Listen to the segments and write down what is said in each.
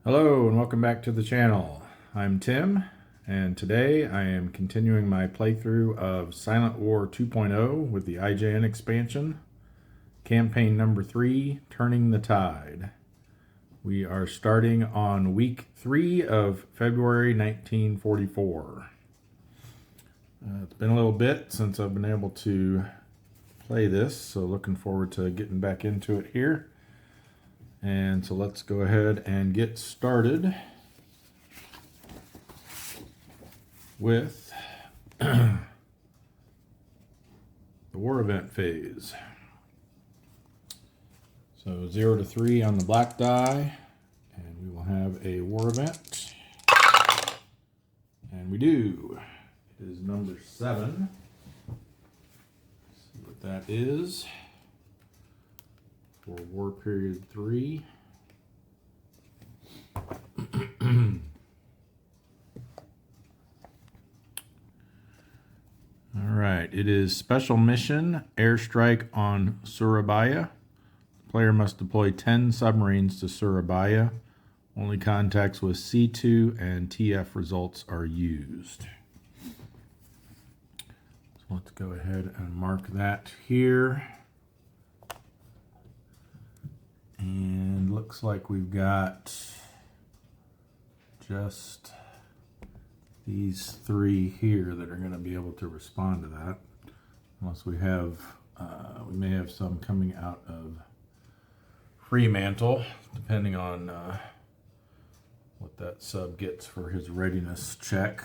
Hello and welcome back to the channel. I'm Tim, and today I am continuing my playthrough of Silent War 2.0 with the IJN expansion, campaign number 3, Turning the Tide. We are starting on week 3 of February 1944. It's been a little bit since I've been able to play this, so looking forward to getting back into it here. And so let's go ahead and get started with the war event phase. So 0 to 3 on the black die, and we will have a war event. And we do. It is number 7. Let's see what that is. For War Period 3. Alright, it is Special Mission Airstrike on Surabaya. The player must deploy 10 submarines to Surabaya. Only contacts with C2 and TF results are used. So let's go ahead and mark that here. And looks like we've got just these 3 here that are going to be able to respond to that. Unless we have, we may have some coming out of Fremantle, depending on what that sub gets for his readiness check.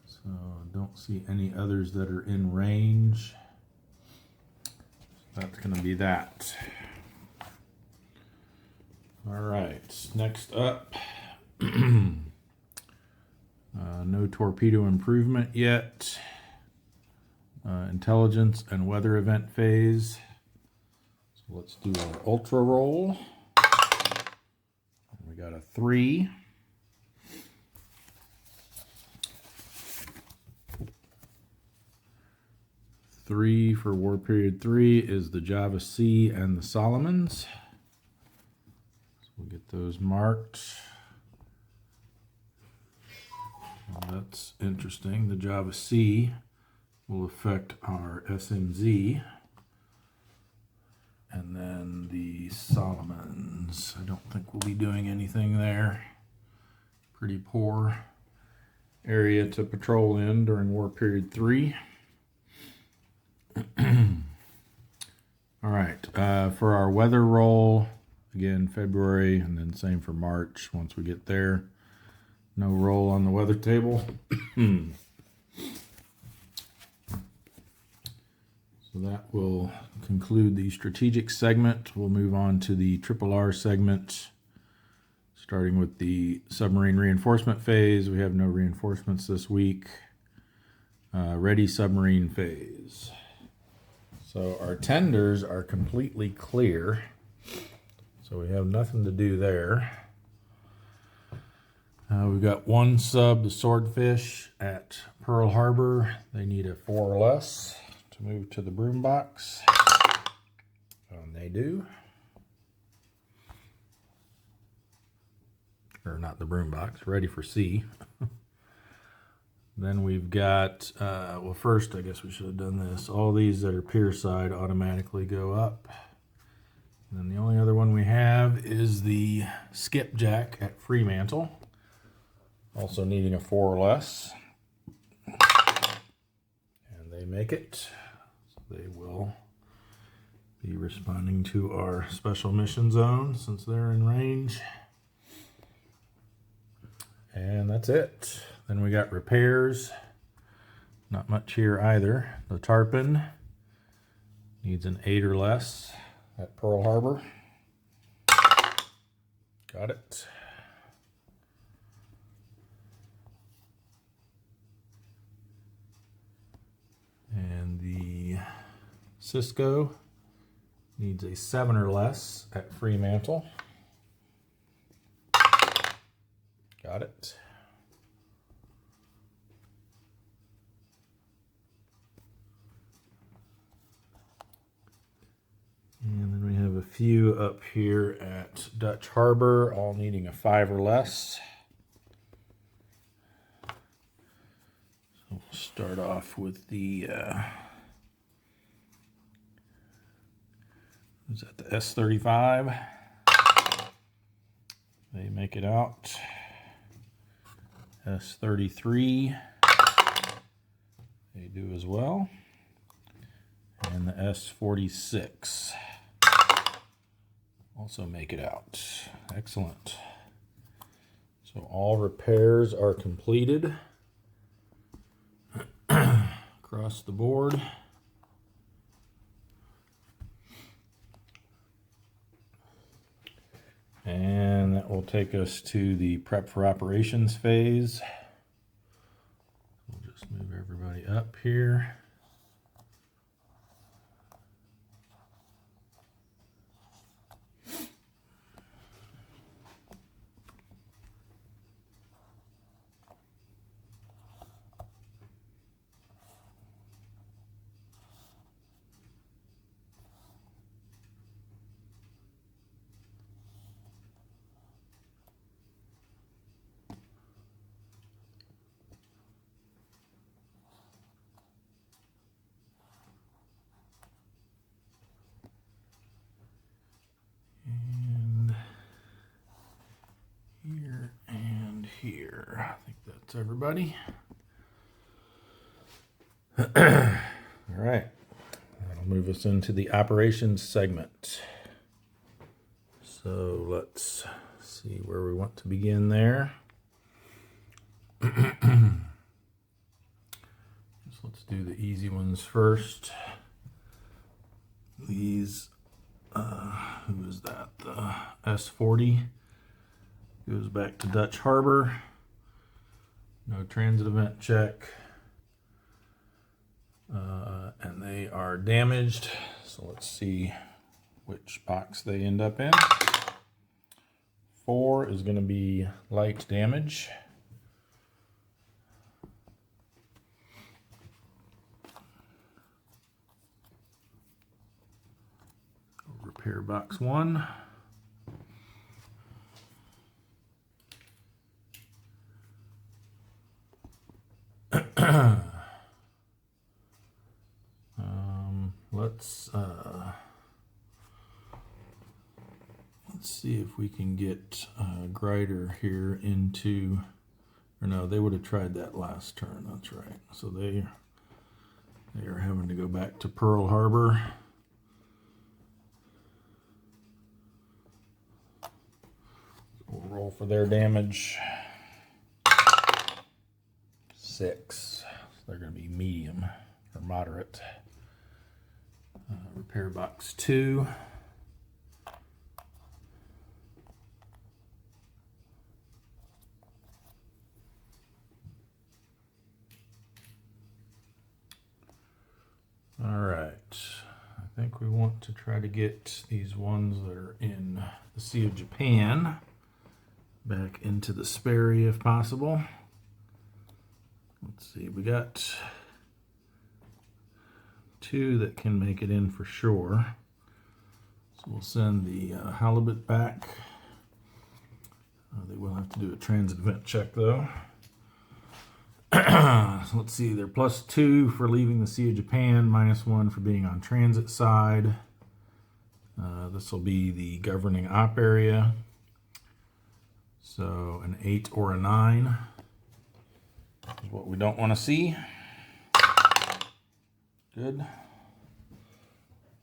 So I don't see any others that are in range. So that's going to be that. All right, next up, no torpedo improvement yet. Intelligence and weather event phase. So let's do our ultra roll. We got a 3. Three for War Period 3 is the Java Sea and the Solomons. We'll get those marked. Well, that's interesting. The Java Sea will affect our SMZ. And then the Solomons, I don't think we'll be doing anything there. Pretty poor area to patrol in during War Period 3. All right, for our weather roll, again, February, and then same for March once we get there. No roll on the weather table. So that will conclude the strategic segment. We'll move on to the RRR segment, starting with the submarine reinforcement phase. We have no reinforcements this week. Ready submarine phase. So our tenders are completely clear. So we have nothing to do there. We've got 1 sub, the Swordfish, at Pearl Harbor. They need a 4 or less to move to the broom box. And they do. Or not the broom box, ready for sea. Then we've got, well, first I guess we should have done this. All these that are pier side automatically go up. And then the only other one we have is the Skipjack at Fremantle. Also needing a 4 or less. And they make it. So they will be responding to our special mission zone since they're in range. And that's it. Then we got repairs. Not much here either. The Tarpon needs an 8 or less at Pearl Harbor. Got it. And the Cisco needs a 7 or less at Fremantle. Got it. And then we have a few up here at Dutch Harbor, all needing a 5 or less. So we'll start off with the is that the S35? They make it out. S33, they do as well. And the S46 also make it out. Excellent. So all repairs are completed across the board. And that will take us to the prep for operations phase. We'll just move everybody up here. Here. I think that's everybody. All right. That'll move us into the operations segment. So let's see where we want to begin there. So let's do the easy ones first. These, who is that? The S40. Goes back to Dutch Harbor. No transit event check. And they are damaged. So let's see which box they end up in. 4 is going to be light damage. Repair box 1. Let's see if we can get Grider here into, or no, they would have tried that last turn. That's right. So they are having to go back to Pearl Harbor. We'll roll for their damage. 6. So they're going to be medium or moderate. Repair box 2. All right. I think we want to try to get these ones that are in the Sea of Japan back into the Sperry if possible. Let's see, we got 2 that can make it in for sure. So we'll send the halibut back. They will have to do a transit event check though. So let's see, they're +2 for leaving the Sea of Japan, -1 for being on transit side. This will be the governing op area. So an 8 or a 9 is what we don't want to see. Good.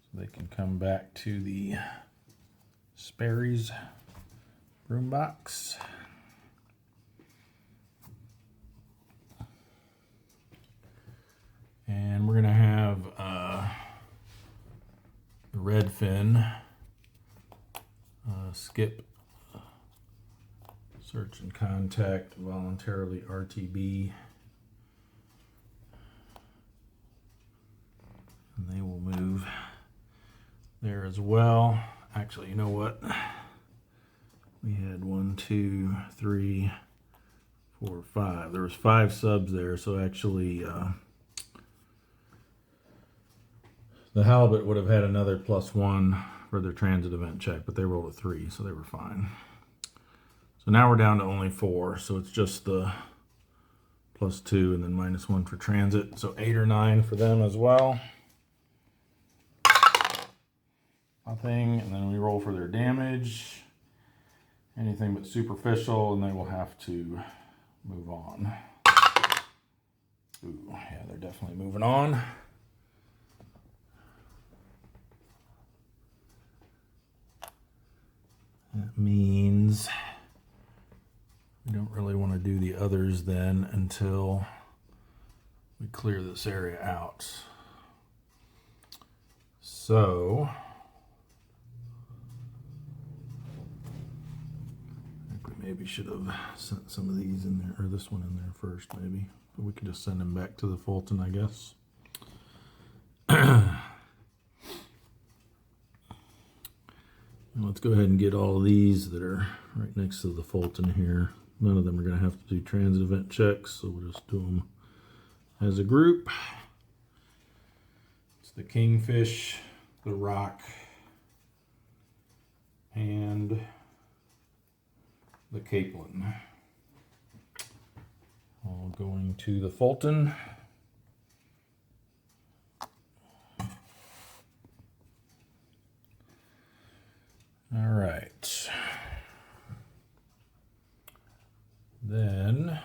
So they can come back to the Sperry's room box. And we're going to have the redfin skip search and contact voluntarily RTB. And they will move there as well. Actually, you know what? We had 1, 2, 3, 4, 5. There was 5 subs there, so actually The halibut would have had another +1 for their transit event check, but they rolled a 3, so they were fine. So now we're down to only 4, so it's just the +2 and then -1 for transit. So 8 or 9 for them as well. Nothing, and then we roll for their damage. Anything but superficial, and they will have to move on. Ooh, yeah, they're definitely moving on. That means we don't really want to do the others then until we clear this area out. So I think we maybe should have sent some of these in there, or this one in there first maybe. But we could just send them back to the Fulton, I guess. Let's go ahead and get all of these that are right next to the Fulton here. None of them are going to have to do transit event checks, so we'll just do them as a group. It's the Kingfish, the Rock, and the Capelin. All going to the Fulton. All right. Then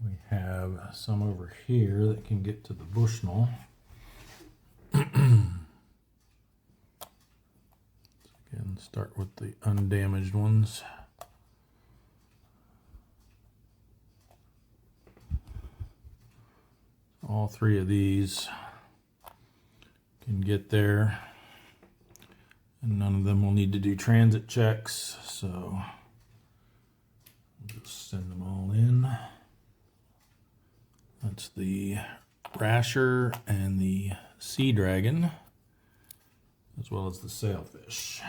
we have some over here that can get to the Bushnell. Again, start with the undamaged ones. All 3 of these can get there. And none of them will need to do transit checks, so we'll just send them all in. That's the Rasher and the Sea Dragon, as well as the Sailfish.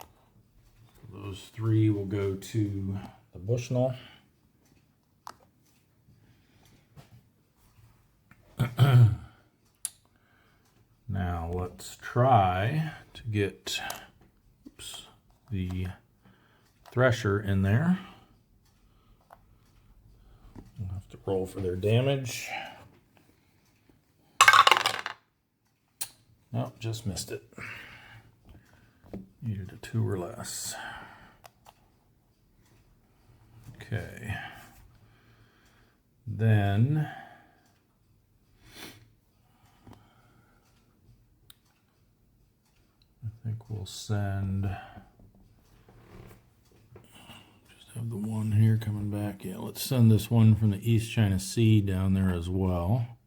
So those 3 will go to the Bushnell. Now let's try to get the Thresher in there. We'll have to roll for their damage. Nope, just missed it. Needed a 2 or less. Okay. Then I think we'll send, just have the one here coming back. Yeah, let's send this one from the East China Sea down there as well.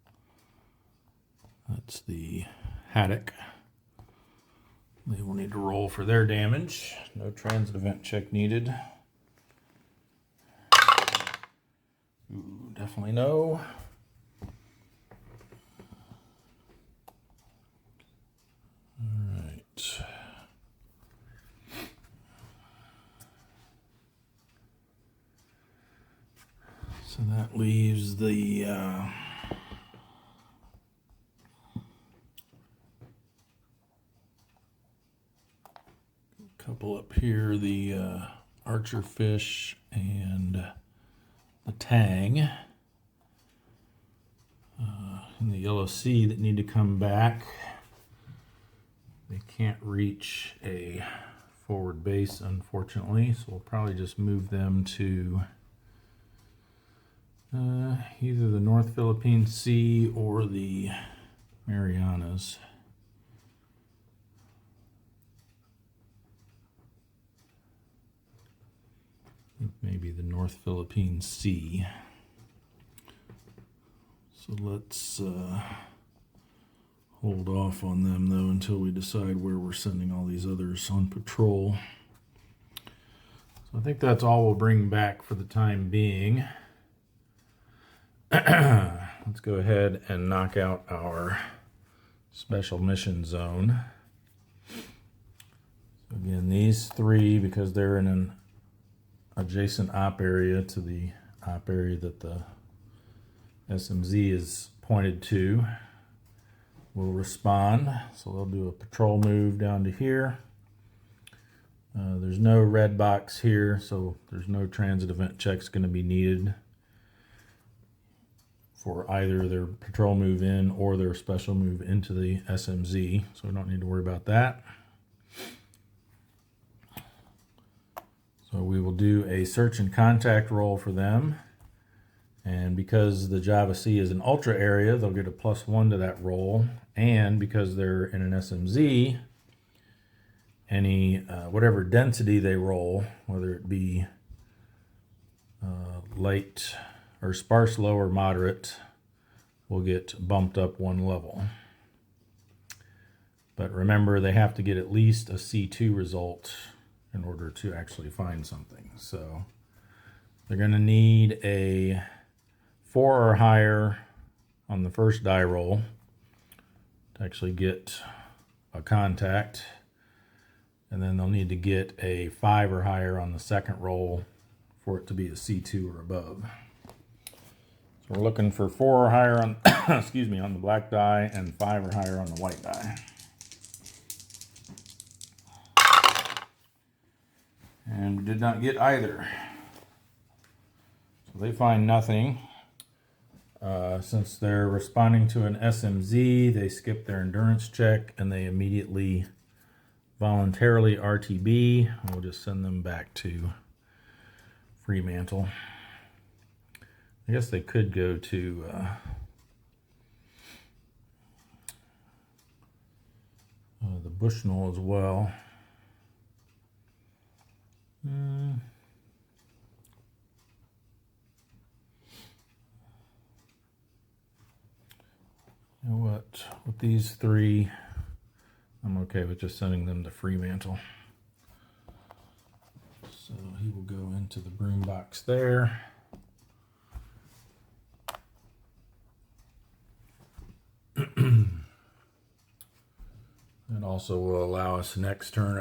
That's the Haddock. They will need to roll for their damage. No transit event check needed. Ooh, definitely no. So that leaves the couple up here, the Archer Fish and the Tang in the Yellow Sea that need to come back. They can't reach a forward base, unfortunately, so we'll probably just move them to either the North Philippine Sea or the Marianas. I think maybe the North Philippine Sea. So let's hold off on them though until we decide where we're sending all these others on patrol. So I think that's all we'll bring back for the time being. Let's go ahead and knock out our special mission zone. So again, these 3, because they're in an adjacent op area to the op area that the SMZ is pointed to, will respond. So they'll do a patrol move down to here. There's no red box here, so there's no transit event checks going to be needed for either their patrol move in or their special move into the SMZ, so we don't need to worry about that. So we will do a search and contact roll for them, and because the Java C is an ultra area, they'll get a +1 to that roll, and because they're in an SMZ, any whatever density they roll, whether it be light or sparse, low, or moderate, will get bumped up 1 level. But remember, they have to get at least a C2 result in order to actually find something. So they're going to need a 4 or higher on the first die roll to actually get a contact. And then they'll need to get a 5 or higher on the second roll for it to be a C2 or above. So we're looking for 4 or higher on, excuse me, on the black die and 5 or higher on the white die. And we did not get either. So they find nothing. Since they're responding to an SMZ, they skip their endurance check and they immediately voluntarily RTB. We'll just send them back to Fremantle. I guess they could go to the Bushnell as well. You know what? With these 3, I'm okay with just sending them to Fremantle. So he will go into the broom box there. That also will allow us next turn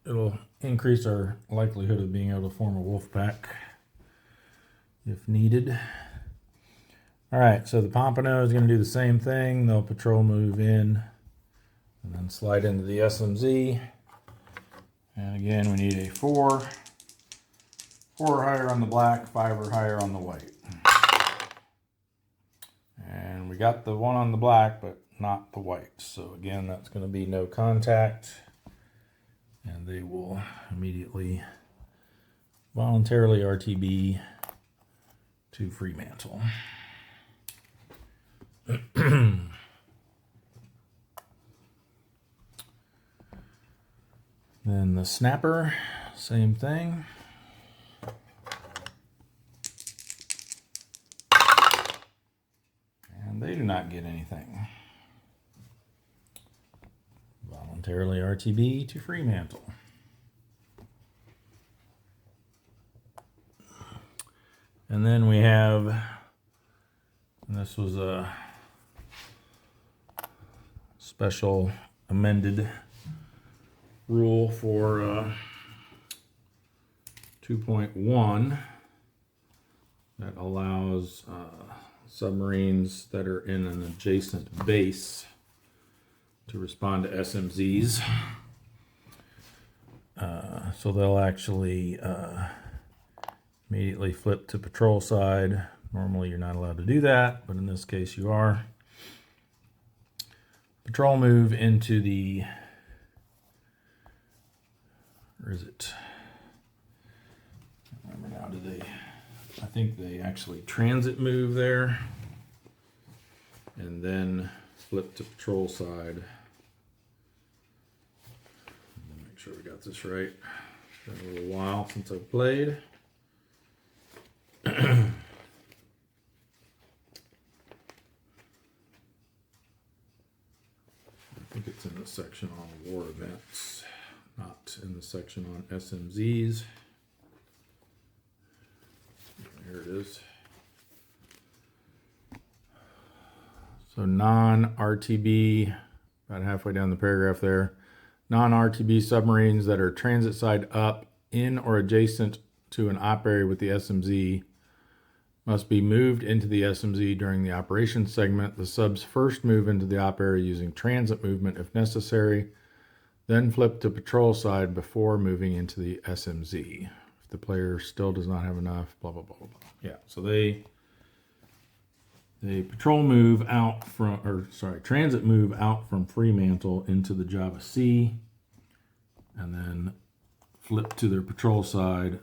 it'll increase our likelihood of being able to form a wolf pack if needed. All right, so the Pompano is going to do the same thing. They'll patrol move in and then slide into the SMZ. And again, we need a 4 or higher on the black, 5 or higher on the white. And we got the 1 on the black, but not the white. So again, that's going to be no contact. And they will immediately voluntarily RTB to Fremantle. Then the snapper, same thing. And they do not get anything. Voluntarily RTB to Fremantle. And then we have, and this was a special amended rule for 2.1 that allows submarines that are in an adjacent base to respond to SMZs. So they'll actually immediately flip to patrol side. Normally you're not allowed to do that, but in this case you are. Patrol move into the, where is it? I don't remember now, I think they actually transit move there and then flip to patrol side. Make sure we got this right. It's been a little while since I've played. I think it's in the section on war events, not in the section on SMZs. Here it is. So non-RTB, about halfway down the paragraph there, non-RTB submarines that are transit side up in or adjacent to an op area with the SMZ must be moved into the SMZ during the operations segment. The subs first move into the op area using transit movement if necessary, then flip to patrol side before moving into the SMZ. If the player still does not have enough, blah, blah, blah, blah, blah. Yeah, so they patrol move out from, transit move out from Fremantle into the Java C, and then flip to their patrol side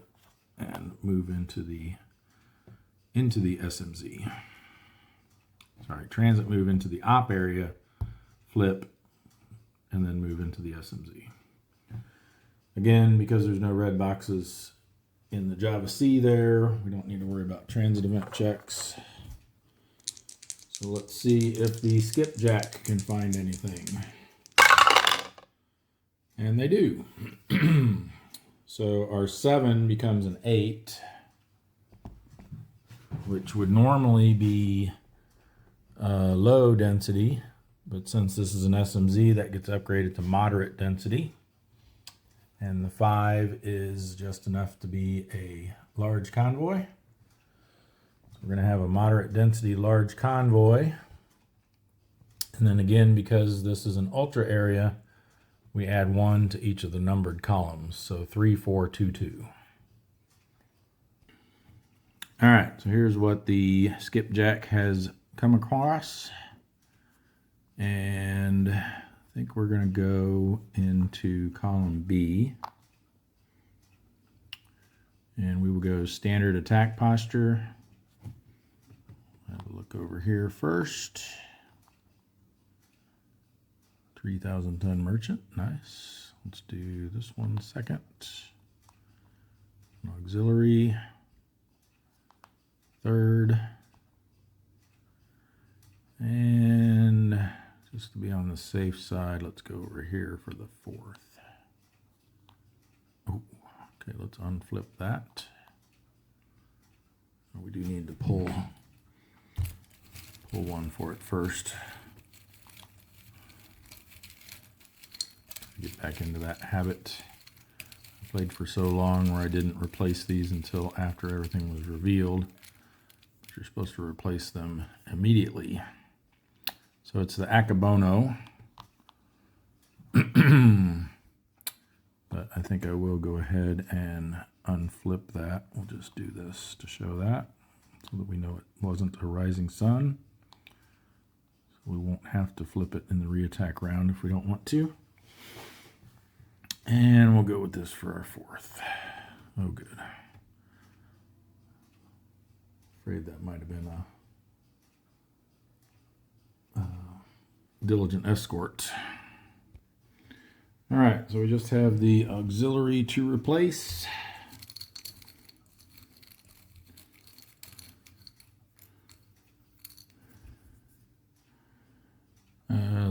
and move into the SMZ. Transit move into the op area, flip, and then move into the SMZ. Again, because there's no red boxes in the Java C there, we don't need to worry about transit event checks. So let's see if the skipjack can find anything. And they do. So our 7 becomes an 8, which would normally be low density, but since this is an SMZ, that gets upgraded to moderate density. And the 5 is just enough to be a large convoy. So we're going to have a moderate density large convoy. And then again, because this is an ultra area, we add 1 to each of the numbered columns. So 3, 4, 2, 2. All right, so here's what the skipjack has come across. And I think we're going to go into column B. And we will go standard attack posture. Have a look over here first. 3,000 ton merchant, nice. Let's do this one second. Auxiliary. Third. And just to be on the safe side, let's go over here for the 4th. Oh, okay, let's unflip that. We do need to pull one for it first. Get back into that habit. I played for so long where I didn't replace these until after everything was revealed. You're supposed to replace them immediately. So it's the Akabono. But I think I will go ahead and unflip that. We'll just do this to show that so that we know it wasn't a rising sun. So we won't have to flip it in the reattack round if we don't want to. And we'll go with this for our 4th. Oh, good. Afraid that might have been a diligent escort. All right, so we just have the auxiliary to replace.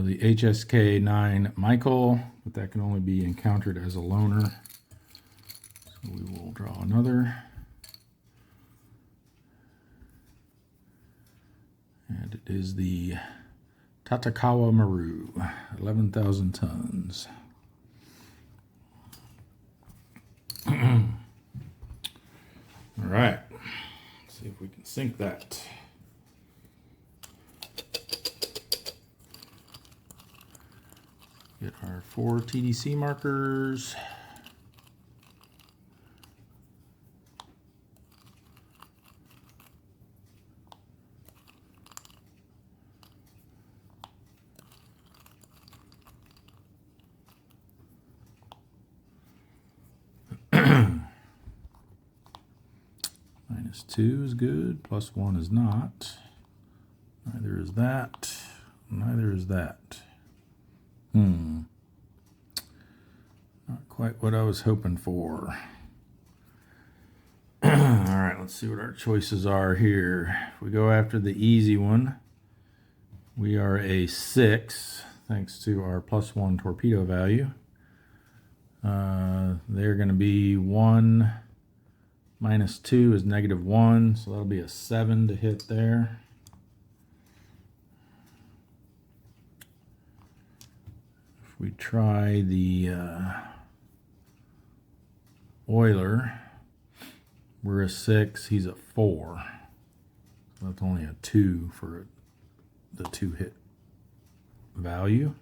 The HSK-9 Michael, but that can only be encountered as a loner. So we will draw another. And it is the Tatakawa Maru, 11,000 tons. All right, let's see if we can sync that. Get our 4 TDC markers. -2 is good, +1 is not. Neither is that. Neither is that. Not quite what I was hoping for. All right, let's see what our choices are here. If we go after the easy one, we are a 6, thanks to our +1 torpedo value. They're going to be 1 -2 is -1, so that'll be a 7 to hit there. If we try the Oiler, we're a 6, he's a 4. That's only a 2 for the 2-hit value.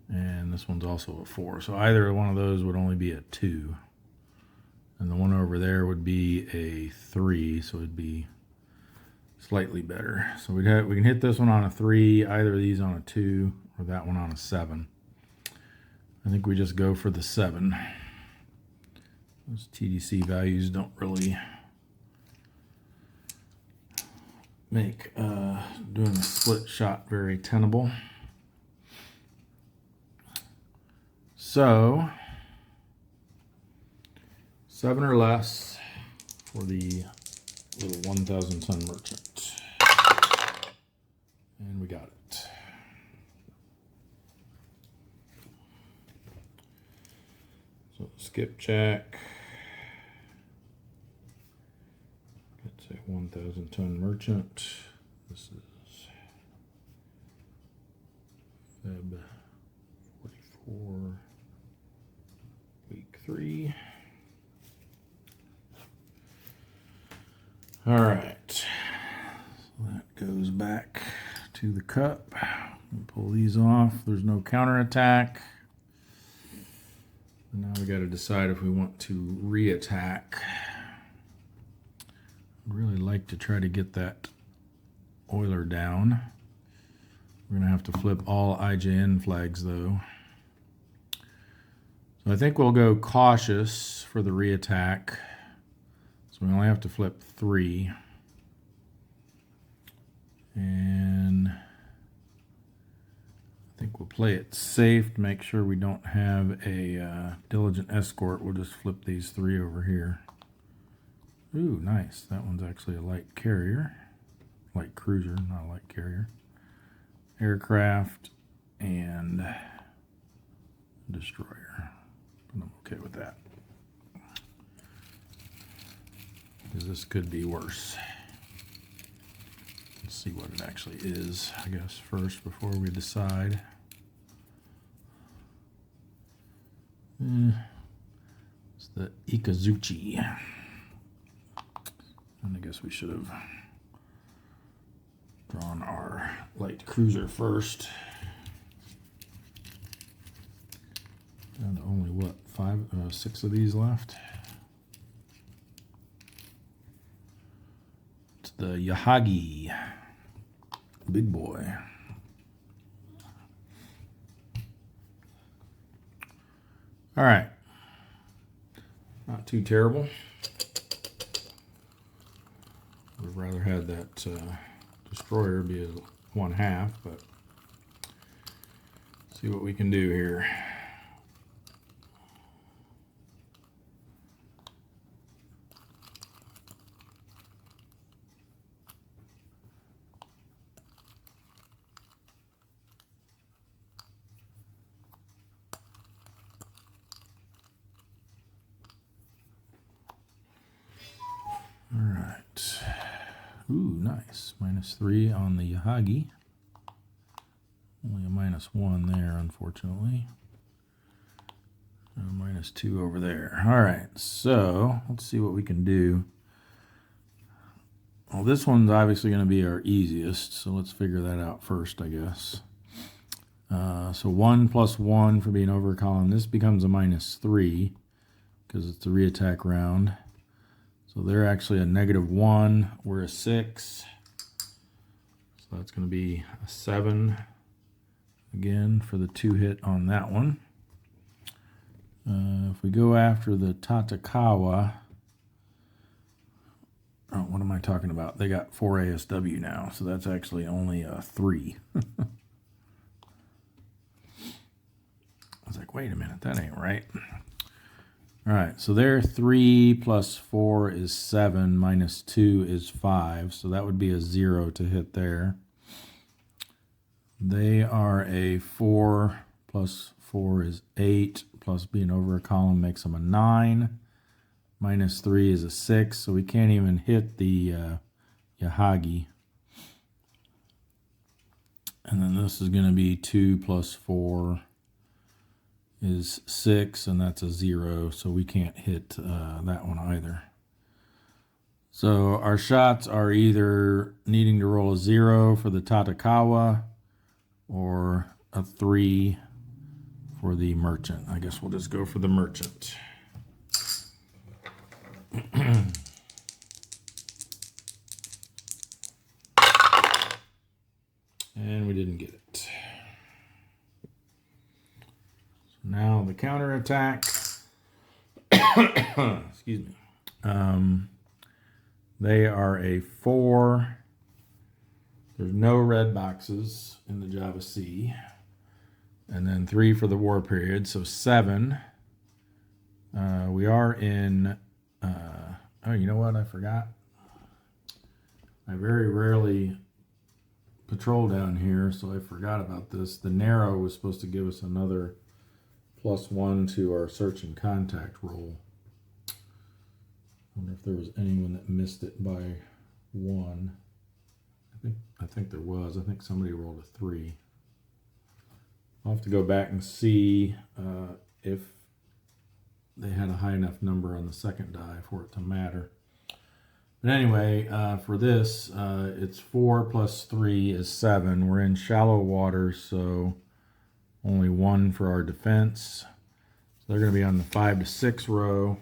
And this one's also a 4. So either one of those would only be a 2. And the one over there would be a 3, so it'd be slightly better. So we can hit this one on a 3, either of these on a 2, or that one on a 7. I think we just go for the 7. Those TDC values don't really make doing a split shot very tenable. So 7 or less for the little 1,000 ton merchant. And we got it. So skip check. It's a 1,000 ton merchant. This is Feb 44, week 3. All right, so that goes back to the cup. We'll pull these off. There's no counterattack. And now we got to decide if we want to re-attack. I'd really like to try to get that oiler down. We're going to have to flip all IJN flags though. So I think we'll go cautious for the re-attack. So we only have to flip 3. And I think we'll play it safe to make sure we don't have a diligent escort. We'll just flip these 3 over here. Ooh, nice. That one's actually a light carrier. Light cruiser, not a light carrier. Aircraft and destroyer. But I'm okay with that, because this could be worse. Let's see what it actually is, I guess, first before we decide. It's the Ikazuchi. And I guess we should have drawn our light cruiser first. And only what, 6 of these left. It's the Yahagi, big boy. All right, not too terrible. Would have rather had that destroyer be a 1/2, but see what we can do here. All right. Ooh, nice. -3 on the Yahagi. Only a -1 there, unfortunately. And a -2 over there. All right, so let's see what we can do. Well, this one's obviously going to be our easiest, so let's figure that out first, I guess. So 1 + 1 for being over a column. This becomes a -3 because it's a re-attack round. So they're actually a -1. We're a 6. So that's going to be a 7 again for the 2-hit on that one. If we go after the Tatakawa, oh, what am I talking about? They got 4 ASW now, so that's actually only a 3. I was like, wait a minute, that ain't right. All right, so their 3 + 4 is 7, -2 is 5, so that would be a 0 to hit there. They are a 4 + 4 is 8, plus being over a column makes them a 9. -3 is a 6, so we can't even hit the Yahagi. And then this is going to be 2 + 4 is 6, and that's a 0, so we can't hit that one either. So our shots are either needing to roll a 0 for the Tatakawa or a 3 for the merchant. I guess we'll just go for the merchant. And we didn't get it. So now the counterattack. Excuse me. They are a 4. There's no red boxes in the Java C. And then 3 for the war period, so 7. We are in, oh, you know what? I forgot. I very rarely patrol down here, so I forgot about this. The narrow was supposed to give us another +1 to our search and contact roll. I wonder if there was anyone that missed it by 1. I think there was. I think somebody rolled a 3. I'll have to go back and see if they had a high enough number on the second die for it to matter. But anyway, for this, it's 4 plus 3 is 7. We're in shallow water, so only 1 for our defense. So they're going to be on the 5 to 6 row.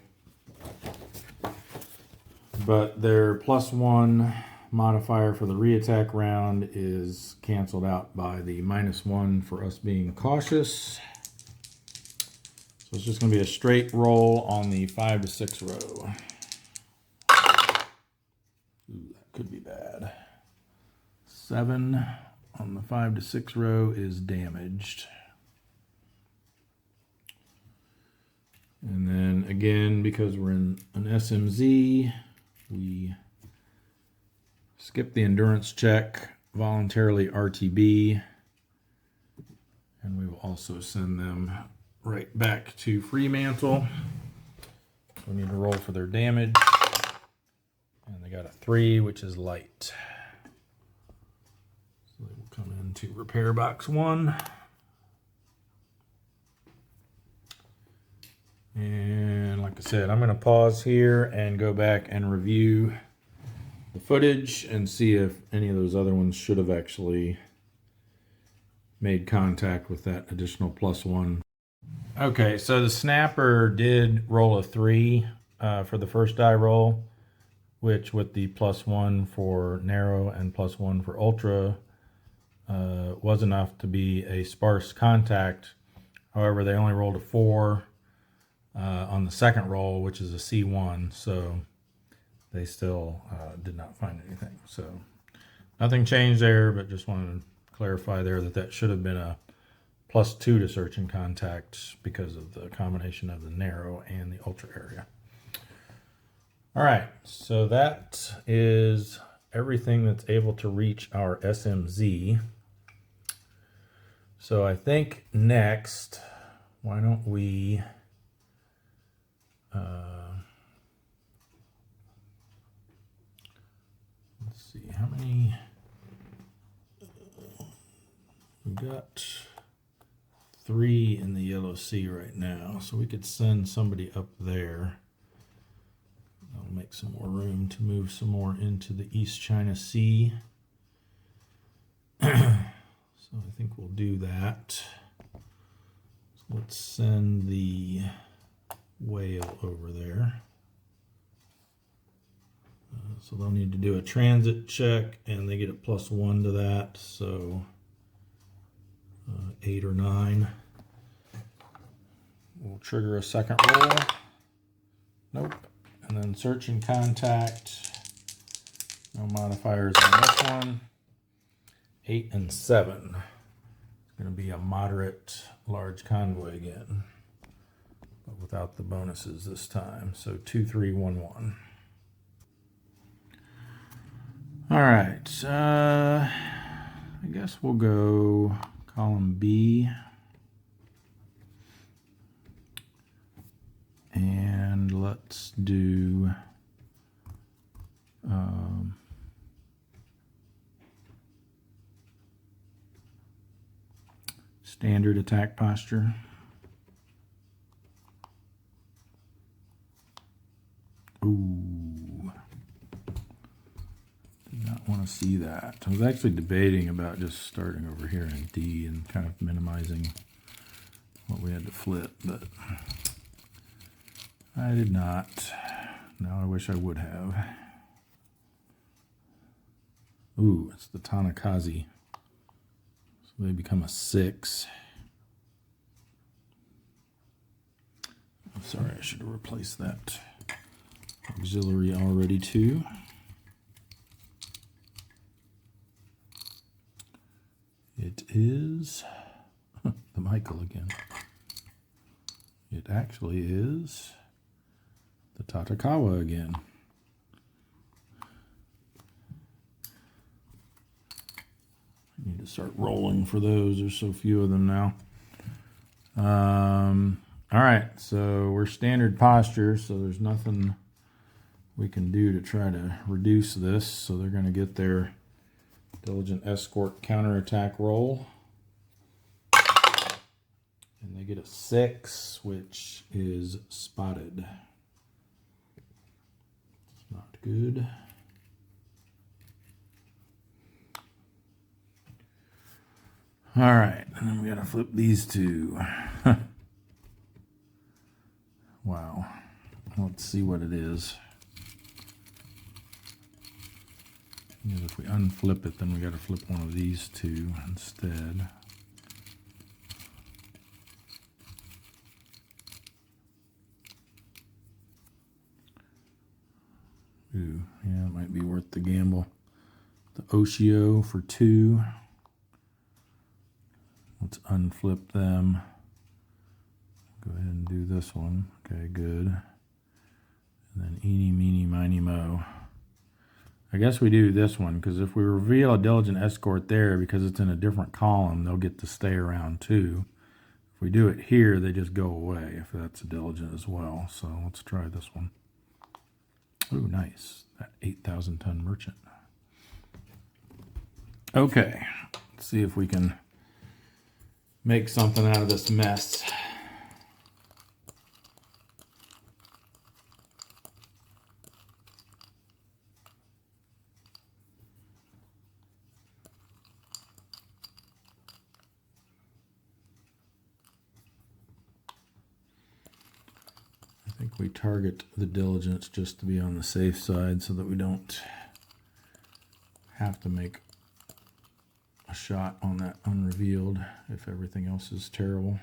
But their +1 modifier for the reattack round is canceled out by the -1 for us being cautious. So it's just going to be a straight roll on the 5 to 6 row. Ooh, that could be bad. 7 on the 5 to 6 row is damaged. And then again, because we're in an SMZ, we skip the endurance check, voluntarily RTB, and we will also send them right back to Fremantle. We need to roll for their damage. And they got a 3, which is light. So they will come into repair box 1. And like I said, I'm going to pause here and go back and review the footage and see if any of those other ones should have actually made contact with that additional +1. Okay, so the snapper did roll a 3 for the first die roll, which with the +1 for narrow and +1 for ultra was enough to be a sparse contact. However, they only rolled a 4 on the second roll, which is a C1, so they still did not find anything. So nothing changed there, but just wanted to clarify there that should have been a +2 to search and contact because of the combination of the narrow and the ultra area. All right, so that is everything that's able to reach our SMZ. So I think next, why don't we let's see how many we got. 3 in the yellow sea right now, so we could send somebody up there. That'll make some more room to move some more into the East China Sea. So I think we'll do that. So let's send the whale over there. So they'll need to do a transit check, and they get a +1 to that, so 8 or 9. We'll trigger a second roll. Nope. And then search and contact. No modifiers on this one. 8 and 7. It's going to be a moderate large convoy again, but without the bonuses this time. So 2, 3, 1, 1. All right. I guess we'll go column B. And let's do standard attack posture. Ooh. want to see that. I was actually debating about just starting over here in D and kind of minimizing what we had to flip, but I did not. Now I wish I would have. Ooh, it's the Tanakazi. So they become a 6. I'm sorry, I should have replaced that auxiliary already too. It is the Michael again. It actually is the Tatakawa again. I need to start rolling for those. There's so few of them now. All right, so we're standard posture, so there's nothing we can do to try to reduce this. So they're going to get their Diligent Escort counterattack roll. And they get a 6, which is spotted. It's not good. All right, and then we got to flip these two. Wow. Let's see what it is. Because if we unflip it, then we got to flip one of these two instead. Ooh, yeah, it might be worth the gamble. The Oshio for 2. Let's unflip them. Go ahead and do this one. Okay, good. And then eeny, meeny, miny, mo. I guess we do this one, because if we reveal a Diligent Escort there, because it's in a different column, they'll get to stay around too. If we do it here, they just go away, if that's a Diligent as well. So let's try this one. Ooh, nice. That 8,000 ton merchant. Okay, let's see if we can make something out of this mess. I think we target the Diligence just to be on the safe side so that we don't have to make a shot on that unrevealed if everything else is terrible.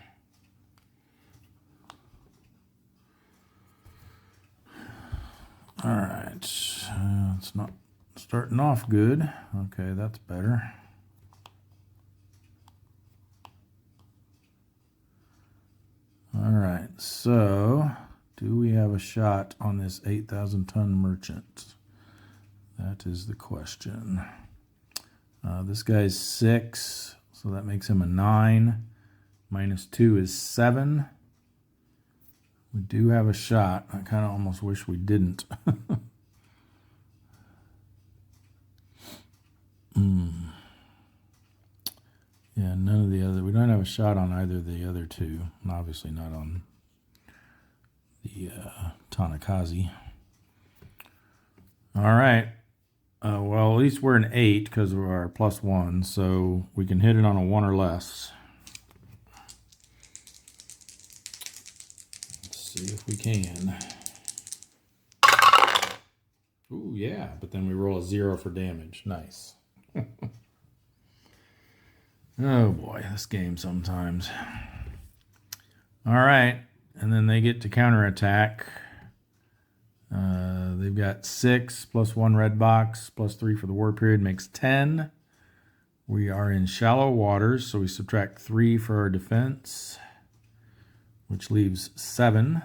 All right, it's not starting off good. Okay, that's better. All right, so do we have a shot on this 8,000 ton merchant? That is the question. This guy's 6, so that makes him a 9. Minus 2 is 7. We do have a shot. I kind of almost wish we didn't. Yeah, none of the other. We don't have a shot on either of the other two. And obviously not on the Tanakazi. All right. Well, at least we're an 8 because of our +1, so we can hit it on a 1 or less. Let's see if we can. Ooh, yeah, but then we roll a 0 for damage. Nice. Oh boy, this game sometimes. All right, and then they get to counterattack. They've got 6 plus 1 red box plus 3 for the war period makes 10. We are in shallow waters, so we subtract 3 for our defense, which leaves 7,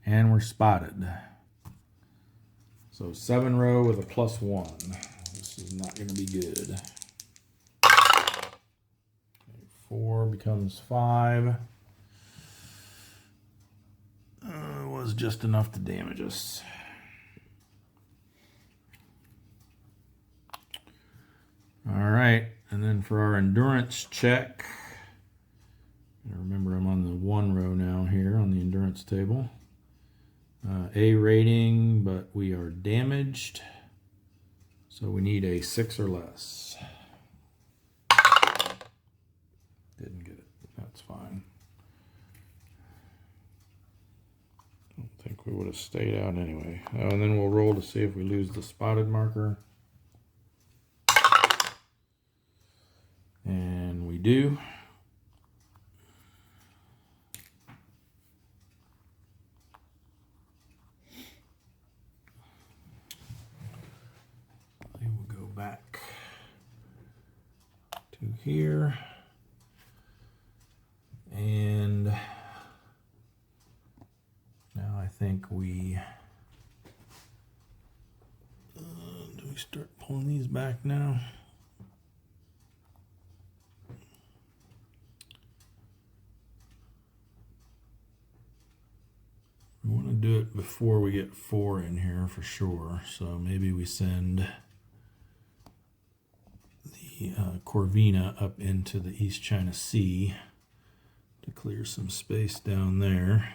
and we're spotted. So 7 row with a +1. This is not going to be good. 4 becomes 5. It was just enough to damage us. All right, and then for our endurance check, remember I'm on the 1 row now here on the endurance table. A rating, but we are damaged. So we need a 6 or less. Didn't get it. That's fine. Don't think we would have stayed out anyway. Oh, and then we'll roll to see if we lose the spotted marker. And we do. We will go back to here. And now I think we do we start pulling these back now? We want to do it before we get 4 in here for sure. So maybe we send the Corvina up into the East China Sea to clear some space down there.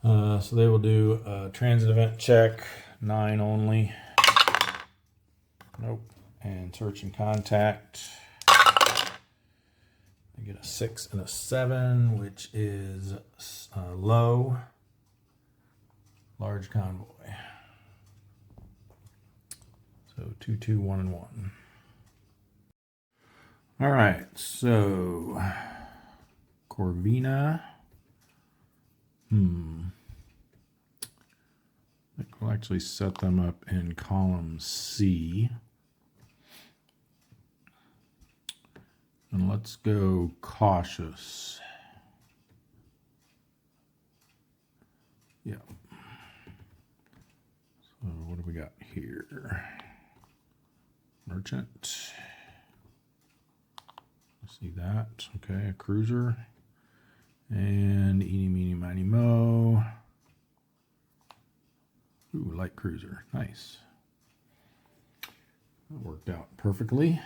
So they will do a transit event check, 9 only. Nope. And search and contact. I get a 6 and a 7, which is low. Large convoy. So 2, 2, 1, and 1. All right, so Corvina. I think we'll actually set them up in column C. And let's go cautious. Yeah. So what do we got here? Merchant. See that? Okay, a cruiser. And eeny, meeny, miny, mo. Ooh, light cruiser. Nice. That worked out perfectly.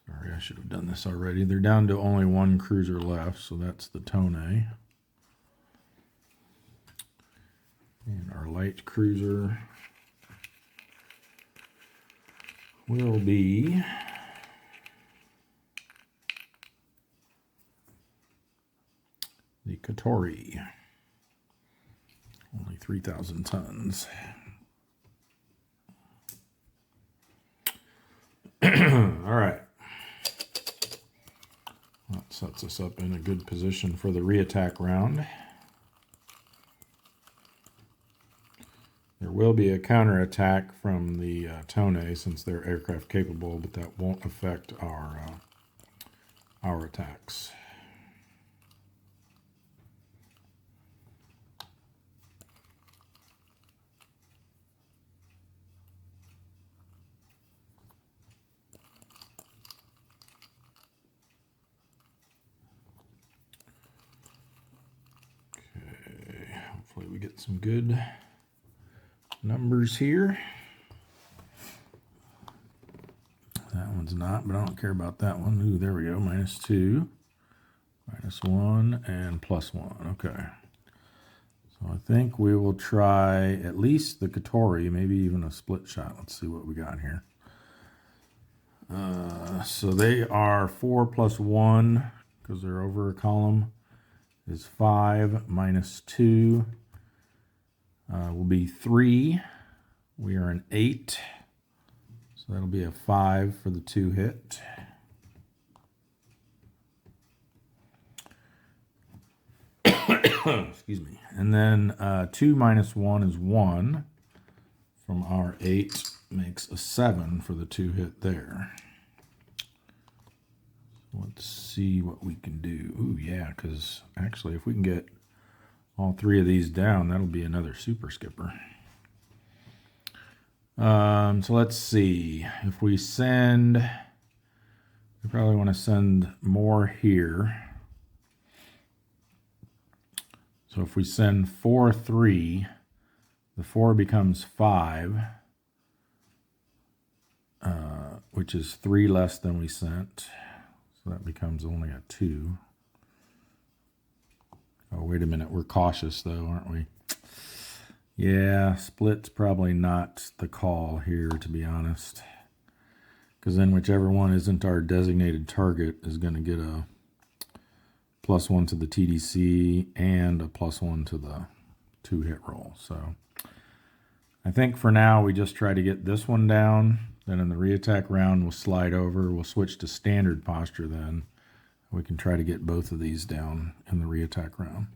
Sorry, I should have done this already. They're down to only 1 cruiser left, so that's the Tone. And our light cruiser will be the Katori. Only 3,000 tons. All right. That sets us up in a good position for the reattack round. There will be a counterattack from the Tone since they're aircraft capable, but that won't affect our attacks. Hopefully we get some good numbers here. That one's not, but I don't care about that one. Ooh, there we go. -2, -1, and +1. Okay. So I think we will try at least the Katori, maybe even a split shot. Let's see what we got here. So they are 4 + 1, because they're over a column, is 5 -2. Will be 3. We are an 8. So that'll be a 5 for the 2 hit. Excuse me. And then 2 - 1 is 1. From our 8 makes a 7 for the 2 hit there. Let's see what we can do. Ooh, yeah, because actually if we can get all 3 of these down, that'll be another super skipper. So let's see. If we send, we probably want to send more here. So if we send 4, 3, the 4 becomes 5, which is 3 less than we sent. So that becomes only a 2. Oh, wait a minute. We're cautious, though, aren't we? Yeah, split's probably not the call here, to be honest. Because then whichever one isn't our designated target is going to get a +1 to the TDC and a +1 to the 2-hit roll. So I think for now we just try to get this one down. Then in the reattack round we'll slide over. We'll switch to standard posture then. We can try to get both of these down in the reattack round.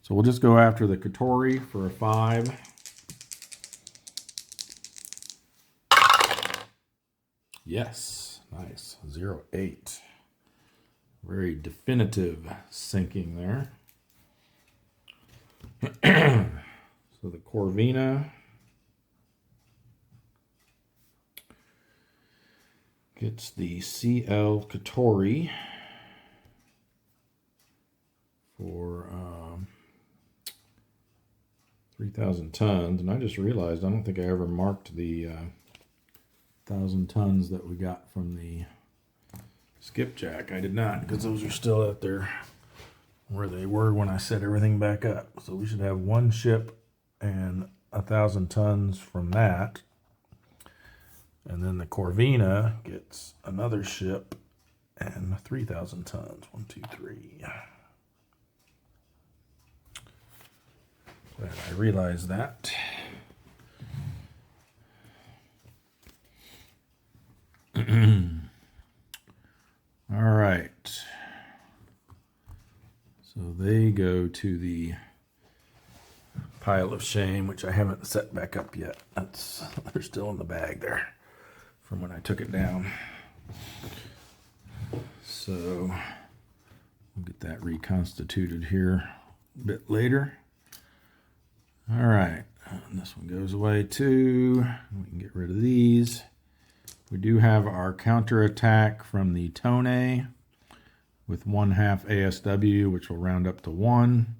So we'll just go after the Katori for a 5. Yes, nice. 0-8. Very definitive sinking there. So the Corvina gets the CL Katori for 3,000 tons. And I just realized I don't think I ever marked the 1,000 tons that we got from the skipjack. I did not, because those are still out there where they were when I set everything back up. So we should have one ship and 1,000 tons from that. And then the Corvina gets another ship and 3,000 tons. 1, 2, 3. Glad I realized that. All right. So they go to the pile of shame, which I haven't set back up yet. They're still in the bag there from when I took it down. So we'll get that reconstituted here a bit later. All right, and this one goes away too. We can get rid of these. We do have our counterattack from the Tone with 1/2 ASW, which will round up to 1.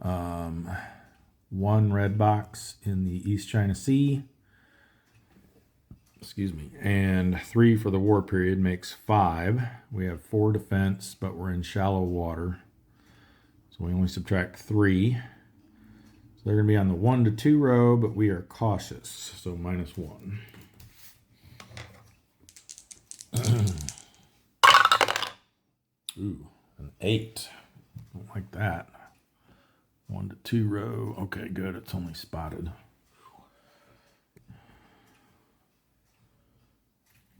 1 red box in the East China Sea. Excuse me. And 3 for the war period makes 5. We have 4 defense, but we're in shallow water. So we only subtract 3. So they're going to be on the 1 to 2 row, but we are cautious. So -1. Ooh, an 8. Don't like that. 1 to 2 row. Okay, good. It's only spotted.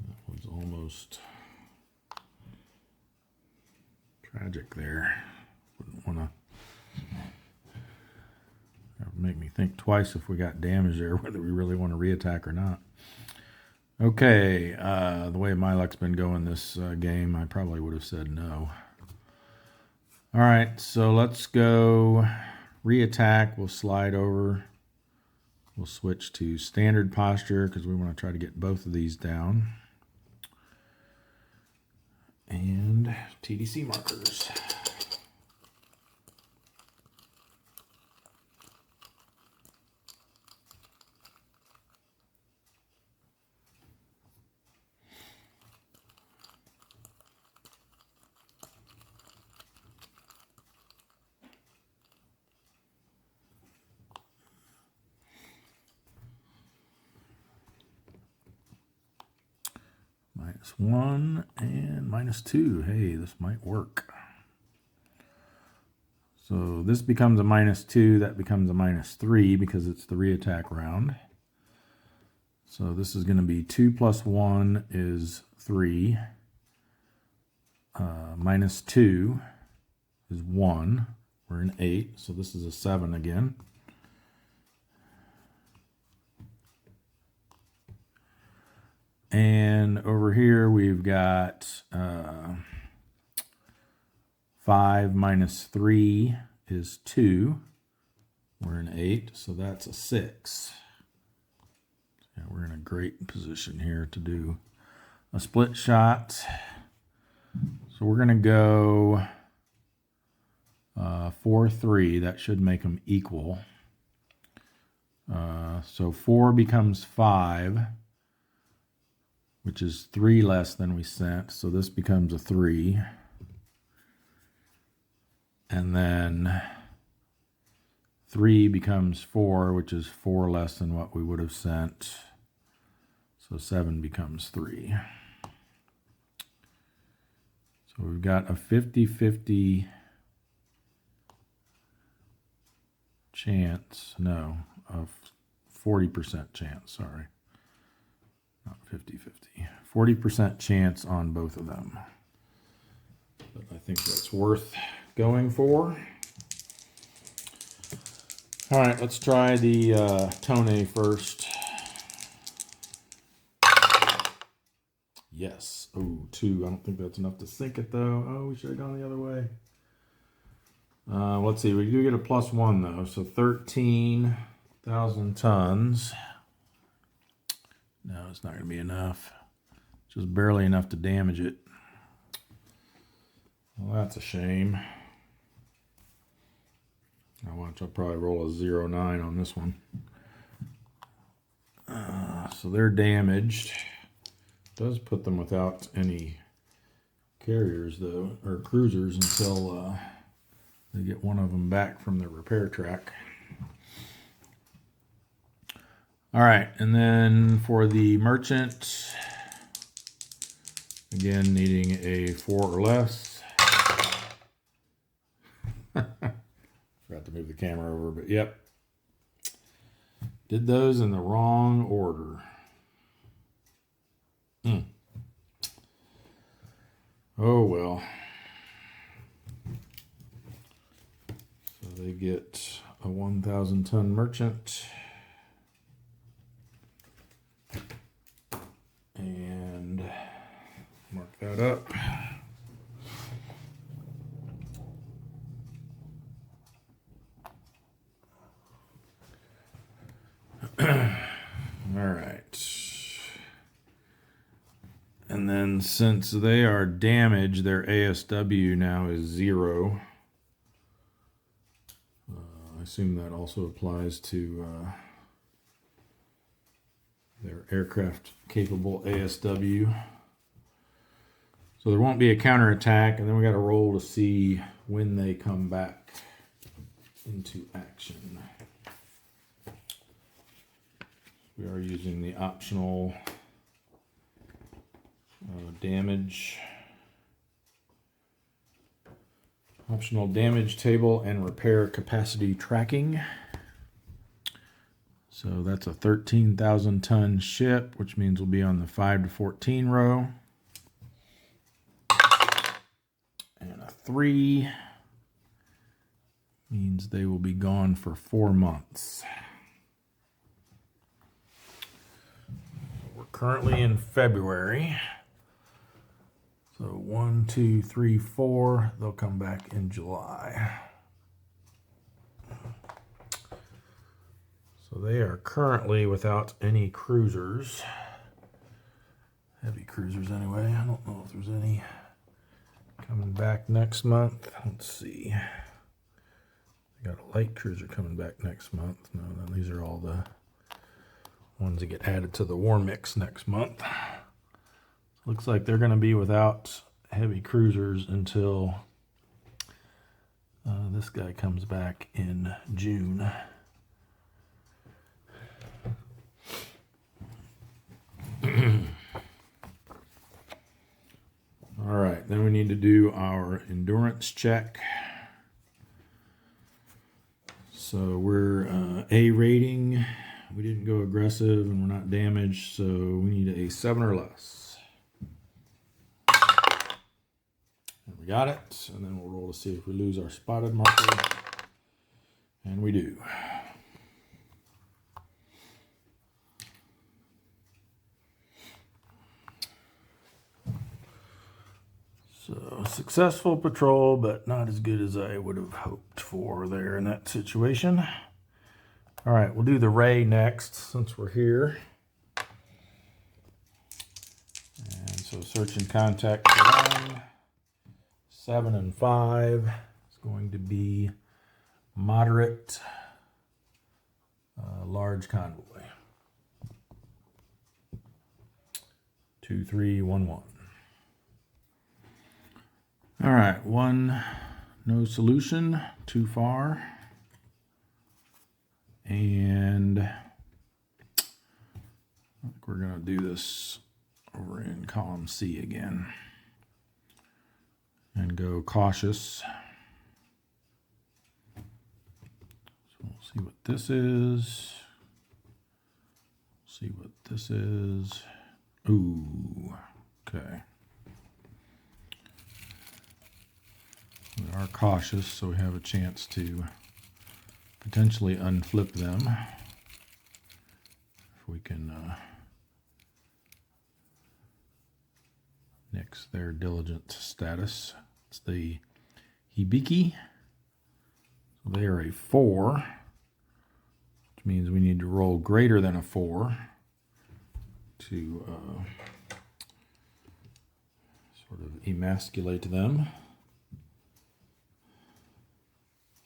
That was almost tragic there. Wouldn't want to make me think twice if we got damage there, whether we really want to reattack or not. Okay, the way my luck's been going this game, I probably would have said no. All right, so let's go reattack. We'll slide over. We'll switch to standard posture because we want to try to get both of these down. And TDC markers. -1 and -2. Hey, this might work. So this becomes a -2. That becomes a -3 because it's the reattack round. So this is going to be 2 + 1 is 3. -2 is 1. We're in 8. So this is a 7 again. And over here we've got 5 - 3 is 2. We're in 8, so that's a 6. Yeah, we're in a great position here to do a split shot. So we're going to go 4-3. That should make them equal. So 4 becomes 5. Which is 3 less than we sent. So this becomes a 3. And then 3 becomes 4, which is 4 less than what we would have sent. So 7 becomes 3. So we've got a 50-50 chance, no, a 40% chance, sorry. Not 50-50. 40% chance on both of them. But I think that's worth going for. All right, let's try the Tone first. Yes. Oh, 2. I don't think that's enough to sink it, though. Oh, we should have gone the other way. Let's see. We do get a +1, though. So 13,000 tons. No, it's not going to be enough. Just barely enough to damage it. Well, that's a shame. Now watch, I'll probably roll a 0.9 on this one. So they're damaged. Does put them without any carriers, though, or cruisers, until they get one of them back from the repair track. All right, and then for the merchant, again, needing a 4 or less. Forgot to move the camera over, but yep. Did those in the wrong order. Oh, well. So they get a 1,000 ton merchant. And mark that up. All right. And then since they are damaged, their ASW now is 0. I assume that also applies to their aircraft capable ASW. So there won't be a counterattack, and then we got to roll to see when they come back into action. We are using the optional optional damage table and repair capacity tracking. So that's a 13,000 ton ship, which means we'll be on the 5 to 14 row. And a 3 means they will be gone for 4 months. We're currently in February. So 1, 2, 3, 4, they'll come back in July. So they are currently without any cruisers. Heavy cruisers anyway. I don't know if there's any coming back next month. Let's see. They got a light cruiser coming back next month. No, these are all the ones that get added to the war mix next month. Looks like they're going to be without heavy cruisers until this guy comes back in June. All right, then we need to do our endurance check. So we're A rating. We didn't go aggressive and we're not damaged, so we need a 7 or less. And we got it, and then we'll roll to see if we lose our spotted marker. And we do. So, successful patrol, but not as good as I would have hoped for there in that situation. All right, we'll do the ray next since we're here. And so search and contact for 7 and 5 is going to be moderate, large convoy. 2, 3, 1, 1. All right, 1, no solution, too far. And I think we're going to do this over in column C again. And go cautious. So we'll see what this is. See what this is. Ooh, okay. We are cautious, so we have a chance to potentially unflip them. If we can nix their diligent status. It's the Hibiki. So they are a 4, which means we need to roll greater than a 4 to sort of emasculate them.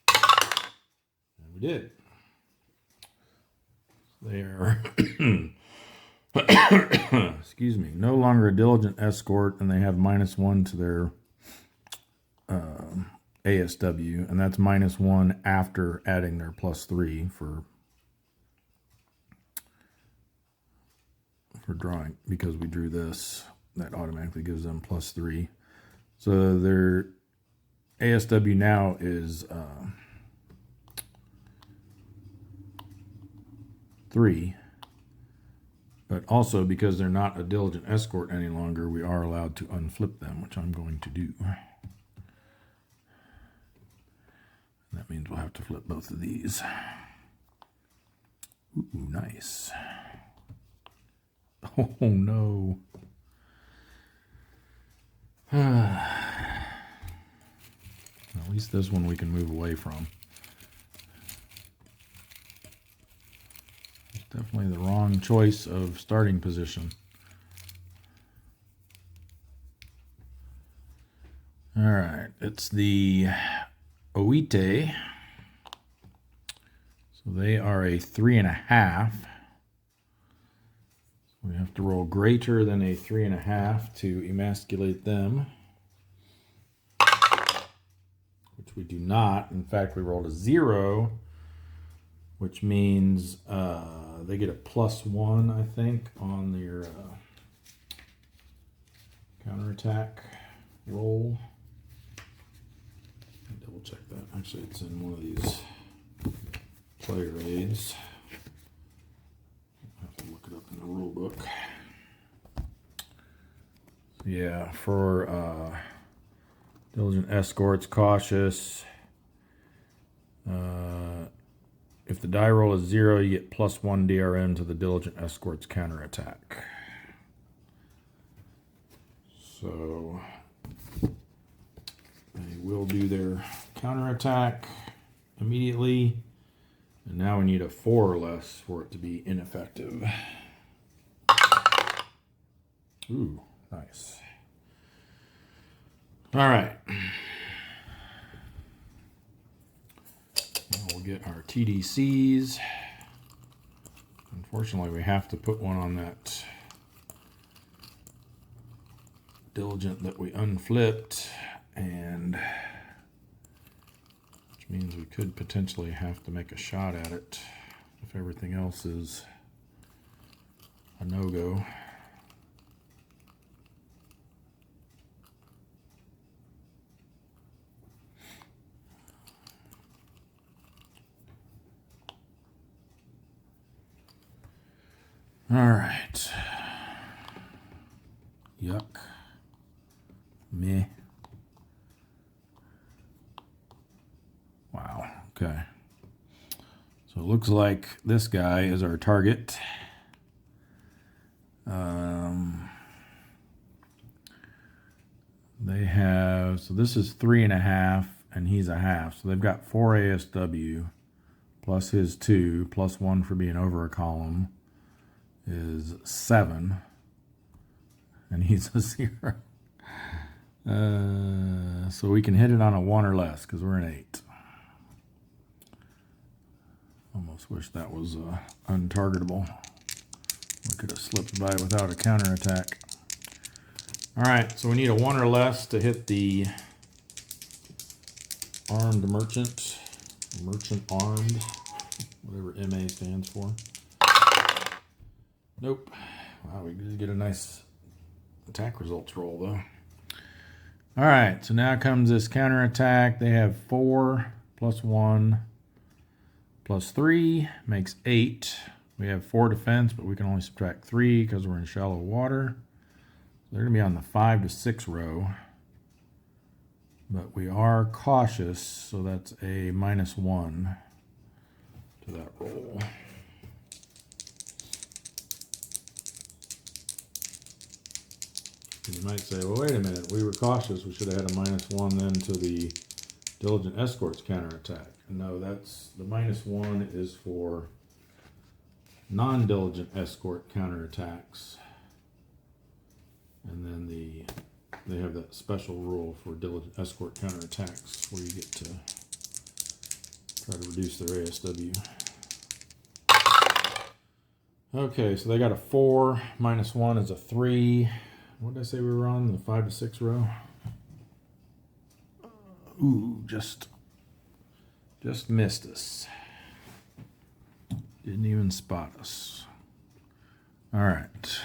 And we did. They are, excuse me, no longer a diligent escort, and they have -1 to their ASW, and that's -1 after adding their +3 for drawing, because we drew this. That automatically gives them +3. So their ASW now is 3. But also, because they're not a diligent escort any longer, we are allowed to unflip them, which I'm going to do. That means we'll have to flip both of these. Ooh, nice. Oh, no. At least this one we can move away from. It's definitely the wrong choice of starting position. All right, it's the Oite. So they are a 3.5. We have to roll greater than a 3.5 to emasculate them, which we do not. In fact, we rolled a 0, which means they get a +1, I think, on their counterattack roll. Double check that. Actually, it's in one of these player aids. I'll have to look it up in the rule book. Yeah, for diligent escorts, cautious. If the die roll is 0, you get +1 DRM to the diligent escort's counterattack. So they will do their counterattack immediately. And now we need a 4 or less for it to be ineffective. Ooh, nice. All right. Now we'll get our TDCs. Unfortunately, we have to put one on that diligent that we unflipped, and which means we could potentially have to make a shot at it if everything else is a no-go. All right. Yuck. Meh. Wow. Okay. So it looks like this guy is our target. They have, so this is 3.5 and he's a half. So they've got 4 ASW plus his 2 plus 1 for being over a column is 7. And he's a 0. So we can hit it on a 1 or less because we're an 8. Almost wish that was untargetable. We could have slipped by without a counterattack. All right, so we need a 1 or less to hit the armed merchant. Merchant armed. whatever MA stands for. Nope. Wow, we did get a nice attack results roll though. All right, so now comes this counterattack. They have 4 plus 1 plus 3 makes 8. We have 4 defense, but we can only subtract 3 because we're in shallow water. So they're going to be on the 5 to 6 row. But we are cautious, so that's a -1 to that roll. You might say, well, wait a minute, we were cautious. We should have had a -1 then to the Diligent Escort's counterattack. No, that's the -1 is for non-Diligent Escort counterattacks. And then they have that special rule for Diligent Escort counterattacks where you get to try to reduce their ASW. Okay, so they got a 4, -1 is a 3. What did I say we were on? The 5 to 6 row? Ooh, just missed us. Didn't even spot us. All right.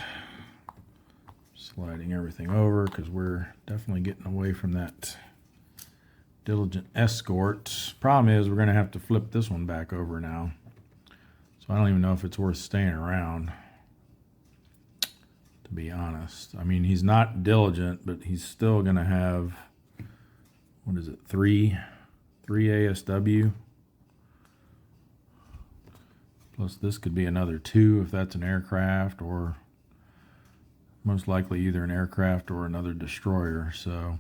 Sliding everything over because we're definitely getting away from that Diligent Escort. Problem is we're going to have to flip this one back over now. So I don't even know if it's worth staying around, to be honest. I mean, he's not diligent, but he's still going to have, what is it, 3 ASW. Plus this could be another 2 if that's an aircraft, or most likely either an aircraft or another destroyer. So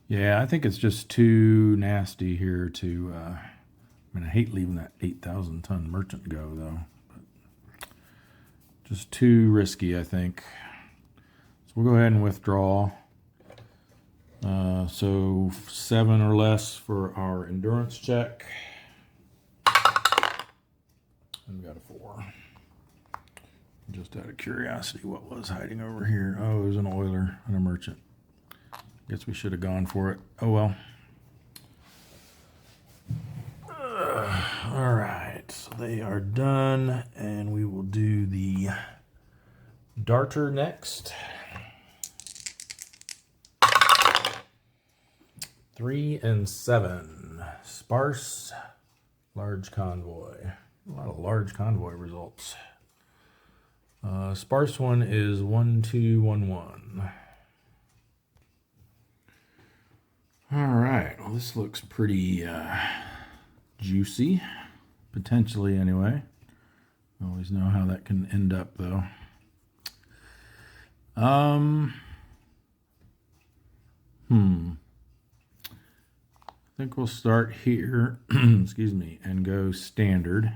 yeah, I think it's just too nasty here to, I mean, I hate leaving that 8,000 ton merchant go though, but just too risky, I think. So we'll go ahead and withdraw. So 7 or less for our endurance check. And we got a 4. Just out of curiosity, what was hiding over here? Oh, it was an oiler and a merchant. Guess we should have gone for it. Oh well. All right, so they are done, and we will do the darter next. 3 and 7. Sparse, large convoy. A lot of large convoy results. Sparse one is 1211. All right, well, this looks pretty juicy, potentially anyway. Always know how that can end up though. I think we'll start here, excuse me, and go standard.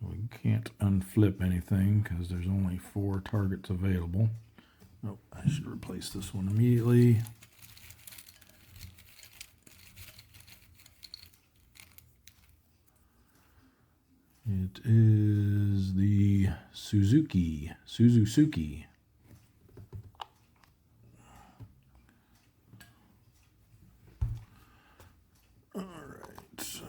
We can't unflip anything because there's only 4 targets available. Oh, I should replace this one immediately. It is the Suzuki. All right,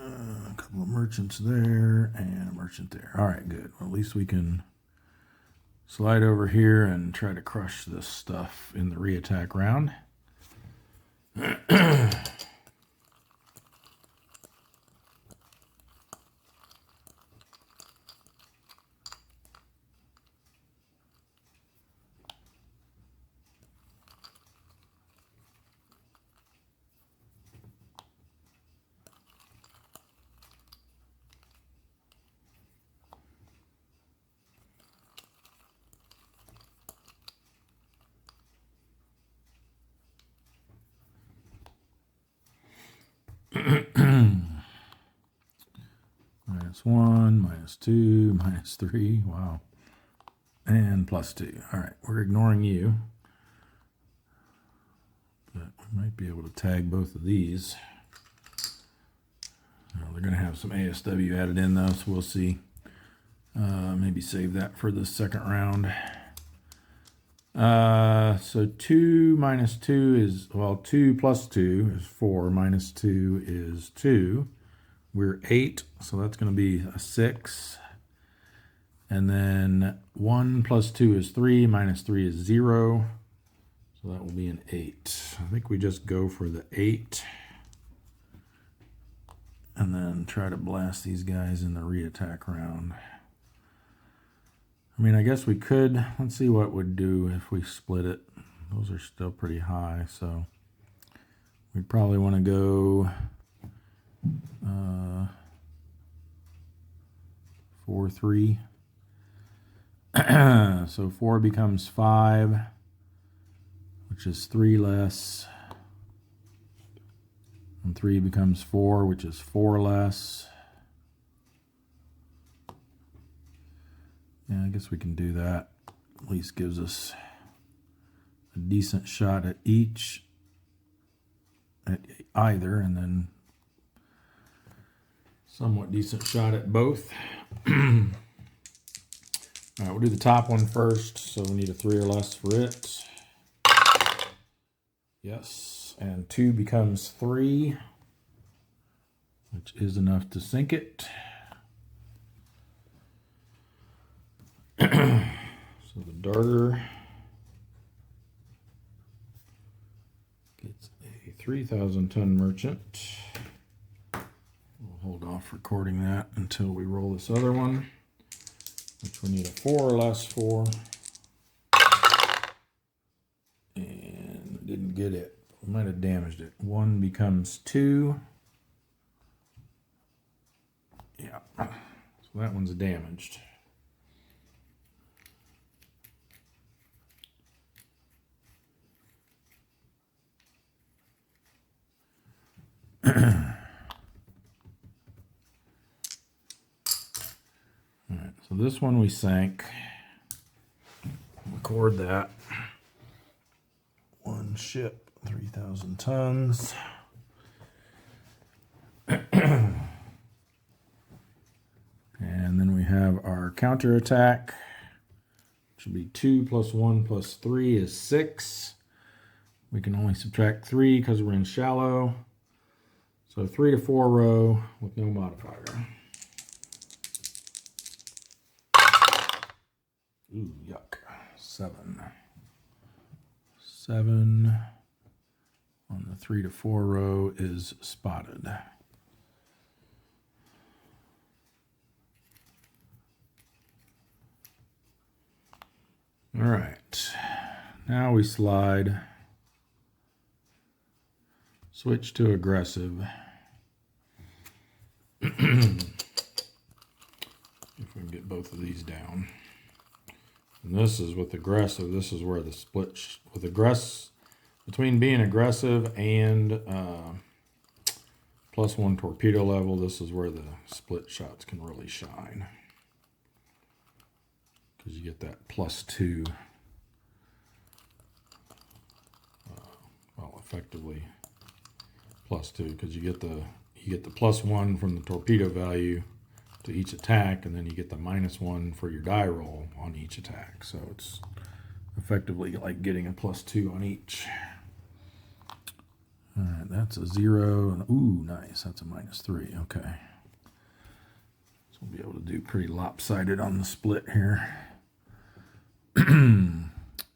a couple of merchants there and a merchant there. All right, good. Well, at least we can slide over here and try to crush this stuff in the re-attack round. -1, -2, -3, wow, and +2. All right, we're ignoring you, but we might be able to tag both of these. Well, they're going to have some ASW added in though, so we'll see. Maybe save that for the second round. So 2 minus 2 is, well, 2 plus 2 is 4, minus 2 is 2. We're 8, so that's going to be a 6. And then 1 plus 2 is 3, minus 3 is 0. So that will be an 8. I think we just go for the 8. And then try to blast these guys in the re-attack round. I mean, I guess we could. Let's see what would do if we split it. Those are still pretty high, so we'd probably want to go 4, 3. So 4 becomes 5, which is 3 less. And 3 becomes 4, which is 4 less. Yeah, I guess we can do that. At least gives us a decent shot at each, at either, and then somewhat decent shot at both. All right, we'll do the top one first. So we need a 3 or less for it. Yes, and 2 becomes 3, which is enough to sink it. So the darter gets a 3,000-ton merchant. We'll hold off recording that until we roll this other one, which we need a 4 or less for. And didn't get it. We might have damaged it. 1 becomes 2. Yeah, so that one's damaged. All right, so this one we sank. Record that. One ship, 3,000 tons. And then we have our counterattack, which will be 2 plus 1 plus 3 is 6. We can only subtract 3 because we're in shallow. So 3 to 4 row with no modifier. Ooh, yuck. 7. 7 on the 3 to 4 row is spotted. All right. Now we slide. Switch to aggressive. If we can get both of these down. And this is with aggressive. This is where the split with between being aggressive and +1 torpedo level. This is where the split shots can really shine, because you get that +2. Well, effectively +2, because you get the +1 from the torpedo value to each attack, and then you get the -1 for your die roll on each attack. So it's effectively like getting a +2 on each. All right, that's a 0. Ooh, nice. That's a -3. Okay. So we'll be able to do pretty lopsided on the split here.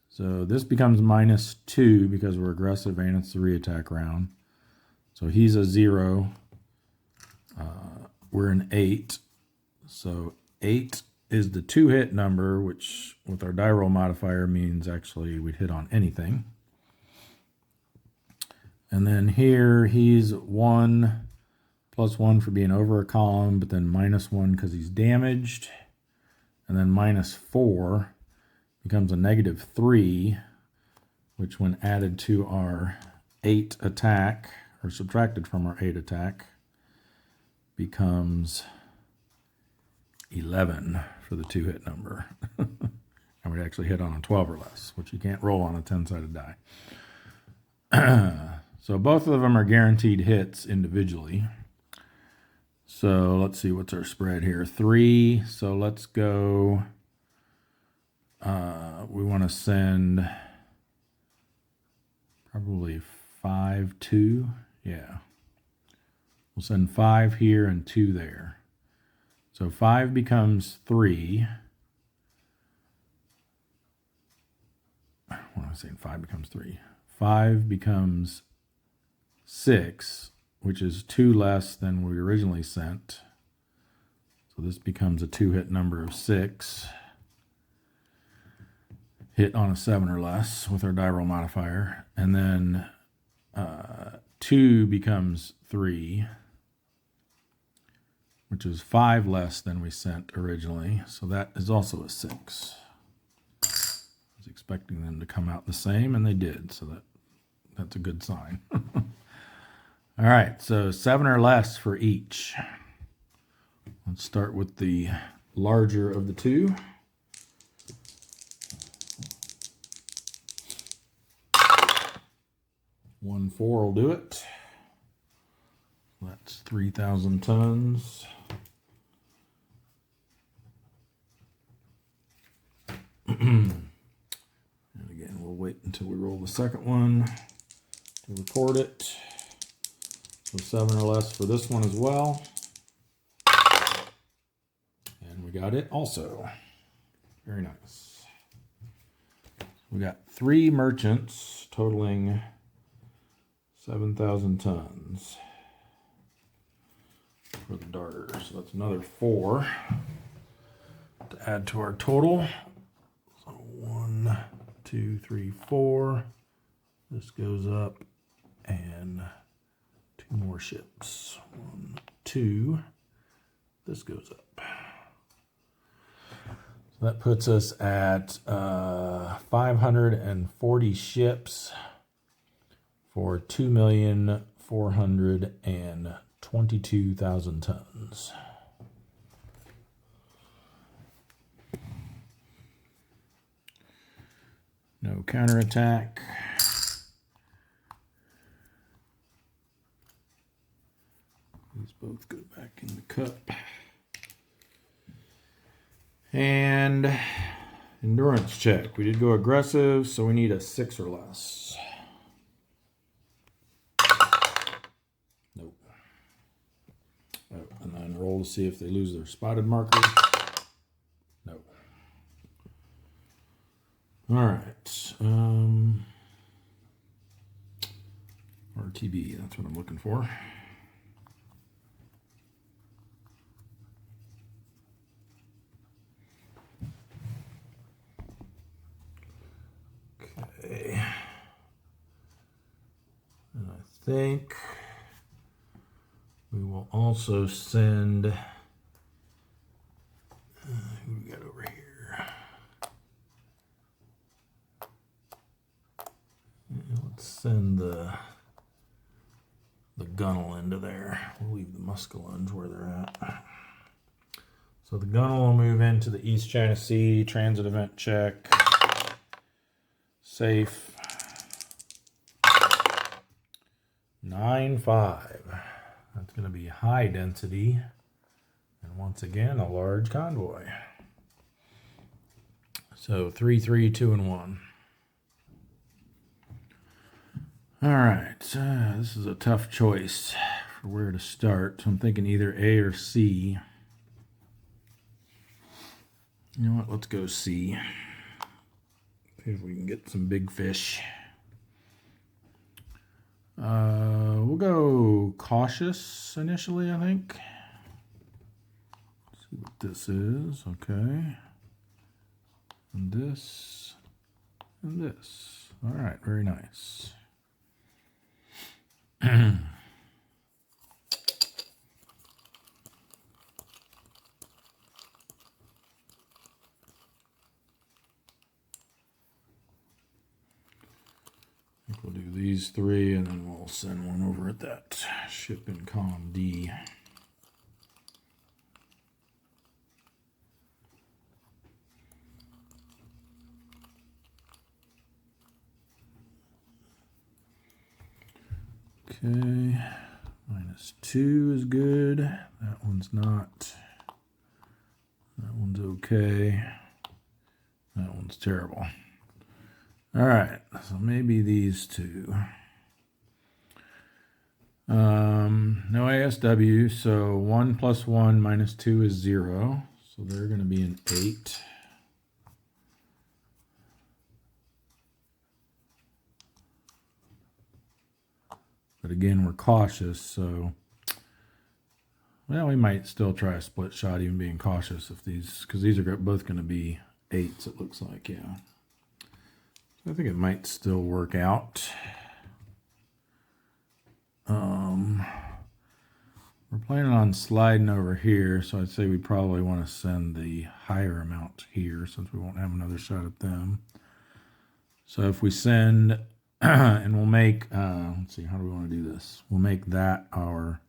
So this becomes -2 because we're aggressive and it's the re-attack round. So he's a 0. We're an 8. So 8 is the 2-hit number, which with our die roll modifier means actually we'd hit on anything. And then here he's 1 +1 for being over a column, but then -1 because he's damaged. And then -4 becomes a -3, which when added to our 8 attack, or subtracted from our 8 attack, becomes 11 for the 2-hit number. And we'd actually hit on a 12 or less, which you can't roll on a 10-sided die. So both of them are guaranteed hits individually. So let's see, what's our spread here? 3. So let's go we want to send probably 5, 2. Yeah. We'll send 5 here and 2 there. So 5 becomes 3. What am I saying? 5 becomes 3. 5 becomes 6, which is 2 less than we originally sent. So this becomes a 2-hit number of 6. Hit on a 7 or less with our die roll modifier. And then 2 becomes 3, which is 5 less than we sent originally. So that is also a 6. I was expecting them to come out the same, and they did. So that's a good sign. All right, so 7 or less for each. Let's start with the larger of the two. One 4 will do it. That's 3,000 tons. And again, we'll wait until we roll the second one to record it. So 7 or less for this one as well. And we got it also. Very nice. We got 3 merchants totaling 7,000 tons for the darter. So that's another 4 to add to our total. So 1, 2, 3, 4. This goes up, and 2 more ships. 1, 2. This goes up. So that puts us at 540 ships for 2,422,000 tons. No counterattack. These both go back in the cup. And endurance check. We did go aggressive, so we need a 6 or less. Nope. Oh, and then roll to see if they lose their spotted marker. Nope. All right. RTB, that's what I'm looking for. Okay. And I think we will also send, who we got over here? Let's send the gunnel into there. We'll leave the muskellunge where they're at. So the gunnel will move into the East China Sea, transit event check. Safe. 9.5. That's going to be high density. And once again, a large convoy. So 3, 3, 2, and 1. All right. This is a tough choice for where to start. So I'm thinking either A or C. You know what? Let's go C. See if we can get some big fish. We'll go cautious initially, I think. Let's see what this is. Okay. And this. And this. All right. Very nice. We'll do these 3, and then we'll send one over at that ship in column D. Okay, -2 is good. That one's not. That one's okay. That one's terrible. All right, so maybe these two. No ASW, so 1 plus 1 minus 2 is 0. So they're going to be an 8. But again, we're cautious, so well, we might still try a split shot, even being cautious if these, because these are both going to be 8s, it looks like, yeah. So I think it might still work out. We're planning on sliding over here, so I'd say we probably want to send the higher amount here since we won't have another shot at them. So if we send, and we'll make, let's see, how do we want to do this? We'll make that our,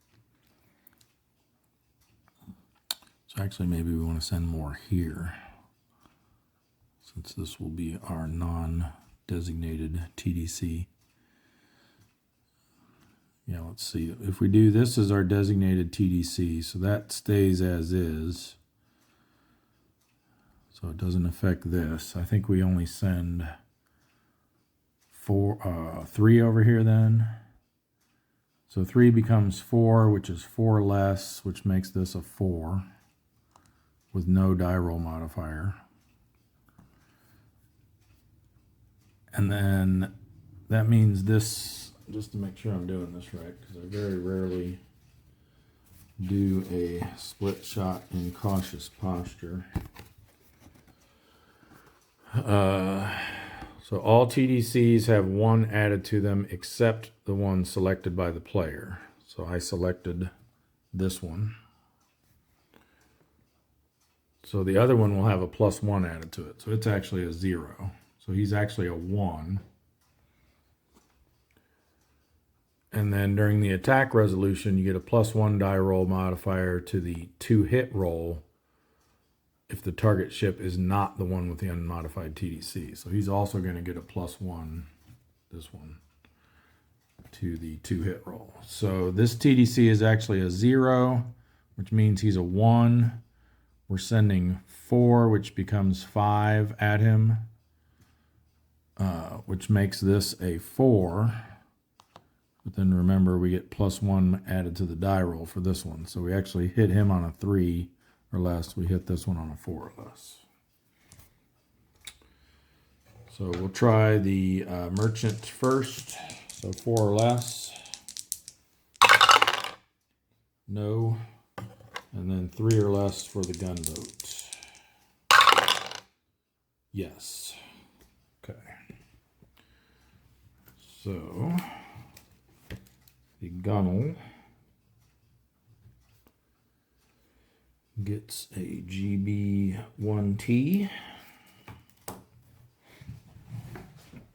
so actually maybe we want to send more here, since this will be our non-designated TDC. Yeah, let's see. If we do this as our designated TDC, so that stays as is. So it doesn't affect this. I think we only send 3 over here then. So 3 becomes 4, which is 4 less, which makes this a 4 with no die roll modifier. And then that means this, just to make sure I'm doing this right, because I very rarely do a split shot in cautious posture. So all TDCs have 1 added to them except the one selected by the player. So I selected this one. So the other one will have a +1 added to it. So it's actually a 0. So he's actually a 1. And then during the attack resolution, you get a +1 die roll modifier to the 2 hit roll if the target ship is not the one with the unmodified TDC. So he's also going to get a +1, this one, to the 2 hit roll. So this TDC is actually a 0, which means he's a 1. We're sending 4, which becomes 5 at him, which makes this a 4. But then remember, we get +1 added to the die roll for this one. So we actually hit him on a 3 or less. We hit this one on a 4 or less. So we'll try the merchant first. So 4 or less. No. And then 3 or less for the gunboat. Yes. Okay. So the gunnel gets a GB1T.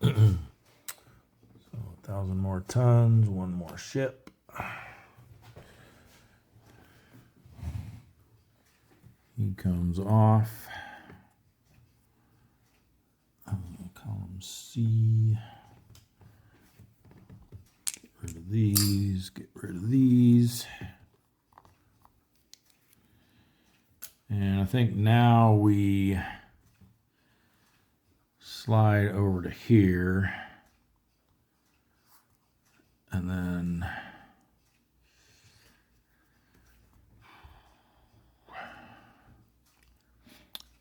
So 1,000 more tons, 1 more ship. He comes off. Column C. Get rid of these, get rid of these. And I think now we slide over to here. And then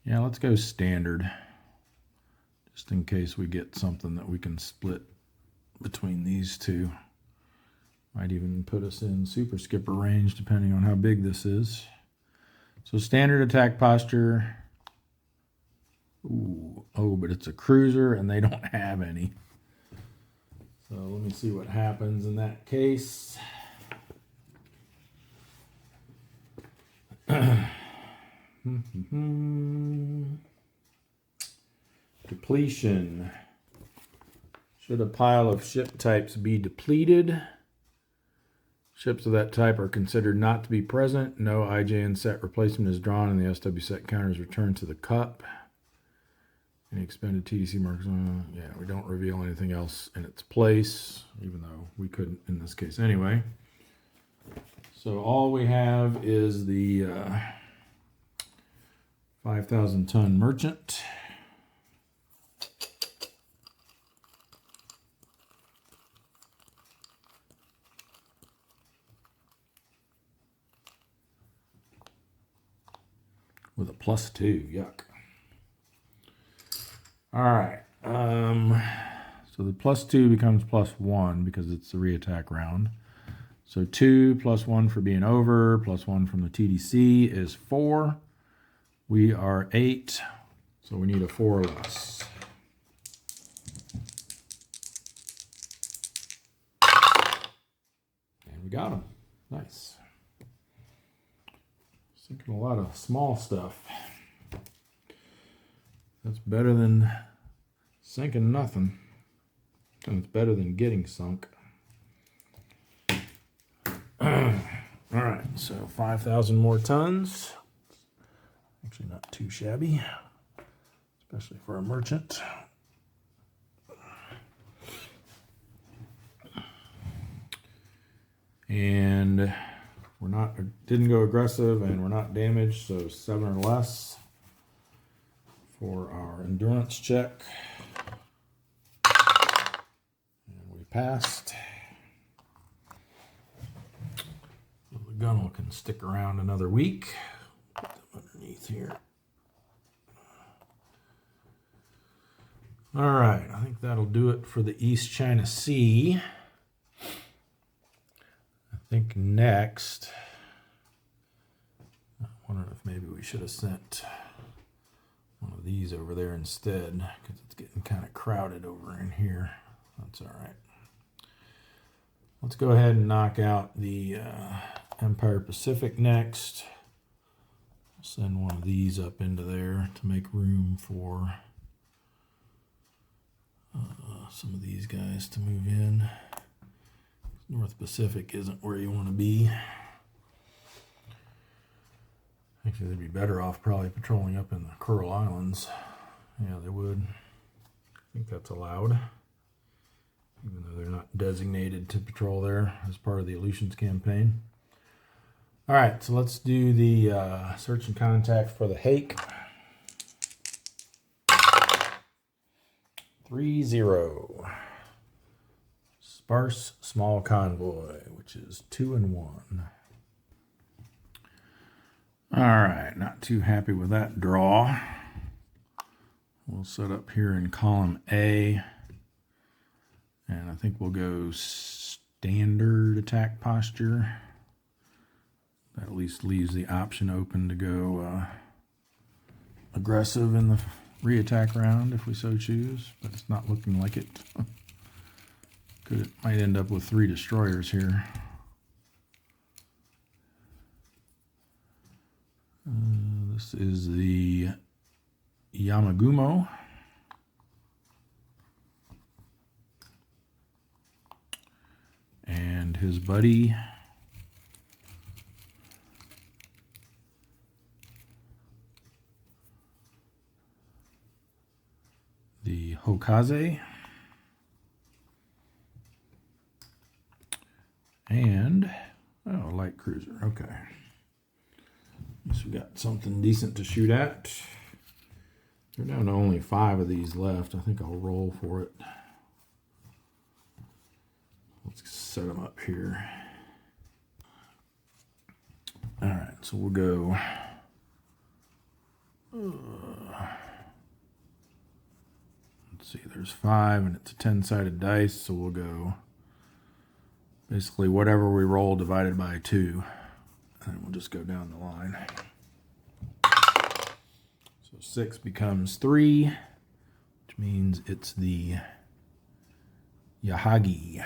yeah, let's go standard. Just in case we get something that we can split between these two. Might even put us in super skipper range depending on how big this is. So standard attack posture. Ooh, oh, but it's a cruiser and they don't have any. So let me see what happens in that case. Depletion. Should a pile of ship types be depleted? Ships of that type are considered not to be present. No IJN set replacement is drawn and the SW set counter is returned to the cup. Any expended TDC markers? Yeah, we don't reveal anything else in its place, even though we couldn't in this case anyway. So all we have is the 5,000 ton merchant. with a +2. Yuck. All right. So the +2 becomes +1 because it's the reattack round. So 2 + 1 for being over, +1 from the TDC is 4. We are 8, so we need a 4 or less. And we got them. Nice. Sinking a lot of small stuff. That's better than sinking nothing. And it's better than getting sunk. All right, so 5,000 more tons. Actually not too shabby, especially for a merchant. And didn't go aggressive, and we're not damaged, so 7 or less for our endurance check. And we passed. So the gunnel can stick around another week. Put them underneath here. All right, I think that'll do it for the East China Sea. I think next, I wonder if maybe we should have sent one of these over there instead, because it's getting kind of crowded over in here. That's all right. Let's go ahead and knock out the Empire Pacific next. Send one of these up into there to make room for some of these guys to move in. North Pacific isn't where you want to be. Actually, they'd be better off probably patrolling up in the Coral Islands. Yeah, they would. I think that's allowed, even though they're not designated to patrol there as part of the Aleutians campaign. All right, so let's do the search and contact for the Hake. 3-0. Sparse small convoy, which is 2 and 1. All right, not too happy with that draw. We'll set up here in column A, and I think we'll go standard attack posture. That at least leaves the option open to go aggressive in the reattack round if we so choose, but it's not looking like it. Might end up with 3 destroyers here. This is the Yamagumo. And his buddy, the Hokaze. And, oh, light cruiser, okay. Guess we got something decent to shoot at. There are down to only 5 of these left. I think I'll roll for it. Let's set them up here. All right, so we'll go. Let's see, there's 5, and it's a 10-sided dice, so we'll go basically whatever we roll divided by 2. And we'll just go down the line. So 6 becomes 3, which means it's the Yahagi.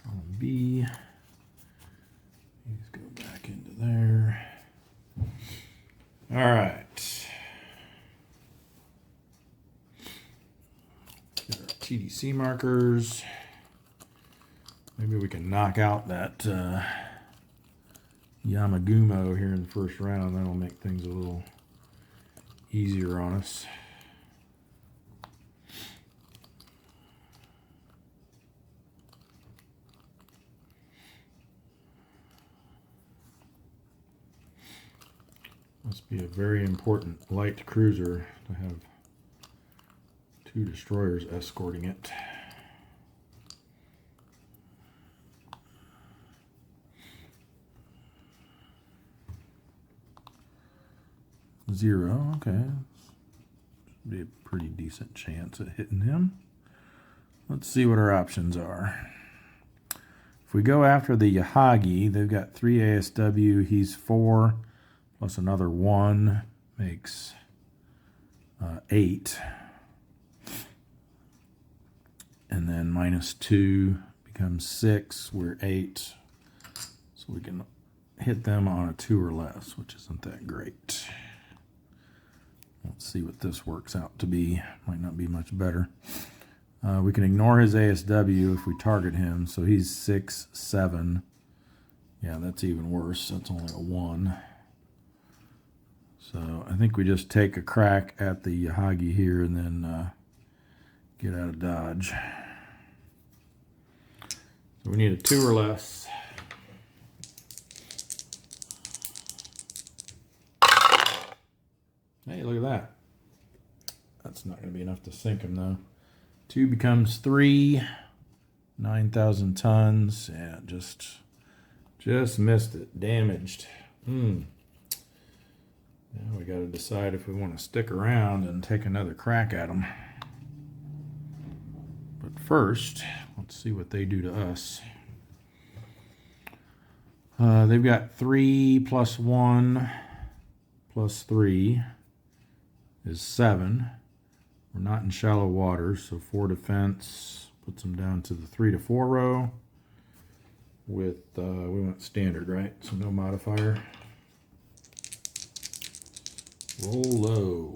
Column B. These go back into there. All right. TDC markers. Maybe we can knock out that Yamagumo here in the first round. That'll make things a little easier on us. Must be a very important light cruiser to have 2 destroyers escorting it. 0. Okay. Be a pretty decent chance at hitting him. Let's see what our options are. If we go after the Yahagi, they've got 3 ASW. He's 4 plus another 1 makes 8. And then minus 2 becomes 6. We're 8. So we can hit them on a 2 or less, which isn't that great. Let's see what this works out to be. Might not be much better. We can ignore his ASW if we target him. So he's 6, 7. Yeah, that's even worse. That's only a 1. So I think we just take a crack at the Yahagi here and then get out of dodge. So we need a 2 or less. Hey, look at that. That's not going to be enough to sink him, though. 2 becomes 3. 9,000 tons. Yeah, just missed it. Damaged. Now we got to decide if we want to stick around and take another crack at them. But first, let's see what they do to us. They've got 3 plus 1 plus 3 is 7. We're not in shallow water, so 4 defense puts them down to the 3 to 4 row. With we went standard, right? So no modifier. Roll low.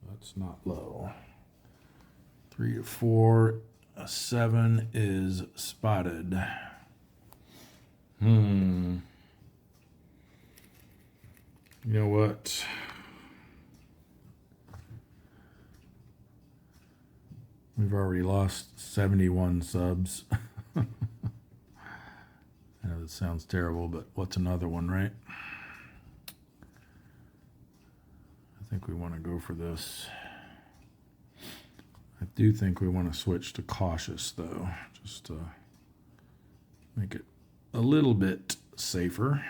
That's not low. 3 to 4. A 7 is spotted. You know what? We've already lost 71 subs. I know that sounds terrible, but what's another one, right? I think we want to go for this. I do think we want to switch to cautious, though, just to make it a little bit safer.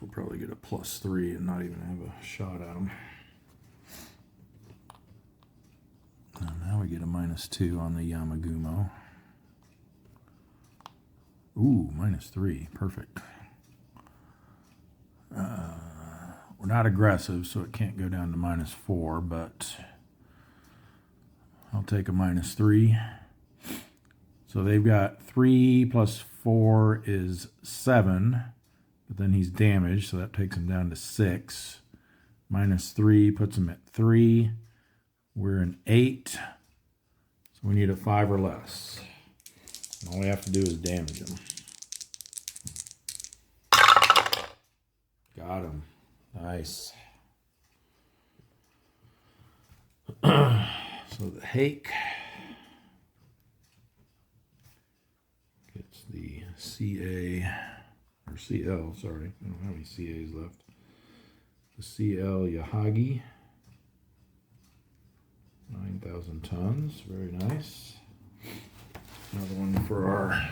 We'll probably get a +3 and not even have a shot at them. Now we get a -2 on the Yamagumo. Ooh, -3. Perfect. We're not aggressive, so it can't go down to -4, but I'll take a -3. So they've got 3 plus 4 is 7. But then he's damaged, so that takes him down to 6. -3 puts him at 3. We're an 8. So we need a 5 or less. And all we have to do is damage him. Got him. Nice. So the hake gets the CA. Or CL, sorry. I don't have any CAs left. The CL Yahagi. 9,000 tons. Very nice. Another one for our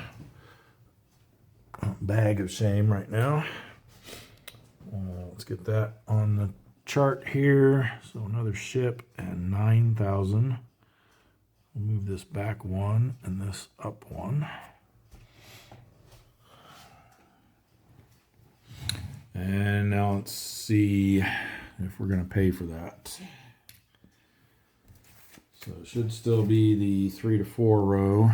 bag of shame right now. Let's get that on the chart here. So another ship and 9,000. We'll move this back 1 and this up 1. And now let's see if we're going to pay for that. So it should still be the 3 to 4 row.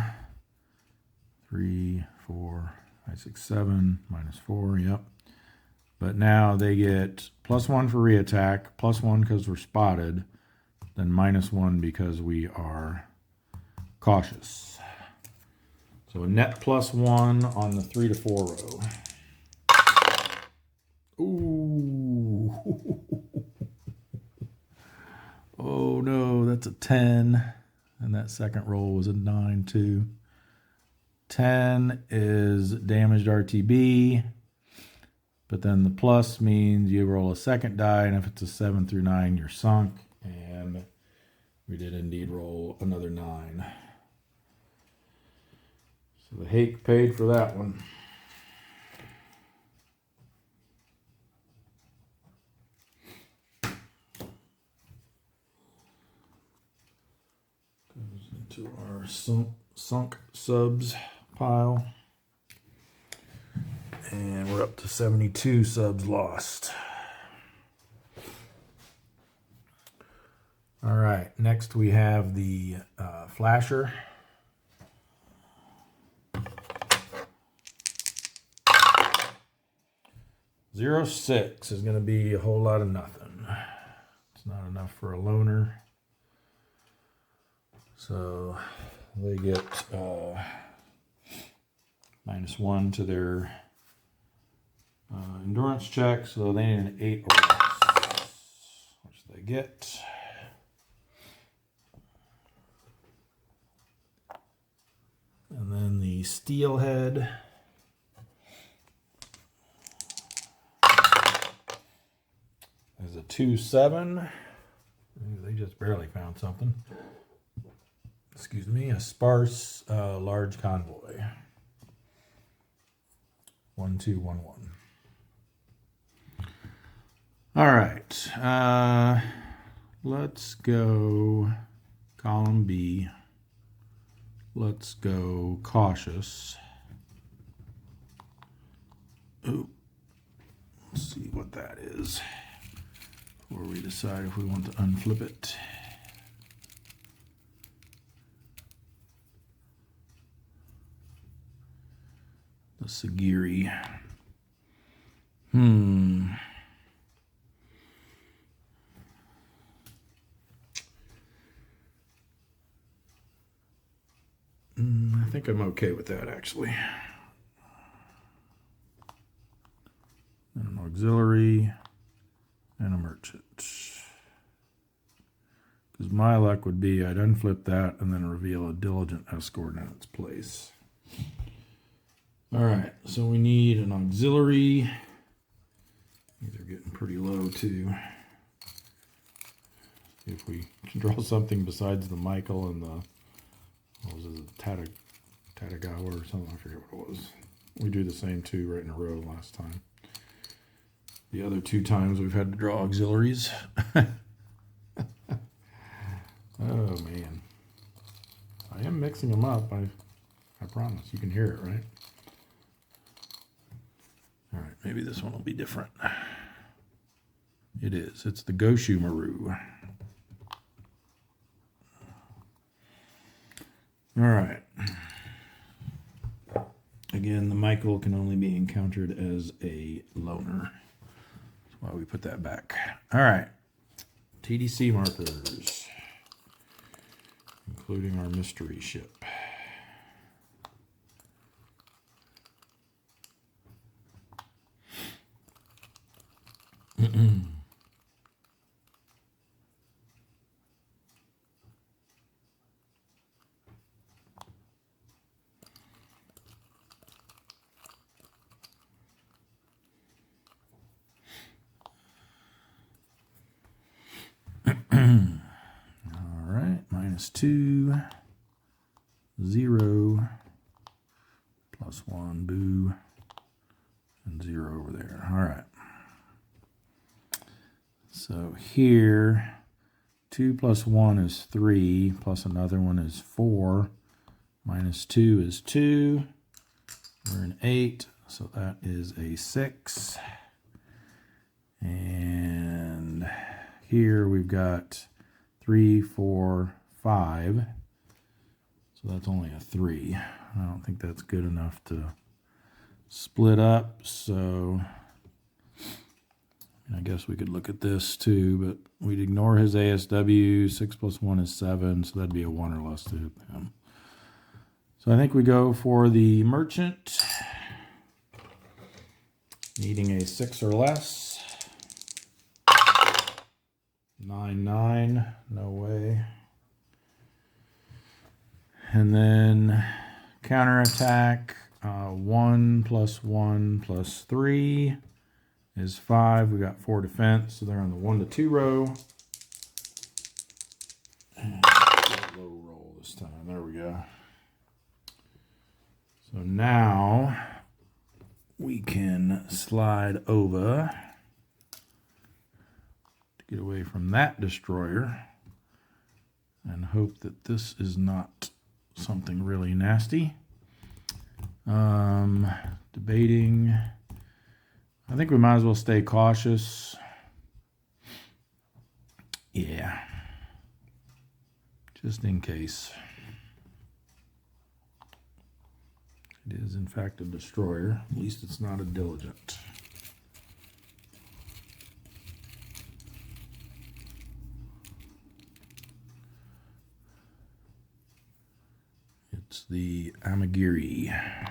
3, 4, 5, 6, 7, -4, yep. But now they get +1 for reattack, +1 because we're spotted, then -1 because we are cautious. So a net +1 on the 3 to 4 row. Ooh. Oh no, that's a 10. And that second roll was a 9 too. 10 is damaged RTB. But then the plus means you roll a second die, and if it's a 7 through 9, you're sunk. And we did indeed roll another 9. So the hake paid for that one. Goes into our sunk subs pile. And we're up to 72 subs lost. All right, next we have the flasher. (0.6) is going to be a whole lot of nothing. It's not enough for a loner. So they get -1 to their endurance check, so they need an 8 or less, which they get. And then the steelhead is a 2.7. They just barely found something. Excuse me, a sparse large convoy. 1211. All right, let's go column B. Let's go cautious. Ooh, let's see what that is before we decide if we want to unflip it. The Sagiri. I think I'm okay with that, actually. And an auxiliary and a merchant. Because my luck would be I'd unflip that and then reveal a diligent escort in its place. All right, so we need an auxiliary. These are getting pretty low too. See if we can draw something besides the Michael and the, what was it, Tadagawa or something, I forget what it was. We drew the same two right in a row last time. The other 2 times we've had to draw auxiliaries. Oh man. I am mixing them up, I promise. You can hear it, right? All right, maybe this one will be different. It is. It's the Goshu Maru. All right. Again, the Michael can only be encountered as a loner. That's why we put that back. All right. TDC markers, including our mystery ship. All right, -2, 0, +1, boo, and 0 over there. All right. So here, 2 + 1 is 3, plus another one is 4, -2 is 2. We're an 8, so that is a 6. And here we've got 3, 4, 5. So that's only a 3. I don't think that's good enough to split up, so I guess we could look at this too, but we'd ignore his ASW. 6 + 1 is 7, so that'd be a 1 or less to him. So I think we go for the merchant, needing a 6 or less. 9-9, no way. And then counterattack, 1 + 1 + 3 is 5. We got 4 defense, so they're on the 1 to 2 row. And low roll this time. There we go. So now we can slide over to get away from that destroyer and hope that this is not something really nasty. Debating. I think we might as well stay cautious. Yeah. Just in case. It is, in fact, a destroyer. At least it's not a diligent. It's the Amagiri.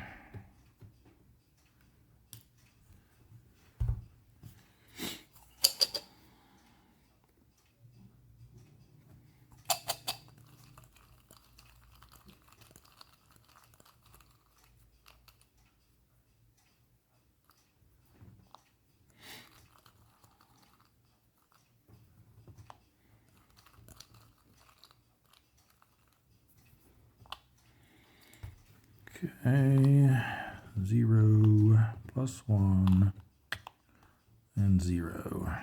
Okay, 0 + 1 and 0.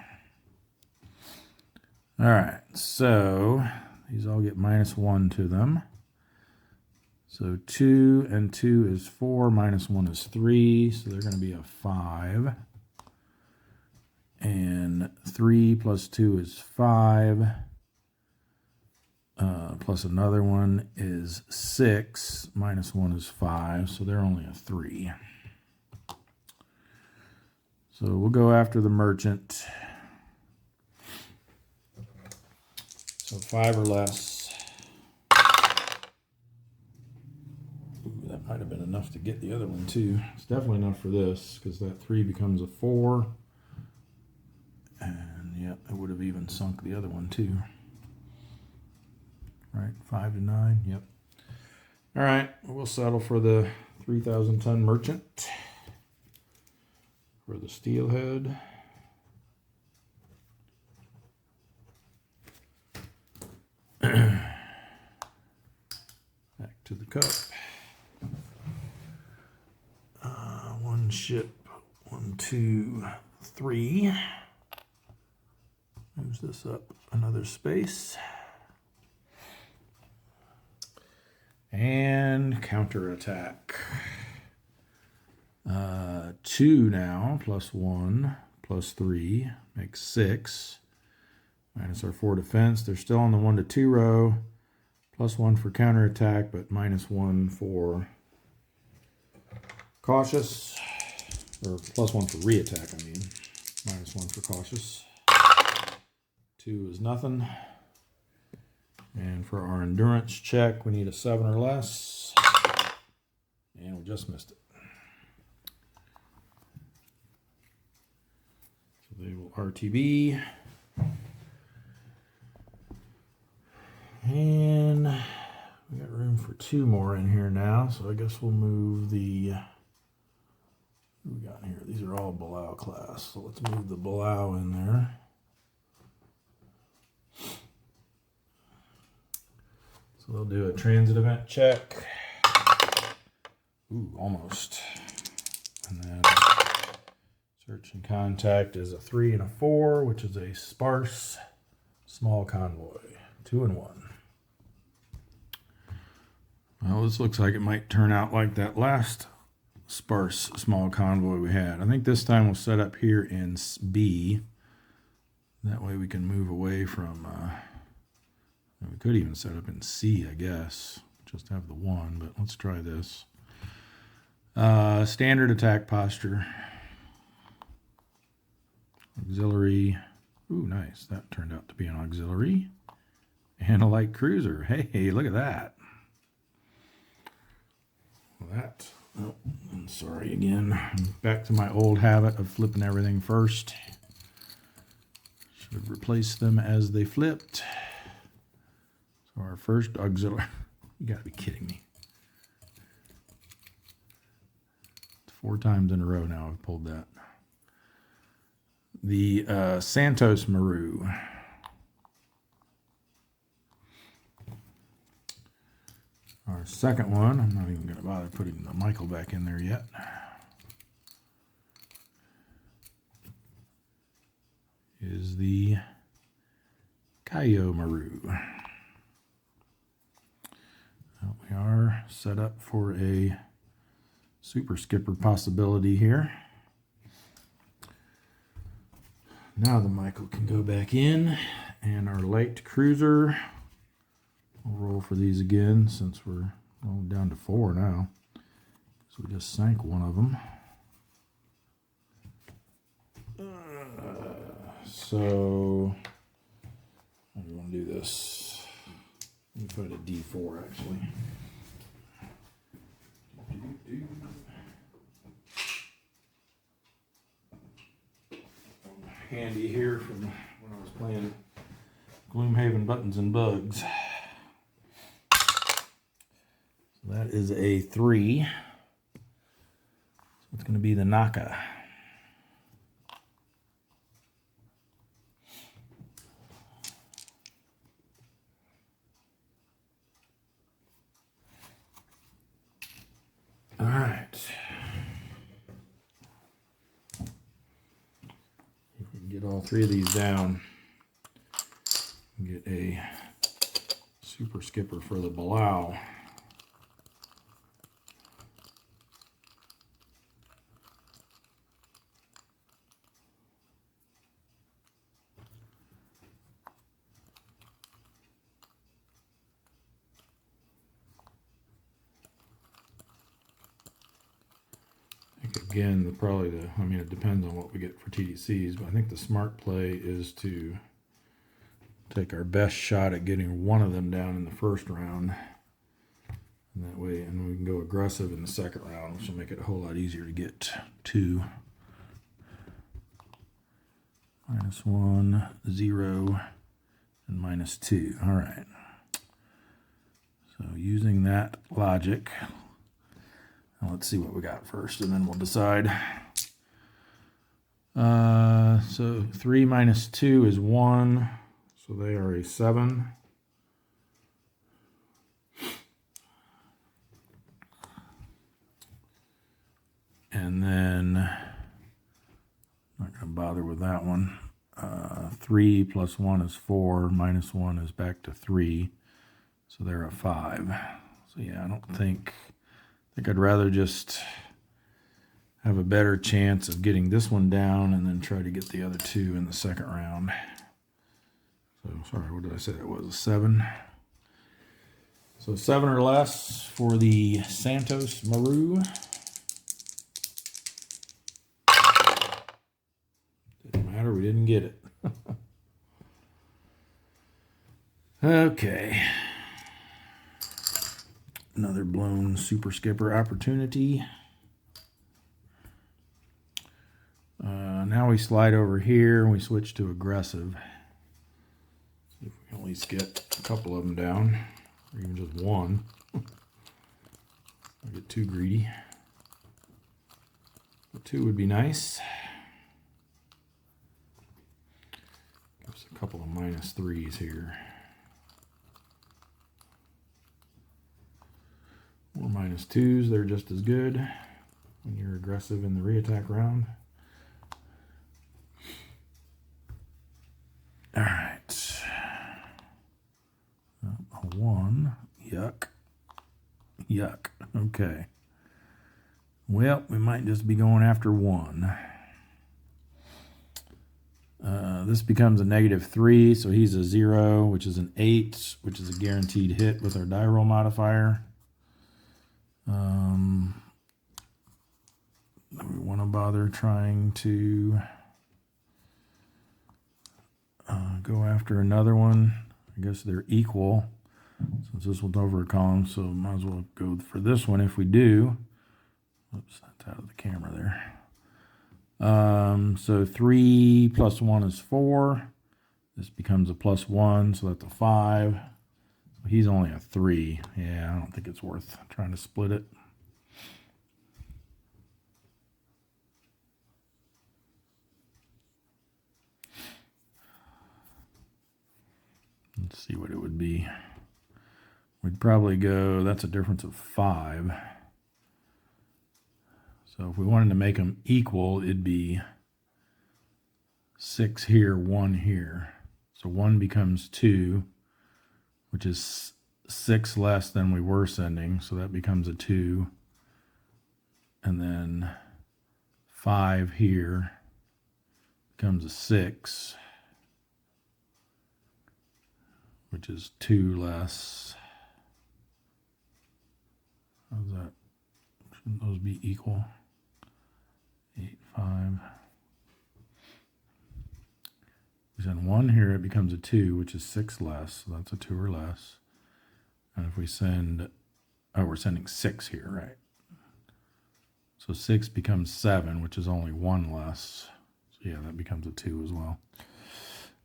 All right, so these all get -1 to them. So 2 and 2 is 4, -1 is 3, so they're going to be a 5. And 3 + 2 is 5. Plus another one is 6, -1 is 5, so they're only a 3. So we'll go after the merchant. So 5 or less. Ooh, that might have been enough to get the other one too. It's definitely enough for this, because that 3 becomes a 4. And yeah, it would have even sunk the other one too. Right, 5 to 9, yep. All right, we'll settle for the 3,000-ton merchant for the steelhead. Back to the cup. One ship, 1, 2, 3. Moves this up another space. And counterattack. 2 now, +1, +3, makes 6. Minus our 4 defense. They're still on the 1 to 2 row. +1 for counterattack, but -1 for cautious. Or +1 for reattack, I mean. -1 for cautious. 2 is nothing. And for our endurance check, we need a 7 or less. And we just missed it. So they will RTB. And we got room for 2 more in here now. So I guess we'll move the... What we got in here? These are all Belau class. So let's move the Belau in there. So they'll do a transit event check. Ooh, almost. And then search and contact is a 3 and a 4, which is a sparse small convoy. 2 and 1. Well, this looks like it might turn out like that last sparse small convoy we had. I think this time we'll set up here in B. That way we can move away from... we could even set up in C, I guess. Just have the 1, but let's try this. Standard attack posture. Auxiliary. Ooh, nice. That turned out to be an auxiliary. And a light cruiser. Hey, look at that. That. Oh, I'm sorry again. I'm back to my old habit of flipping everything first. Should replace them as they flipped. So our first auxiliary, you gotta be kidding me. 4 times in a row now I've pulled that. The Santos Maru. Our second one, I'm not even gonna bother putting the Michael back in there yet. Is the Kayo Maru. Well, we are set up for a super skipper possibility here. Now the Michael can go back in, and our light cruiser. We'll roll for these again since we're down to 4 now. So we just sank one of them. So, how do you want to do this? Let me put it at D4 actually. Handy here from when I was playing Gloomhaven Buttons and Bugs. So that is a 3. So it's going to be the Naka. All right. If we can get all 3 of these down, get a super skipper for the Balau. Again, it depends on what we get for TDCs, but I think the smart play is to take our best shot at getting one of them down in the first round. And that way, and we can go aggressive in the second round, which will make it a whole lot easier to get 2. -1, 0, and -2. All right. So using that logic, now let's see what we got first, and then we'll decide. So 3 minus 2 is 1, so they are a 7. And then, not going to bother with that one. 3 plus 1 is 4, minus 1 is back to 3, so they're a 5. So yeah, I think I'd rather just have a better chance of getting this one down and then try to get the other 2 in the second round. So, sorry, what did I say that was? A 7. So 7 or less for the Santos Maru. Didn't matter, we didn't get it. Okay. Another blown super skipper opportunity. Now we slide over here and we switch to aggressive. See if we can at least get a couple of them down, or even just one. I'll get too greedy. But 2 would be nice. Give us a couple of -3s here. Or -2s, they're just as good when you're aggressive in the reattack round. All right. A 1. Yuck. Yuck. Okay. Well, we might just be going after 1. This becomes a -3, so he's a 0, which is an 8, which is a guaranteed hit with our die roll modifier. Do we want to bother trying to go after another one? I guess they're equal since this one's over a column, so might as well go for this one if we do. Oops, that's out of the camera there. So 3 plus 1 is 4. This becomes a +1, so that's a 5. So he's only a 3. Yeah, I don't think it's worth trying to split it. Let's see what it would be. We'd probably go, that's a difference of 5. So if we wanted to make them equal, it'd be 6 here, 1 here. So 1 becomes 2, which is 6 less than we were sending. So that becomes a 2. And then 5 here becomes a 6, which is 2 less. How's that? Shouldn't those be equal? 8, 5. We send 1 here, it becomes a 2, which is 6 less. So that's a 2 or less. And if we send, oh, we're sending 6 here, right? So 6 becomes 7, which is only 1 less. So yeah, that becomes a 2 as well.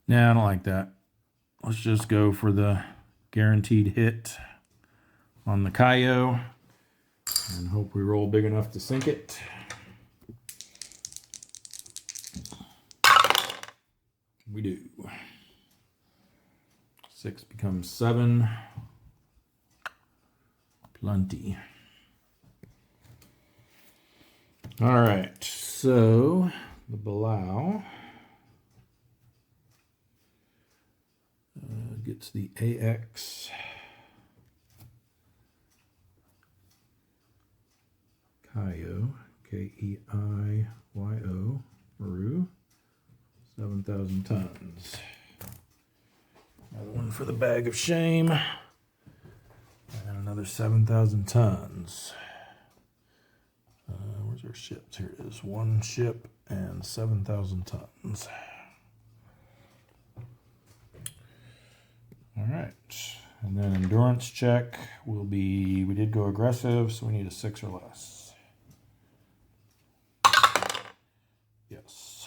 Nah, I don't like that. Let's just go for the guaranteed hit on the Kaio and hope we roll big enough to sink it. We do. 6 becomes 7. Plenty. All right, so the Belau gets the AX Kaio, K-E-I-Y-O, Maru, 7,000 tons. Another one for the bag of shame, and another 7,000 tons. Where's our ships? Here it is. 1 ship and 7,000 tons. All right. And then endurance check will be, we did go aggressive, so we need a 6 or less. Yes.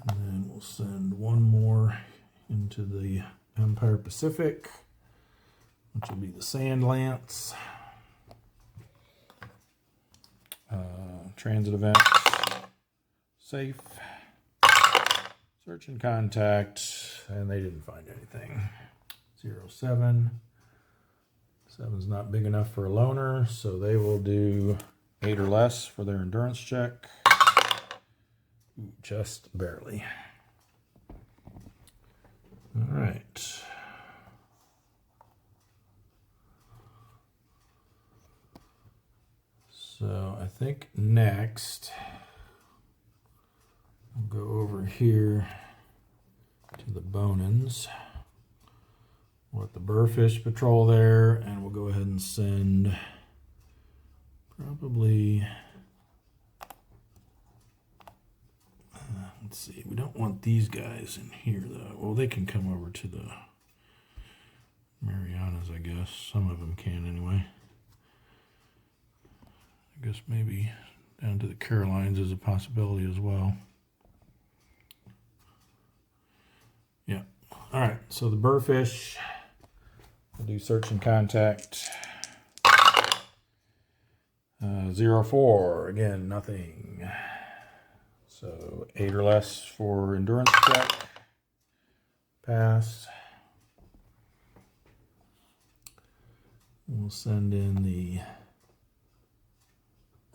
And then we'll send 1 more into the Empire Pacific, which will be the Sand Lance. Transit event, safe, search and contact, and they didn't find anything. 07. 7's not big enough for a loner, so they will do 8 or less for their endurance check. Ooh, just barely. All right. So I think next I'll go over here to the Bonins. We'll let the Burrfish patrol there, and we'll go ahead and send probably, let's see, we don't want these guys in here though. Well, they can come over to the Marianas, I guess. Some of them can anyway. I guess maybe down to the Carolines is a possibility as well. Yeah. All right. So the Burrfish will do search and contact. 04. Again, nothing. So 8 or less for endurance check. Pass. We'll send in the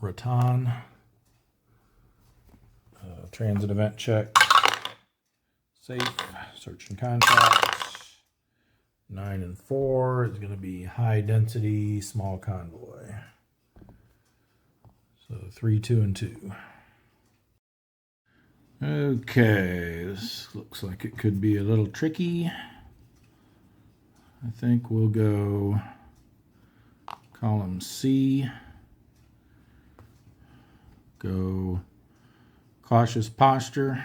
Rattan, transit event check, safe, search and contact. 9 and 4 is going to be high density, small convoy. So 3, 2, and 2. Okay, this looks like it could be a little tricky. I think we'll go column C. Go cautious posture.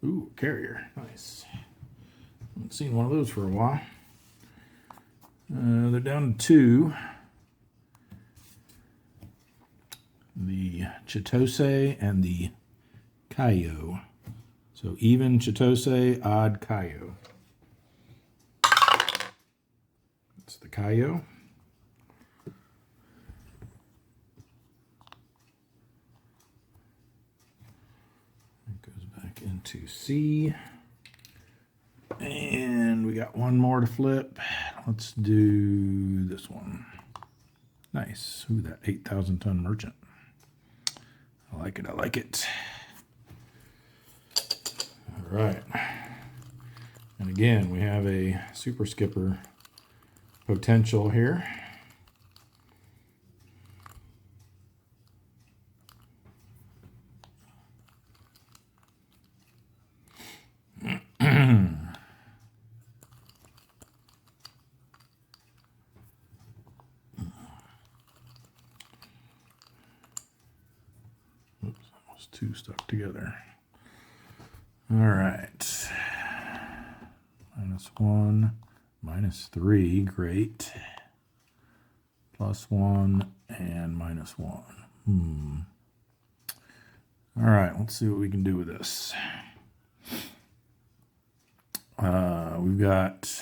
Ooh, carrier. Nice. Haven't seen one of those for a while. They're down to 2. Chitose and the Kaio. So even Chitose, odd Kaio. That's the Kaio. It goes back into C. And we got one more to flip. Let's do this one. Nice. Ooh, that 8,000 ton merchant. I like it. I like it. All right. And again, we have a super skipper potential here. Two stuck together. All right. -1, -3, great. +1 and -1. All right, let's see what we can do with this. We've got,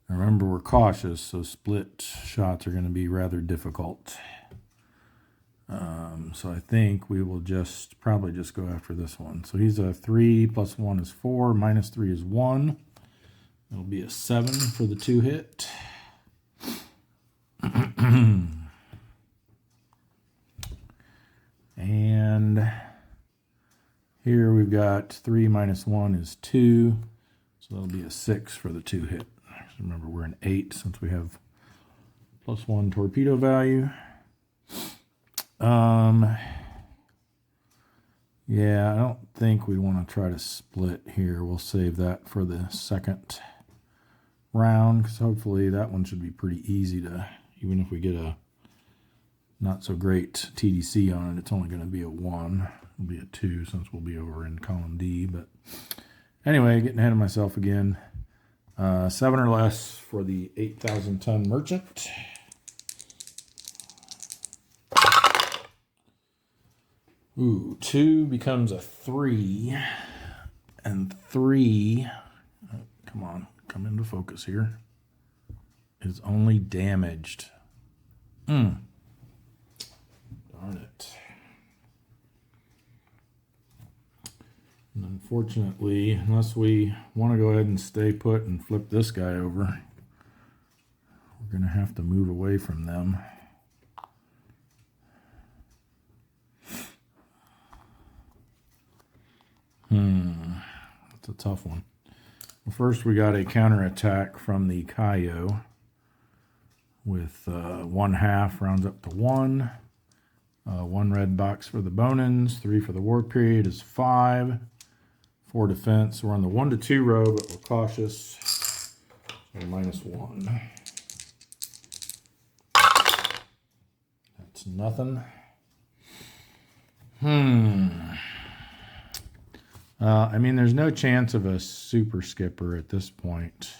remember we're cautious, so split shots are going to be rather difficult. So I think we will probably just go after this one. So he's a 3, +1 is 4, -3 is 1. It'll be a 7 for the 2 hit. And here we've got 3 -1 is 2. So that'll be a 6 for the 2 hit. Remember, we're an 8 since we have +1 torpedo value. Yeah, I don't think we want to try to split here. We'll save that for the second round, because hopefully that one should be pretty easy to, even if we get a not so great TDC on it, it's only going to be a 1. It'll be a 2 since we'll be over in column D. But anyway, getting ahead of myself again. 7 or less for the 8,000 ton merchant. Ooh, 2 becomes a 3, and 3, come on, come into focus here, is only damaged. Darn it. And unfortunately, unless we want to go ahead and stay put and flip this guy over, we're going to have to move away from them. That's a tough one. Well, first we got a counterattack from the Kaio with 1/2 rounds up to 1. 1 red box for the bonins, 3 for the war period is 5. 4 defense. We're on the 1 to 2 row, but we're cautious. So -1. That's nothing. I mean, there's no chance of a super skipper at this point,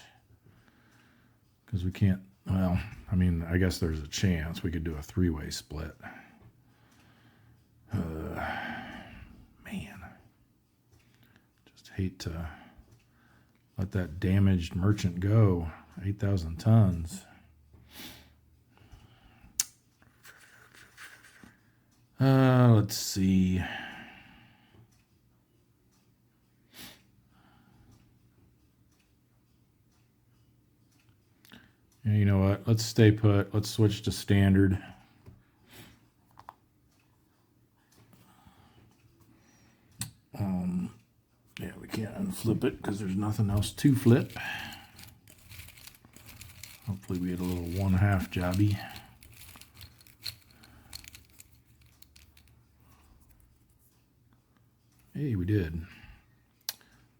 because we can't, well, I mean, I guess there's a chance we could do a 3-way split. Man, just hate to let that damaged merchant go. 8,000 tons. Let's see. Yeah, you know what? Let's stay put. Let's switch to standard. Yeah, we can't unflip it because there's nothing else to flip. Hopefully we had a little 1/2 jobby. Hey, we did.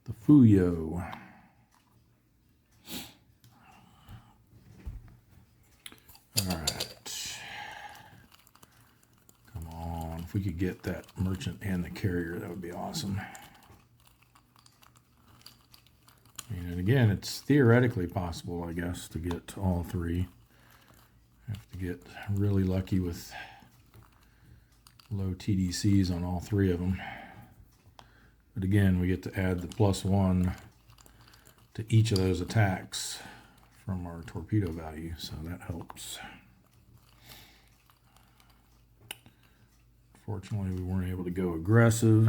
The Fuyo. All right. Come on. If we could get that merchant and the carrier, that would be awesome. And again, it's theoretically possible, I guess, to get all 3. Have to get really lucky with low TDCs on all three of them. But again, we get to add the +1 to each of those attacks from our torpedo value, so that helps. Fortunately, we weren't able to go aggressive,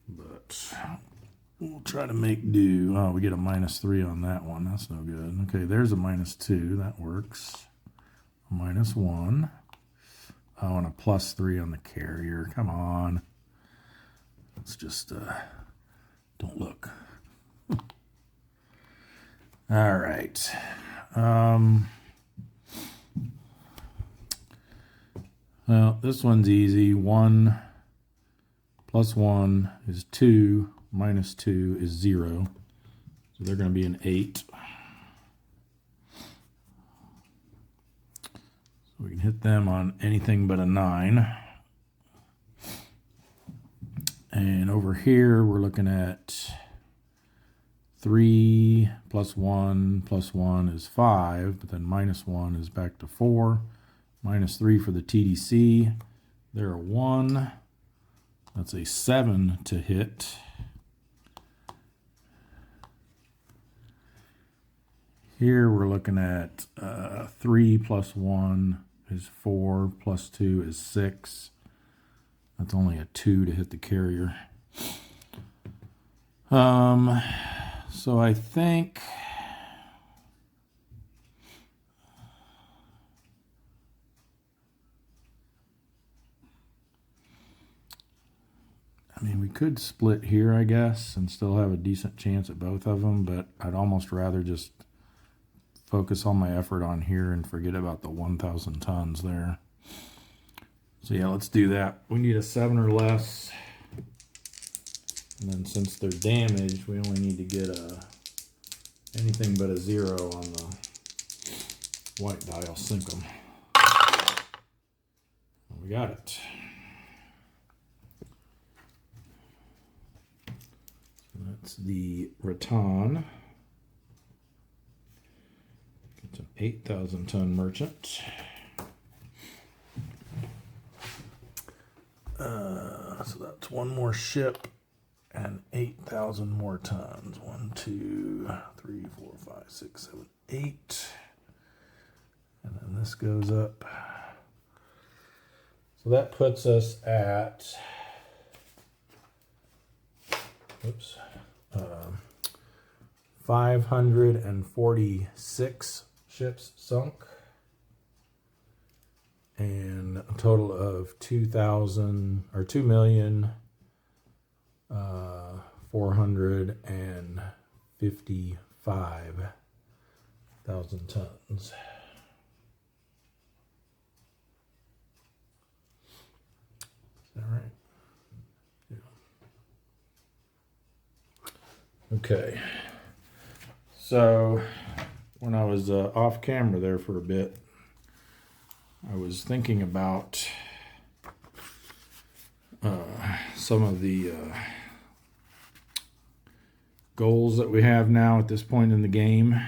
but we'll try to make do. Oh, we get a -3 on that one. That's no good. Okay, there's a -2. That works. A -1. Oh, and a +3 on the carrier. Come on. Let's just don't look. All right. Well, this one's easy. 1 + 1 is 2, -2 is 0. So they're going to be an 8. So we can hit them on anything but a 9. And over here, we're looking at 3 + 1 + 1 is 5, but then -1 is back to 4. -3 for the TDC. They're a 1. That's a 7 to hit. Here we're looking at 3 + 1 is 4, +2 is 6. That's only a 2 to hit the carrier. So I think we could split here, I guess, and still have a decent chance at both of them, but I'd almost rather just focus all my effort on here and forget about the 1,000 tons there. So yeah, let's do that. We need a 7 or less. And then since they're damaged, we only need to get anything but a 0 on the white die. I'll sink them. We got it. That's the Rattan. It's an 8,000 ton merchant. So that's one more ship and 8,000 more tons. 1, 2, 3, 4, 5, 6, 7, 8. And then this goes up. So that puts us at 546 ships sunk, and a total of 2,455,000 tons. Is that right? Yeah. Okay. So when I was off camera there for a bit, I was thinking about some of the goals that we have now at this point in the game.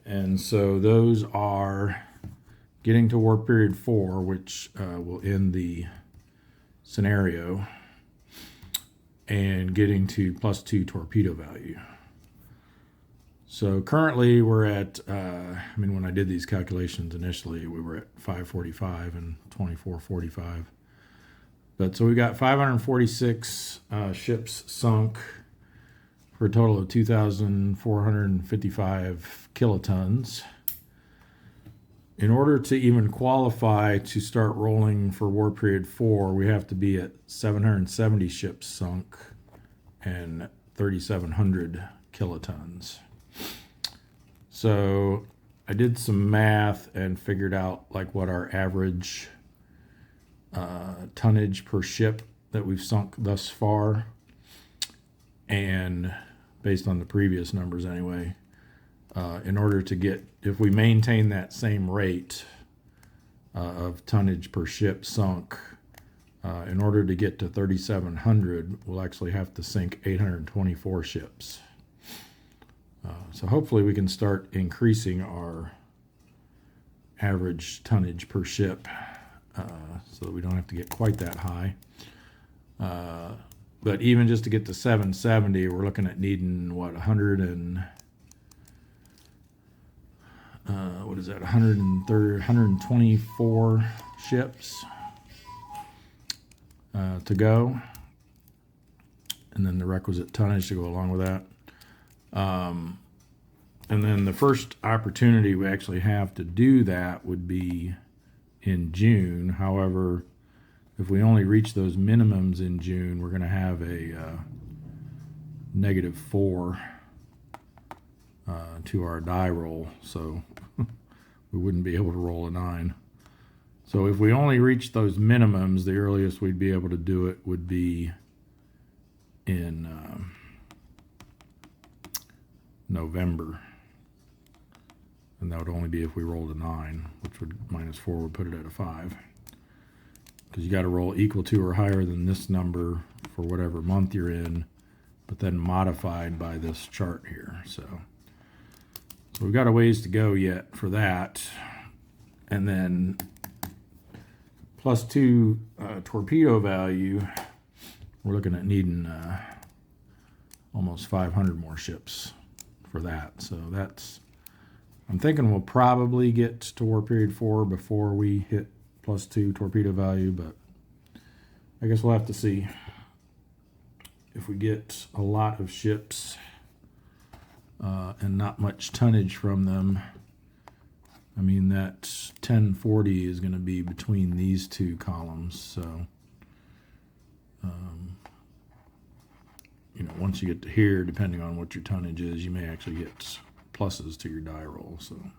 And so those are getting to War Period 4, which will end the scenario, and getting to +2 torpedo value. So currently we're at, when I did these calculations initially, we were at 545 and 2445. But so we got 546 ships sunk for a total of 2,455 kilotons. In order to even qualify to start rolling for War Period 4, we have to be at 770 ships sunk and 3,700 kilotons. So I did some math and figured out like what our average tonnage per ship that we've sunk thus far, and based on the previous numbers anyway, in order to get, if we maintain that same rate of tonnage per ship sunk, in order to get to 3,700, we'll actually have to sink 824 ships. So hopefully we can start increasing our average tonnage per ship so that we don't have to get quite that high. But even just to get to 770, we're looking at needing what, 100 and what is that, 130, 124 ships to go, and then the requisite tonnage to go along with that. And then the first opportunity we actually have to do that would be in June. However, if we only reach those minimums in June, we're going to have a -4 to our die roll, so we wouldn't be able to roll a 9. So if we only reach those minimums, the earliest we'd be able to do it would be in November. And that would only be if we rolled a 9, which would -4 would put it at a 5. Because you got to roll equal to or higher than this number for whatever month you're in, but then modified by this chart here. So we've got a ways to go yet for that. And then +2 torpedo value, we're looking at needing almost 500 more ships for that. So that's, I'm thinking we'll probably get to war period 4 before we hit +2 torpedo value, but I guess we'll have to see. If we get a lot of ships and not much tonnage from them, I mean, that 1040 is going to be between these two columns. So, you know, once you get to here, depending on what your tonnage is, you may actually get pluses to your die roll. So,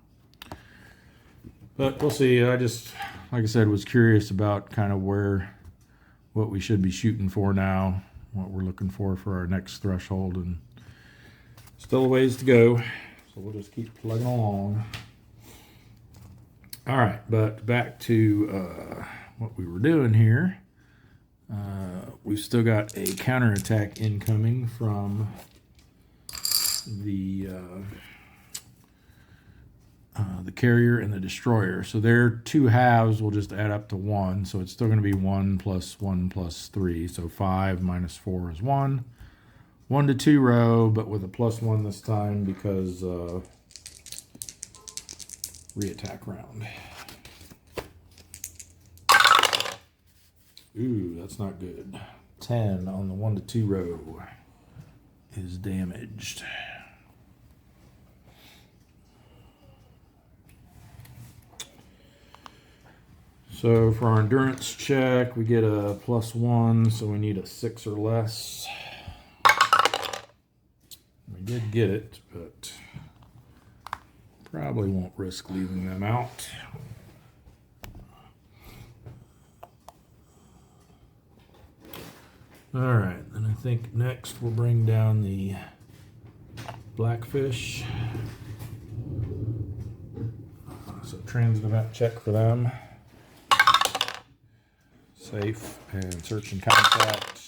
but we'll see. I just, like I said, was curious about kind of what we should be shooting for now, what we're looking for our next threshold, and still a ways to go. So we'll just keep plugging along. All right, but back to what we were doing here. We've still got a counterattack incoming from the carrier and the destroyer. So their 2 halves will just add up to 1. So it's still going to be 1 + 1 + 3. So 5 - 4 is 1. 1 to 2 row, but with a +1 this time because re-attack round. Ooh, that's not good. 10 on the 1 to 2 row is damaged. So for our endurance check, we get a +1, so we need a 6 or less. We did get it, but probably won't risk leaving them out. All right, and I think next we'll bring down the Blackfish. So transit event check for them. Safe and search and contact.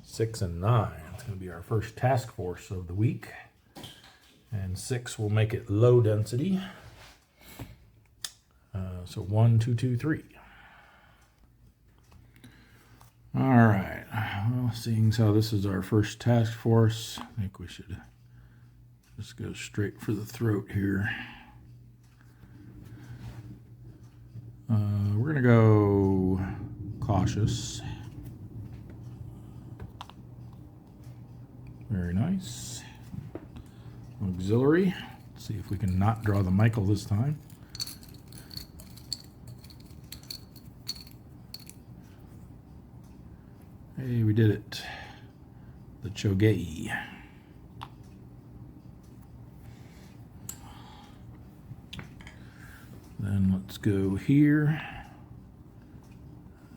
6 and 9. It's going to be our first task force of the week. And 6 will make it low density. So 1, 2, 2, 3. All right. Well, seeing as how this is our first task force, I think we should just go straight for the throat here. We're going to go cautious. Very nice. Auxiliary. Let's see if we can not draw the Michael this time. Hey, we did it. The Chogei. Then let's go here.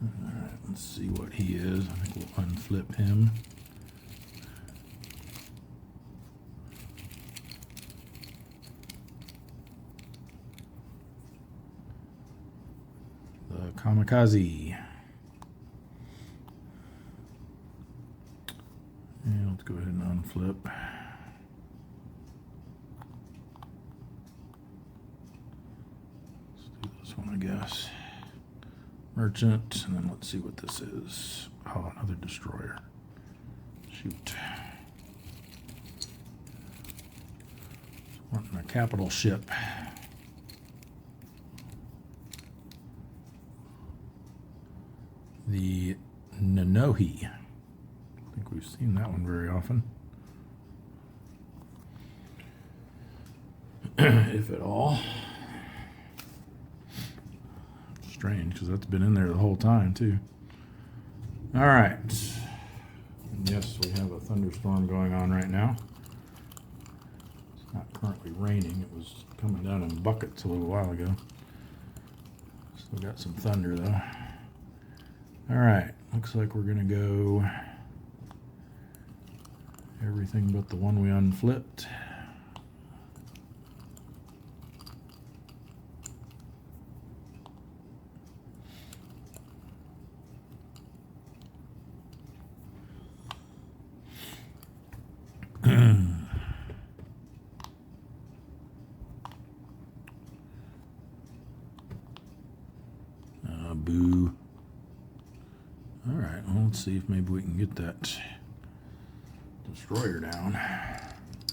All right, let's see what he is. I think we'll unflip him. The Kamikaze. And let's go ahead and unflip. Let's do this one, I guess. Merchant, and then let's see what this is. Oh, another destroyer. Shoot. Wanting a capital ship. The Nanohi. I think we've seen that one very often. If at all. Strange, because that's been in there the whole time, too. All right. Yes, we have a thunderstorm going on right now. It's not currently raining. It was coming down in buckets a little while ago. Still got some thunder, though. All right. Looks like we're going to go everything but the one we unflipped. Boo. All right, well, let's see if maybe we can get that destroyer down.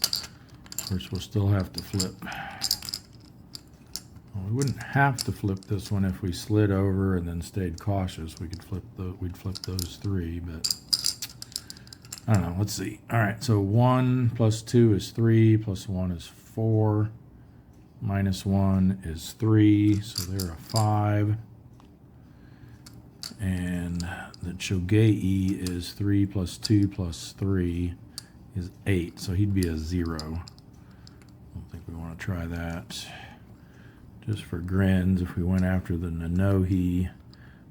Of course, we'll still have to flip. Well, we wouldn't have to flip this one if we slid over and then stayed cautious. We could flip we'd flip those three, but I don't know. Let's see. All right, so 1 plus 2 is 3, plus 1 is 4, minus 1 is 3, so they're a 5. And the Chogei is 3 plus 2 plus 3 is 8, so he'd be a 0. I don't think we want to try that. Just for grins, if we went after the Nanohi,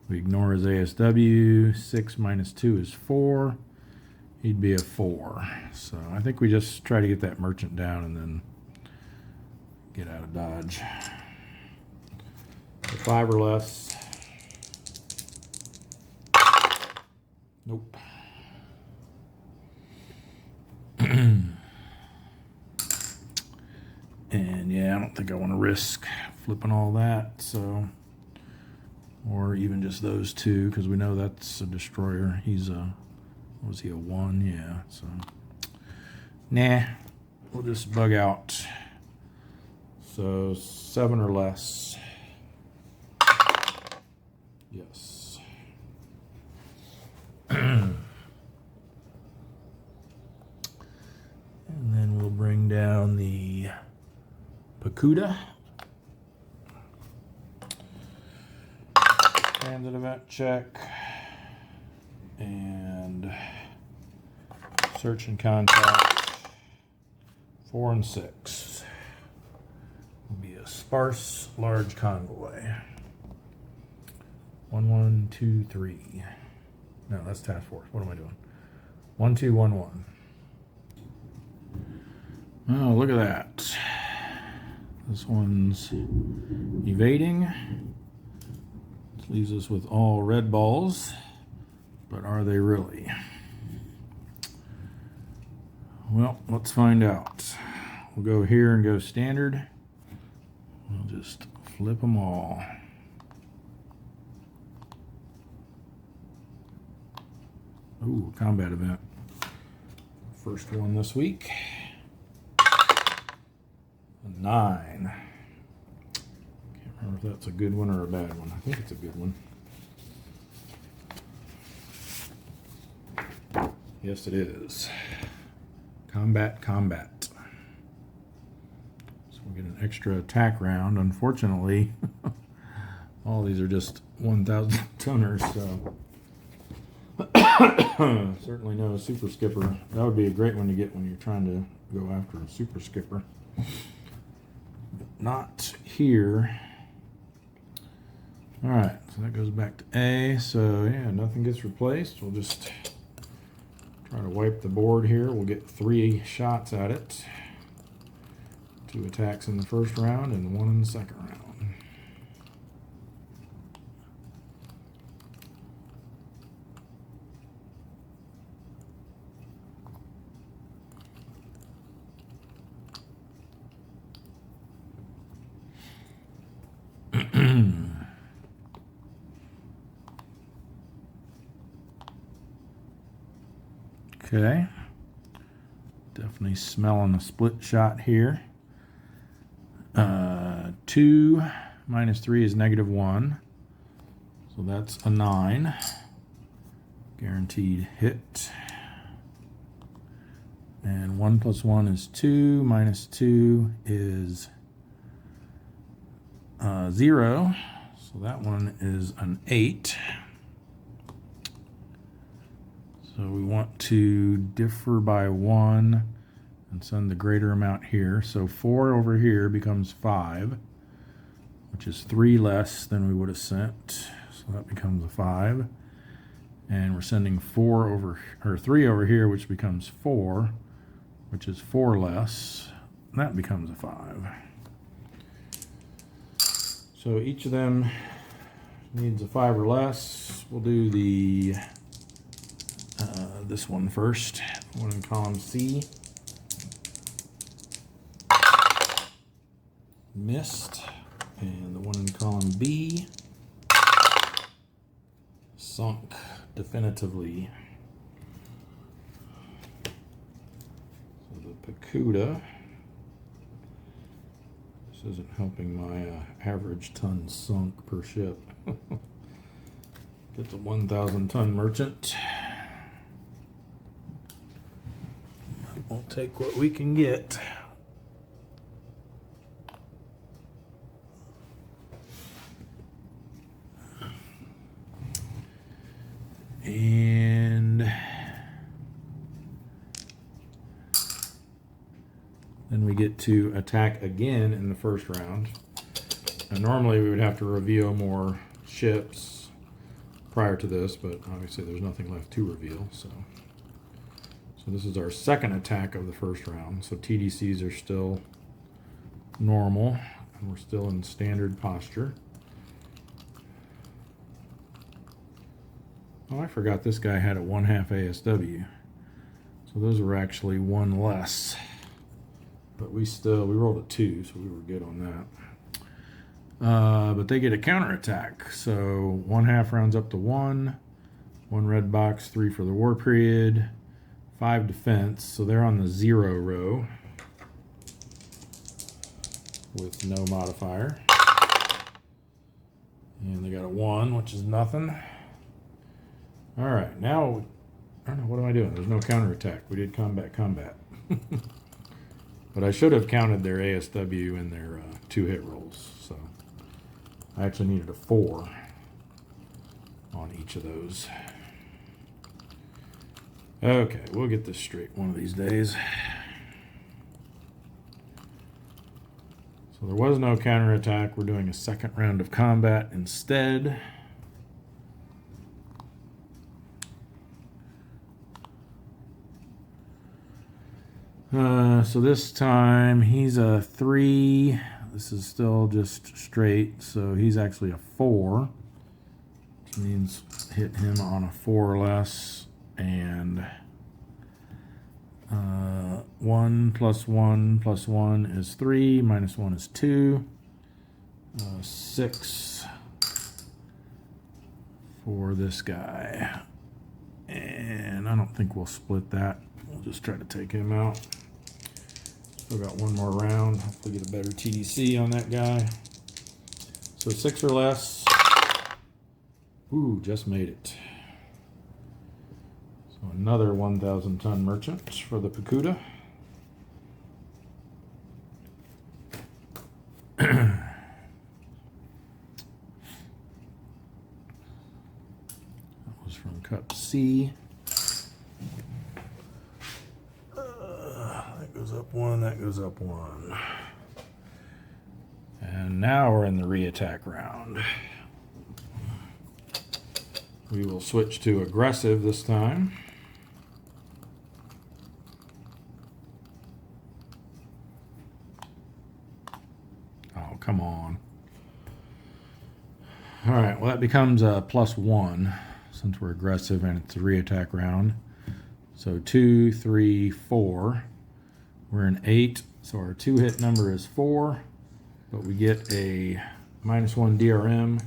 we ignore his ASW. 6 minus 2 is 4. He'd be a 4. So I think we just try to get that merchant down and then get out of Dodge. So 5 or less. Nope. And yeah, I don't think I want to risk flipping all that, so, or even just those two, because we know that's a destroyer. He's a, was he a 1? Yeah, so nah, we'll just bug out. So 7 or less. Yes. And then we'll bring down the Pakuda. Transit event check. And search and contact. 4 and 6. Will be a sparse large convoy. 1, 1, 2, 3. No, that's task force. What am I doing? 1, 2, 1, 1. Oh, look at that. This one's evading. This leaves us with all red balls. But are they really? Well, let's find out. We'll go here and go standard. We'll just flip them all. Ooh, combat event. First one this week. 9. Can't remember if that's a good one or a bad one. I think it's a good one. Yes, it is. Combat, combat. So we get an extra attack round. Unfortunately, all these are just 1,000 tonners, so certainly no super skipper. That would be a great one to get when you're trying to go after a super skipper. But not here. All right, so that goes back to A. So yeah, nothing gets replaced. We'll just try to wipe the board here. We'll get 3 shots at it. 2 attacks in the first round and 1 in the second round. Okay. Definitely smelling a split shot here. 2 minus 3 is -1. So that's a 9. Guaranteed hit. And 1 plus 1 is 2. Minus 2 is 0. So that one is an 8. So we want to differ by 1 and send the greater amount here. So 4 over here becomes 5, which is 3 less than we would have sent. So that becomes a 5. And we're sending 3 over here, which becomes 4, which is 4 less. And that becomes a 5. So each of them needs a 5 or less. We'll do the this one first, one in column C. Missed. And the one in column B sunk definitively. So the Pacuda, this isn't helping my average ton sunk per ship. Get the 1,000 ton merchant. We'll take what we can get. And then we get to attack again in the first round. And normally we would have to reveal more ships prior to this, but obviously there's nothing left to reveal. So this is our second attack of the first round. So TDCs are still normal, and we're still in standard posture. Oh, I forgot this guy had a 1/2 ASW. So those were actually 1 less. But we rolled a 2, so we were good on that. But they get a counterattack. So 1/2 rounds up to 1. 1 red box, 3 for the war period. 5 defense, so they're on the 0 row with no modifier. And they got a 1, which is nothing. All right, now, I don't know, what am I doing? There's no counterattack. We did combat. But I should have counted their ASW and their 2 hit rolls. So I actually needed a 4 on each of those. Okay, we'll get this straight one of these days. So there was no counterattack. We're doing a second round of combat instead. So this time he's a 3. This is still just straight, so he's actually a 4. Which means hit him on a 4 or less. And 1 plus 1 plus 1 is 3, minus 1 is 2. 6 for this guy. And I don't think we'll split that. We'll just try to take him out. Still got 1 more round. Hopefully get a better TDC on that guy. So 6 or less. Ooh, just made it. So another 1,000 ton merchant for the Pacuda. That was from cup C. That goes up 1, that goes up 1. And now we're in the re-attack round. We will switch to aggressive this time. Oh, come on. All right, well, that becomes a +1 since we're aggressive and it's a re-attack round. So 2, 3, 4. We're in 8, so our 2-hit number is 4, but we get a -1 DRM,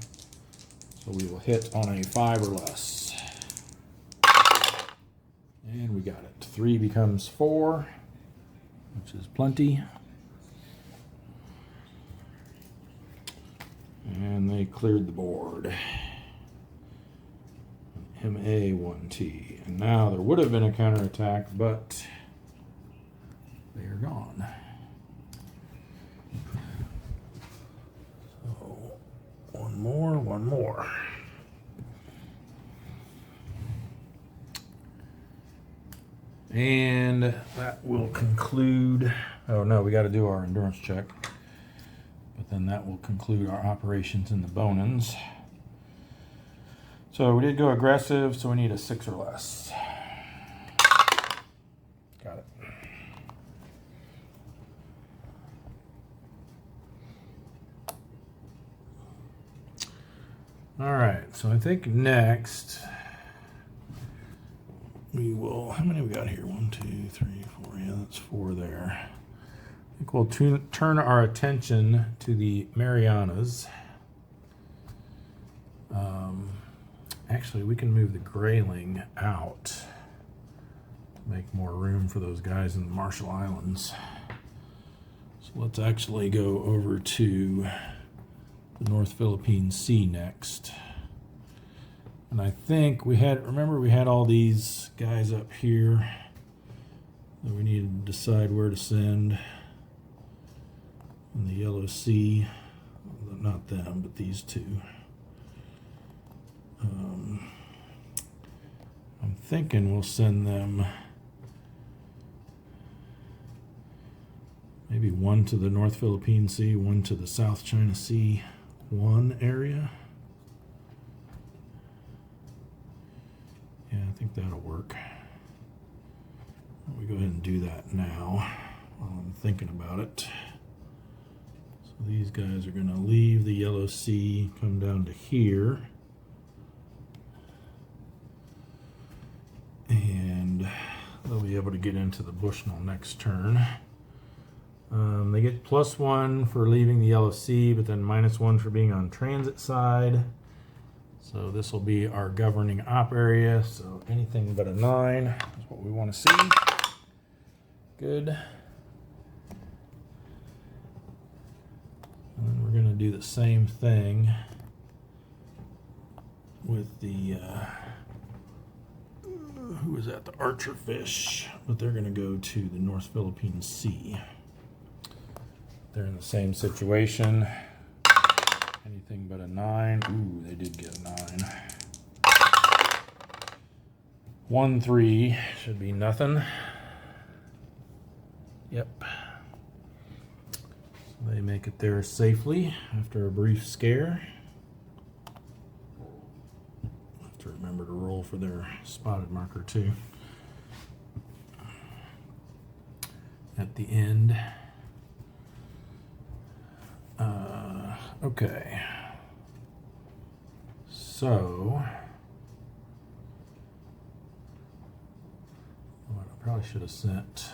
so we will hit on a 5 or less. And we got it. 3 becomes 4, which is plenty. And they cleared the board. MA1T. And now there would have been a counterattack, but they are gone. So, one more. And that will conclude. Oh no, we got to do our endurance check. But then that will conclude our operations in the Bonans. So we did go aggressive, so we need a 6 or less. Got it. All right, so I think next we will, how many we got here? 1, 2, 3, 4, yeah, that's 4 there. I think we'll turn our attention to the Marianas. Actually, we can move the Grayling out to make more room for those guys in the Marshall Islands. So let's actually go over to the North Philippine Sea next. And I think we had all these guys up here that we needed to decide where to send in the Yellow Sea. Not them, but these two. I'm thinking we'll send them maybe one to the North Philippine Sea, one to the South China Sea, one area. Yeah, I think that'll work. We go ahead and do that now while I'm thinking about it. So these guys are going to leave the Yellow Sea, come down to here. And they'll be able to get into the Bushnell next turn. They get +1 for leaving the Yellow Sea, but then -1 for being on transit side. So this will be our governing op area. So anything but a 9 is what we want to see. Good. And then we're going to do the same thing with the who is that? The Archer fish, but they're going to go to the North Philippine Sea. They're in the same situation. Anything but a 9. Ooh, they did get a 9. 1, 3 should be nothing. Yep. So they make it there safely after a brief scare. Have to remember to roll for their spotted marker too. At the end. Okay. So, well, I probably should have sent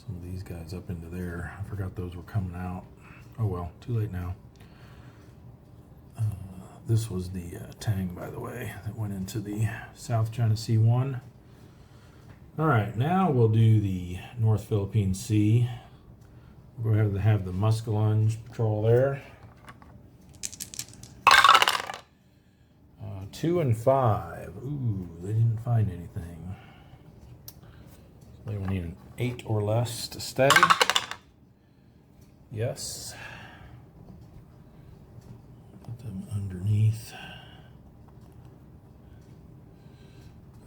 some of these guys up into there. I forgot those were coming out. Oh well, too late now. This was the tang, by the way, that went into the South China Sea 1. All right, now we'll do the North Philippine Sea. We'll go ahead and have the Muskellunge patrol there. 2 and 5. Ooh, they didn't find anything. So they will need an 8 or less to stay. Yes. Put them underneath.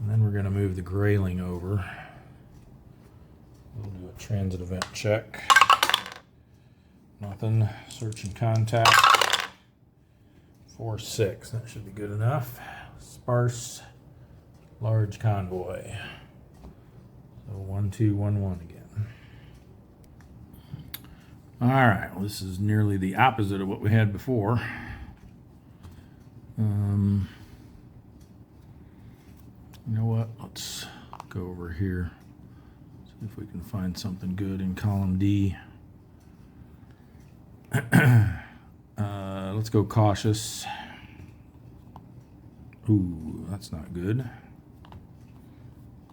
And then we're going to move the Grayling over. We'll do a transit event check. Nothing. Search and contact. 4, 6. That should be good enough. Sparse, large convoy. So 1, 2, 1, 1 again. All right. Well, this is nearly the opposite of what we had before. You know what? Let's go over here. See if we can find something good in column D. Let's go cautious. Ooh, that's not good.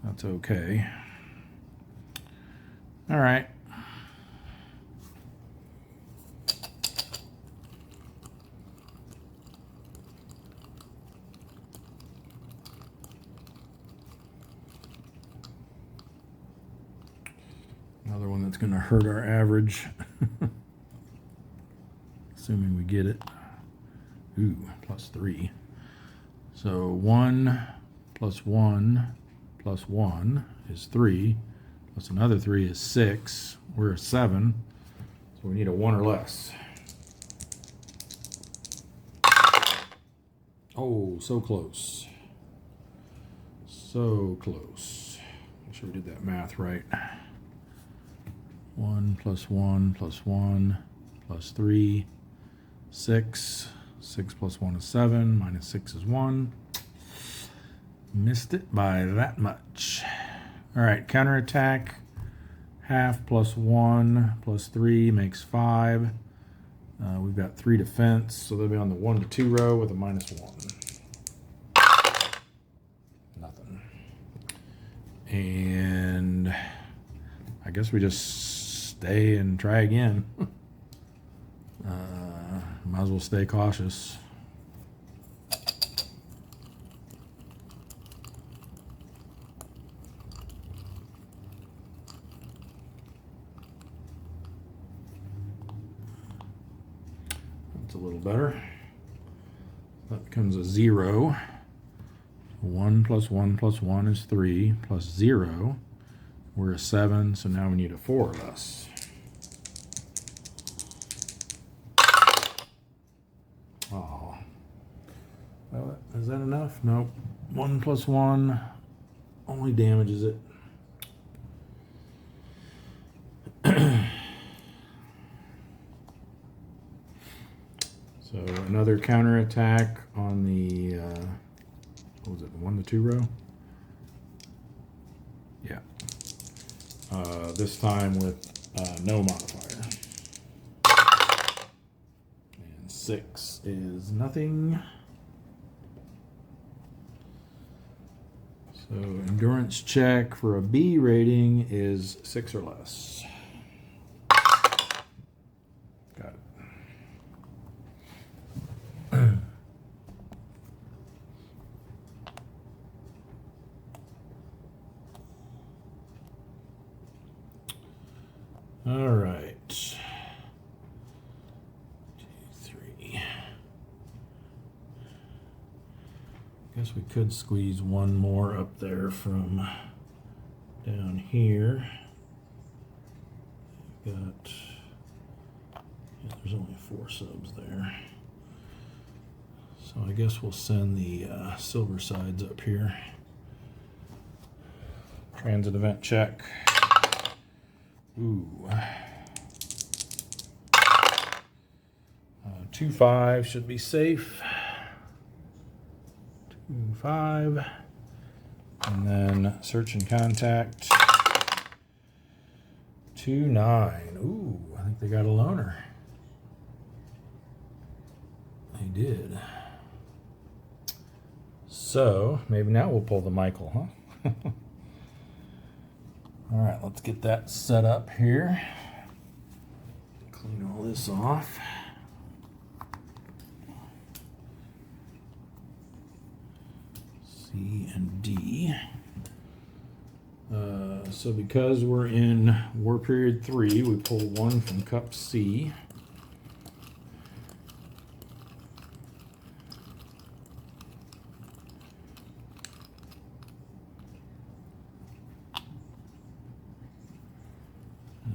That's okay. All right. Another one that's going to hurt our average. Assuming we get it. Ooh, +3. So 1 plus 1 plus 1 is 3. Plus another 3 is 6. We're a 7. So we need a 1 or less. Oh, so close. So close. Make sure we did that math right. 1 plus 1 plus 1 plus 3, 6. 6 plus 1 is 7, minus 6 is 1. Missed it by that much. All right, counterattack. Half plus 1 plus 3 makes 5. We've got 3 defense, so they'll be on the 1 to 2 row with a -1. Nothing. And I guess we just stay and try again. Might as well stay cautious. That's a little better. That becomes a 0. 1 plus 1 plus 1 is 3, plus 0. We're a 7, so now we need a 4 or less. Oh. Well, is that enough? Nope. 1 plus 1 only damages it. So another counterattack on the, what was it, 1 to 2 row? Yeah. This time with no modifier. And 6 is nothing. So endurance check for a B rating is 6 or less. Got it. All right. 2, 3. Guess we could squeeze one more up there from down here. Got, yeah, there's only 4 subs there. So I guess we'll send the silver sides up here. Transit event check. Ooh. 2, 5 should be safe. 2, 5. And then search and contact. 2, 9. Ooh, I think they got a loner. They did. So maybe now we'll pull the Michael, huh? All right, let's get that set up here. Clean all this off. C and D. So because we're in War Period 3, we pull 1 from Cup C.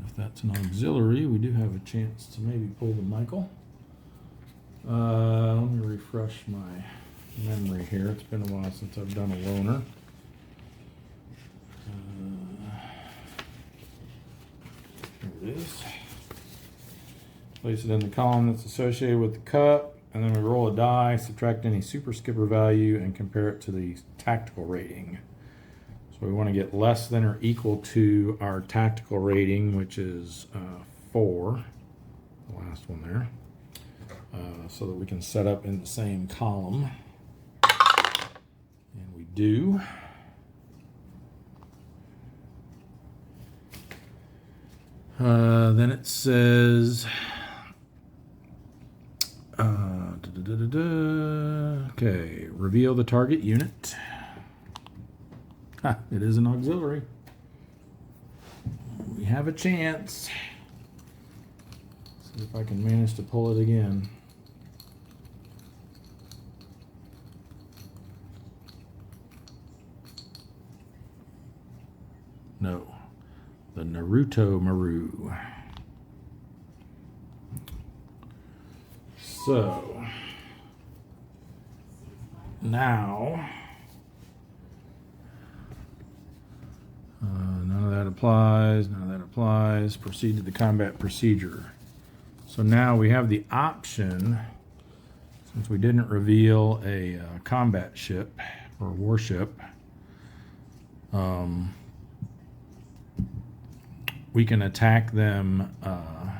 If that's an auxiliary, we do have a chance to maybe pull the Michael. Let me refresh my memory here. It's been a while since I've done a loner. Here it is. Place it in the column that's associated with the cup, and then we roll a die, subtract any super skipper value, and compare it to the tactical rating. So we want to get less than or equal to our tactical rating, which is 4, the last one there, so that we can set up in the same column. And we do. Then it says, okay, reveal the target unit. It is an auxiliary. We have a chance. See if I can manage to pull it again. No, the Naruto Maru. So now none of that applies, none of that applies. Proceed to the combat procedure. So now we have the option, since we didn't reveal a combat ship or warship, we can attack them oh,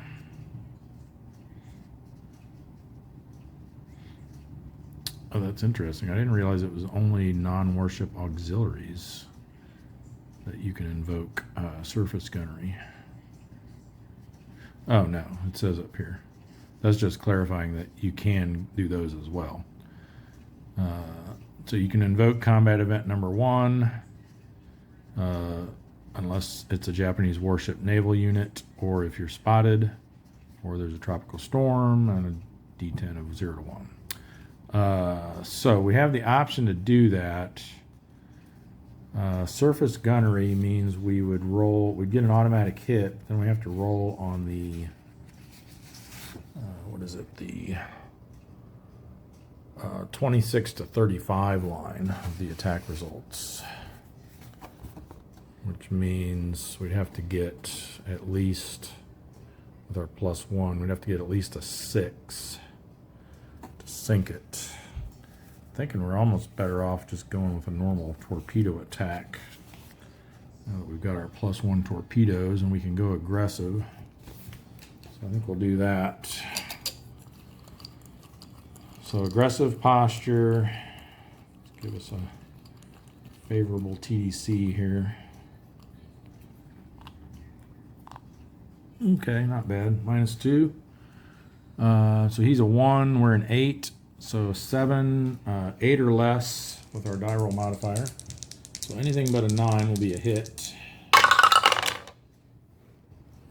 that's interesting. I didn't realize it was only non-warship auxiliaries that you can invoke surface gunnery. Oh no, it says up here. That's just clarifying that you can do those as well. So you can invoke combat event number 1, unless it's a Japanese warship naval unit, or if you're spotted, or there's a tropical storm, and a D10 of 0 to 1. So we have the option to do that. Surface gunnery means we would roll, we'd get an automatic hit, then we have to roll on the, what is it, the 26 to 35 line of the attack results, which means we'd have to get at least, with our +1, we'd have to get at least a 6 to sink it. Thinking we're almost better off just going with a normal torpedo attack. Now that we've got our +1 torpedoes and we can go aggressive. So I think we'll do that. So aggressive posture. Let's give us a favorable TDC here. Okay, not bad. -2. So he's a 1, we're an 8. So 7, 8 or less with our die roll modifier. So anything but a 9 will be a hit.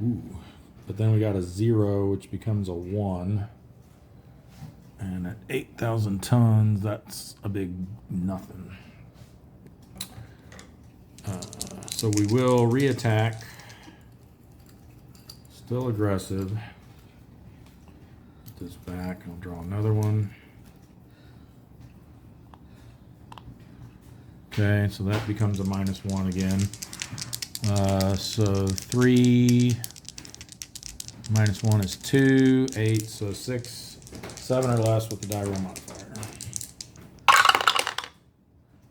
Ooh. But then we got a 0, which becomes a 1. And at 8,000 tons, that's a big nothing. So we will re-attack. Still aggressive. Put this back, I'll draw another one. Okay, so that becomes a -1 again. So 3 -1 is 2, 8, so 6, 7 or less with the die roll modifier.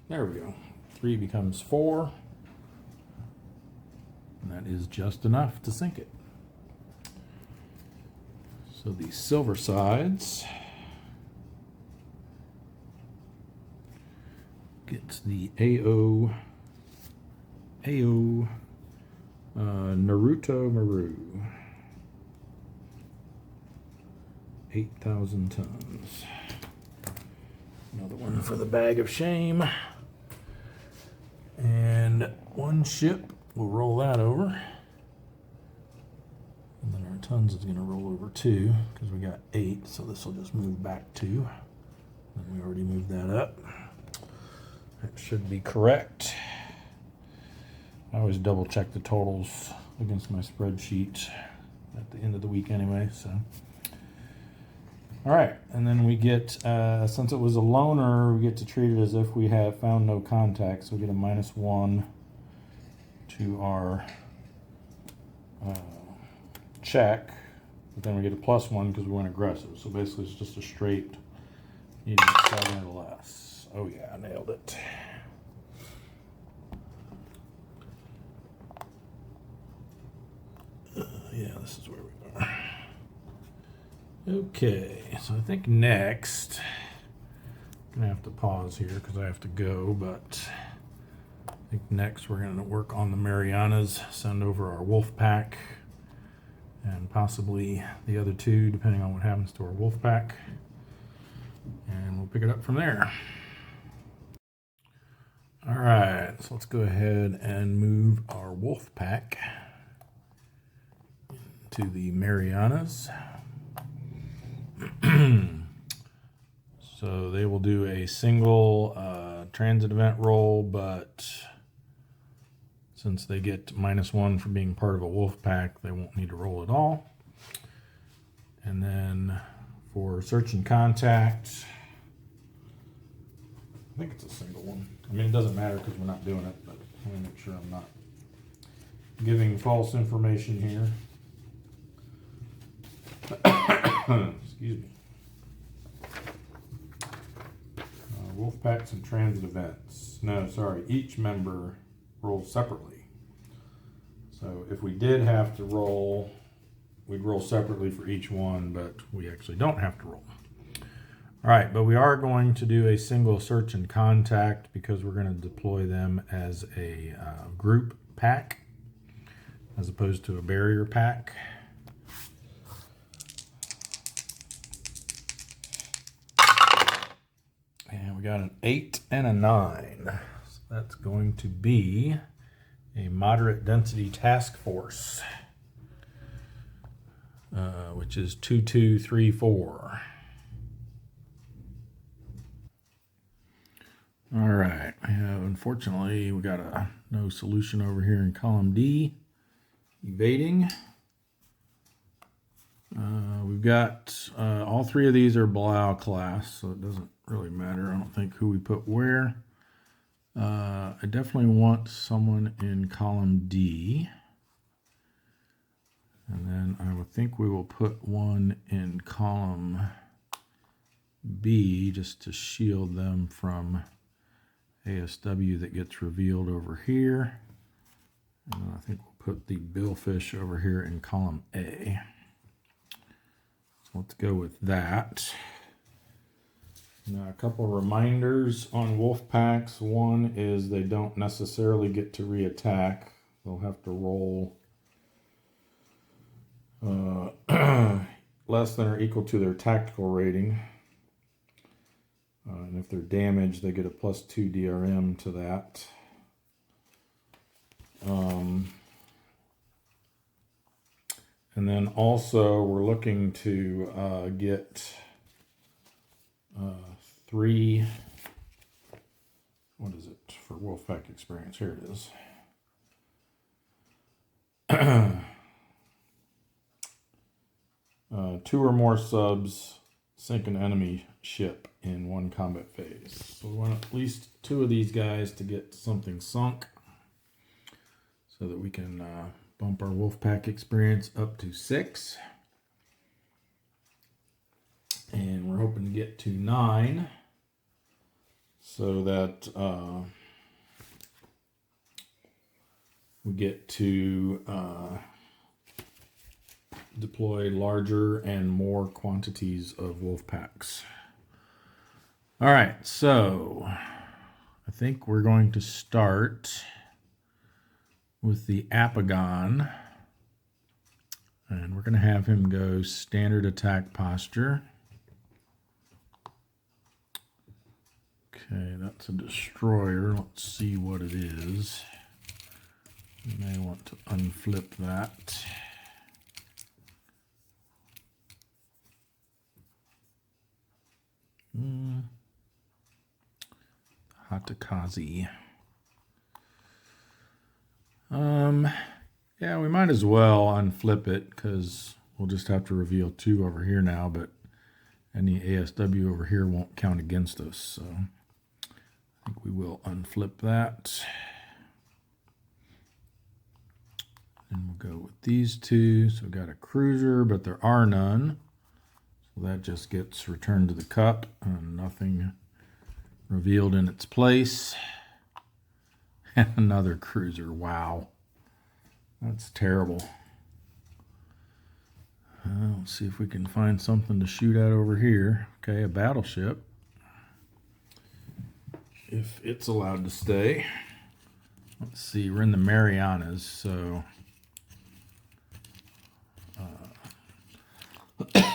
There we go. 3 becomes 4. And that is just enough to sink it. So the silver sides gets the AO Naruto Maru. 8,000 tons. Another one for the bag of shame. And 1 ship, we'll roll that over. And then our tons is going to roll over 2 because we got 8, so this will just move back 2. And we already moved that up. That should be correct. I always double check the totals against my spreadsheet at the end of the week anyway, so. All right, and then we get, since it was a loner, we get to treat it as if we have found no contact, so we get a -1 to our check, but then we get a +1 because we went aggressive, so basically it's just a straight needing 7 or less. Oh yeah, I nailed it. Yeah, this is where we are. Okay, so I think next, I'm gonna have to pause here because I have to go, but I think next we're gonna work on the Marianas, send over our wolf pack, and possibly the other two, depending on what happens to our wolf pack. And we'll pick it up from there. All right, so let's go ahead and move our wolf pack to the Marianas. So they will do a single transit event roll, but since they get -1 for being part of a wolf pack, they won't need to roll at all. And then for search and contact, I think it's a single one. I mean, it doesn't matter because we're not doing it, but let me make sure I'm not giving false information here. Excuse me. Wolf packs and transit events. No, sorry, each member rolls separately. So if we did have to roll, we'd roll separately for each one, but we actually don't have to roll. All right, but we are going to do a single search and contact because we're going to deploy them as a group pack as opposed to a barrier pack. And we got an 8 and a 9. So that's going to be a moderate density task force, which is 2, 2, 3, 4. All right, unfortunately, we got a no solution over here in column D, evading. We've got all three of these are Blau class, so it doesn't really matter, I don't think, who we put where. I definitely want someone in column D. And then I would think we will put one in column B just to shield them from ASW that gets revealed over here. And then I think we'll put the billfish over here in column A. So let's go with that. Now, a couple of reminders on wolf packs. One is they don't necessarily get to reattack. They'll have to roll less than or equal to their tactical rating. And if they're damaged, they get a +2 DRM to that. And then also we're looking to get 3, what is it for Wolfpack experience? Here it is. 2 or more subs sink an enemy ship in one combat phase. So we want at least 2 of these guys to get something sunk so that we can bump our Wolfpack experience up to 6. And we're hoping to get to 9 so that we get to deploy larger and more quantities of wolf packs. All right, so I think we're going to start with the Apagon, and we're going to have him go standard attack posture. Okay, that's a destroyer. Let's see what it is. You may want to unflip that. Hatakazi. Yeah, we might as well unflip it because we'll just have to reveal 2 over here now, but any ASW over here won't count against us, so I think we will unflip that. And we'll go with these 2. So we've got a cruiser, but there are none. So that just gets returned to the cup and nothing revealed in its place. And another cruiser. Wow. That's terrible. Let's see if we can find something to shoot at over here. Okay, a battleship. If it's allowed to stay. Let's see, we're in the Marianas, so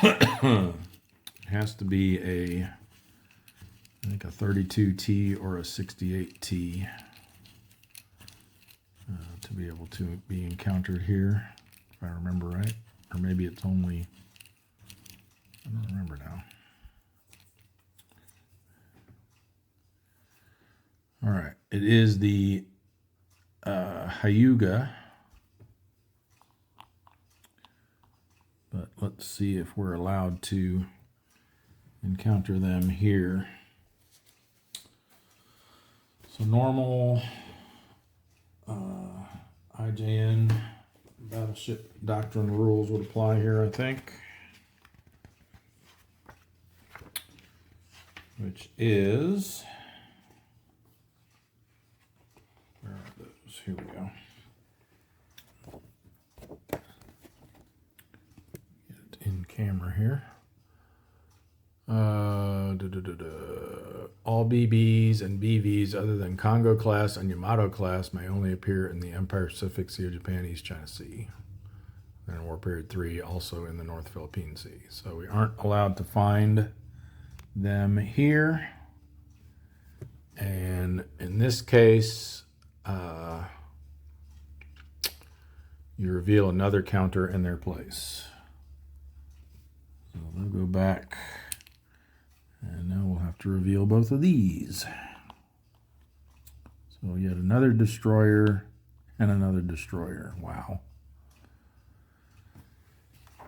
It has to be I think a 32T or a 68T to be able to be encountered here, if I remember right. Or maybe it's only, I don't remember now. All right, it is the Hyuga, but let's see if we're allowed to encounter them here. So normal IJN battleship doctrine rules would apply here, I think. Which is, where are those? Here we go. Get it in camera here. All BBs and BVs other than Congo class and Yamato class may only appear in the Empire Pacific Sea of Japan, East China Sea. And in War Period 3, also in the North Philippine Sea. So we aren't allowed to find them here. And in this case, you reveal another counter in their place. So they'll go back. And now we'll have to reveal both of these. So yet another destroyer and another destroyer. Wow.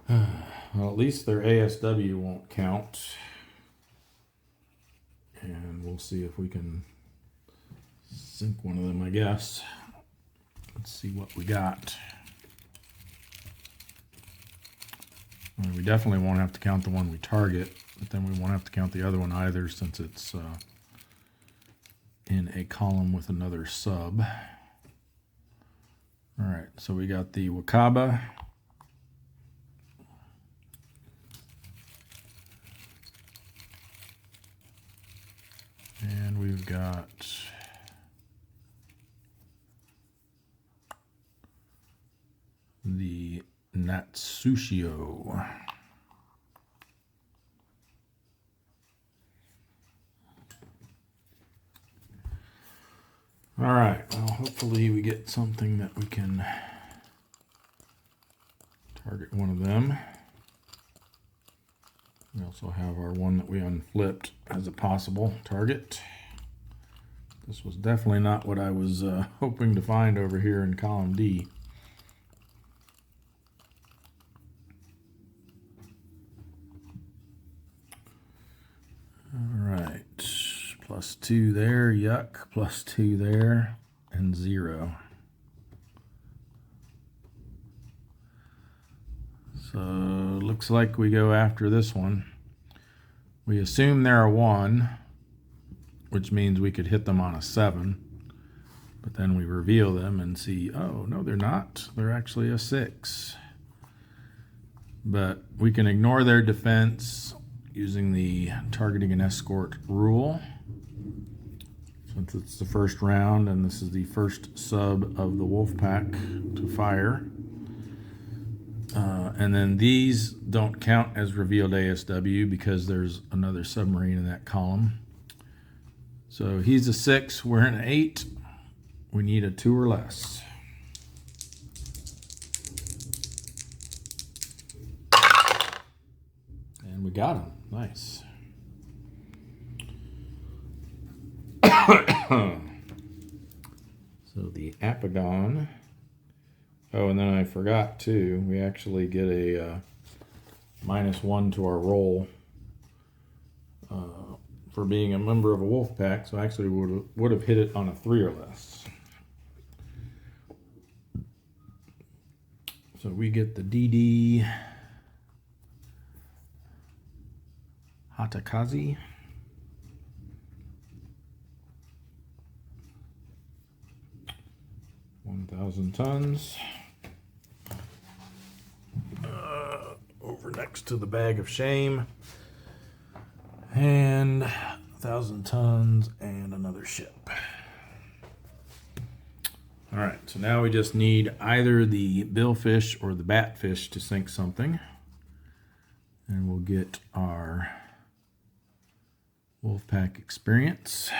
Well, at least their ASW won't count. And we'll see if we can sink one of them, I guess. Let's see what we got. Well, we definitely won't have to count the one we target. But then we won't have to count the other one either since it's in a column with another sub. All right, so we got the Wakaba. And we've got the Natsushio. All right, well, hopefully we get something that we can target one of them. We also have our one that we unflipped as a possible target. This was definitely not what I was hoping to find over here in column D. All right. +2 there, yuck, +2 there, and 0. So looks like we go after this one. We assume they're a 1, which means we could hit them on a 7. But then we reveal them and see, oh, no, they're not. They're actually a 6. But we can ignore their defense using the targeting and escort rule. Since it's the first round and this is the first sub of the wolf pack to fire. And then these don't count as revealed ASW because there's another submarine in that column. So he's a 6, we're an 8. We need a 2 or less. And we got him, nice. So the Apagon. Oh, and then I forgot too, we actually get a -1 to our roll for being a member of a wolf pack, so actually would have hit it on a 3 or less. So we get the DD Hatakazi. $1,000 tons. Over next to the bag of shame. And 1,000 tons and another ship. All right, so now we just need either the billfish or the batfish to sink something. And we'll get our Wolfpack experience.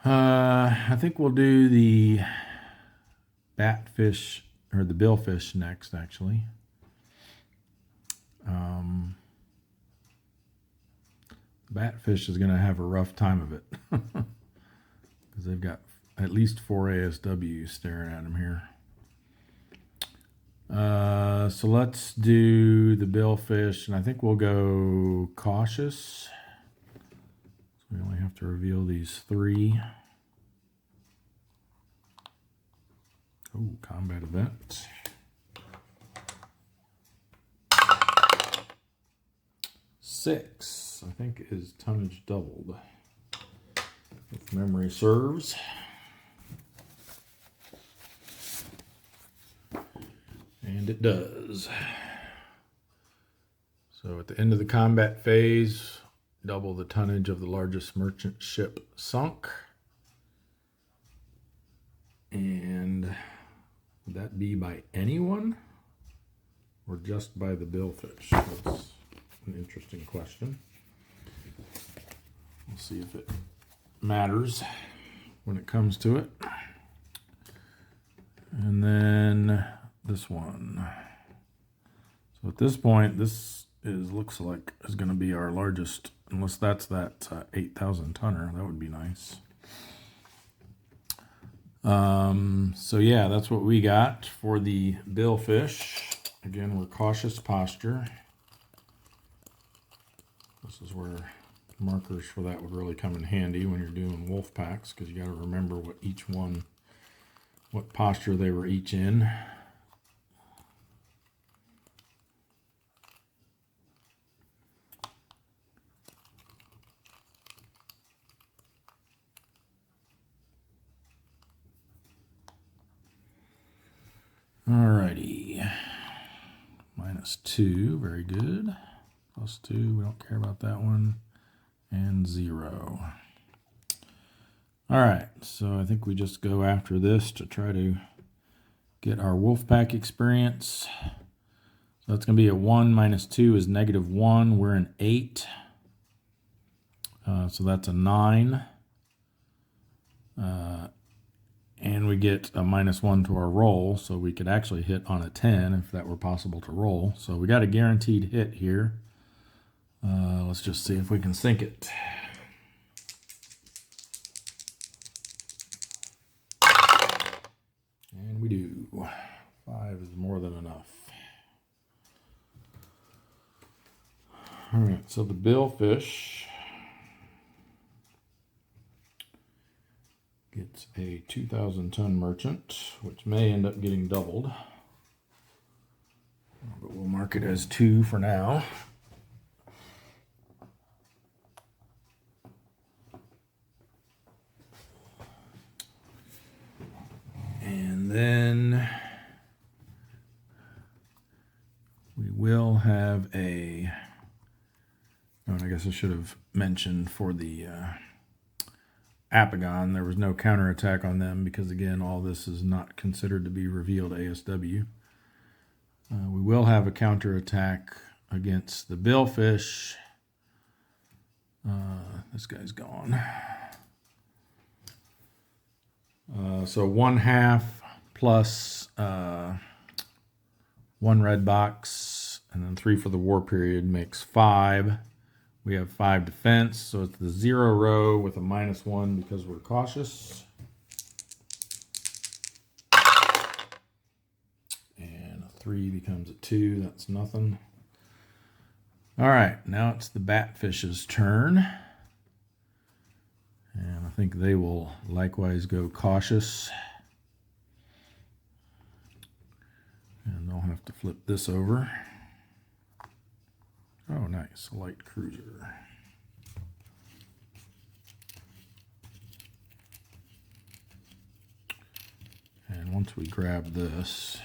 I think we'll do the batfish, or the billfish next, actually. Batfish is going to have a rough time of it because they've got at least 4 ASWs staring at them here. So let's do the billfish, and I think we'll go cautious. So we only have to reveal these 3. Oh, combat event. Six, I think, is tonnage doubled, if memory serves. And it does. So at the end of the combat phase, double the tonnage of the largest merchant ship sunk. And would that be by anyone or just by the billfish? That's an interesting question. We'll see if it matters when it comes to it. And then this one. So at this point, this looks like is going to be our largest, unless that's that 8,000 tonner. That would be nice. So yeah, that's what we got for the billfish. Again, we're cautious posture. This is where markers for that would really come in handy when you're doing wolf packs, because you got to remember what each one, what posture they were each in. Alrighty, -2, very good. +2, we don't care about that one. And 0. All right, so I think we just go after this to try to get our Wolfpack experience. So that's going to be a 1 - 2 is -1. We're an 8. So that's a 9. And we get a -1 to our roll, so we could actually hit on a 10 if that were possible to roll. So we got a guaranteed hit here. Let's just see if we can sink it. And we do. 5 is more than enough. All right, so the billfish gets a 2,000 ton merchant, which may end up getting doubled. But we'll mark it as 2 for now. And then we will have a, oh, and I guess I should have mentioned for the Apagon, there was no counterattack on them because, again, all this is not considered to be revealed ASW. We will have a counterattack against the billfish. This guy's gone. So 1/2 plus 1 red box, and then 3 for the war period makes 5. We have 5 defense, so it's the 0 row with a -1 because we're cautious. And a 3 becomes a 2, that's nothing. All right, now it's the batfish's turn. And I think they will likewise go cautious. And they'll have to flip this over. Oh, nice, a light cruiser. And once we grab this,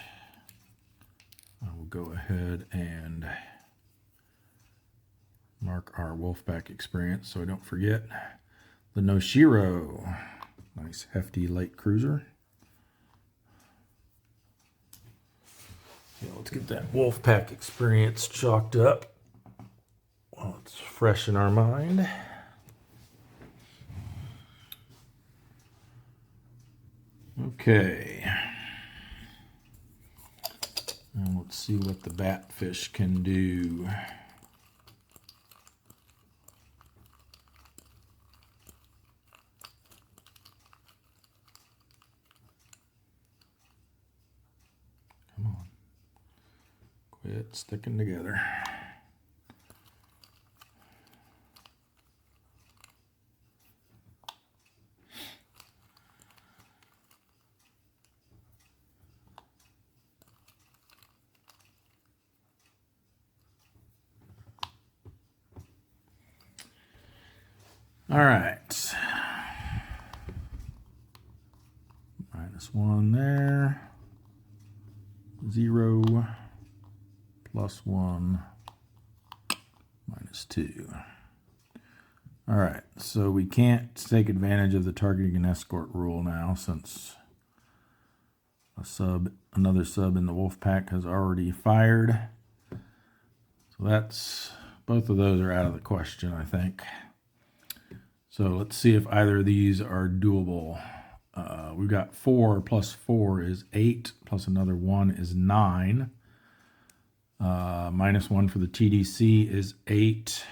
I will go ahead and mark our Wolfpack experience so I don't forget. The Noshiro, nice hefty light cruiser. Yeah, let's get that Wolfpack experience chalked up while it's fresh in our mind. Okay. And let's see what the batfish can do. Come on. Quit sticking together. All right. -1 there. 0 +1 -2. All right, so we can't take advantage of the targeting and escort rule now since another sub in the Wolfpack has already fired. So that's, both of those are out of the question, I think. So let's see if either of these are doable. We've got 4 + 4 is 8, plus another 1 is 9. -1 for the TDC is 8.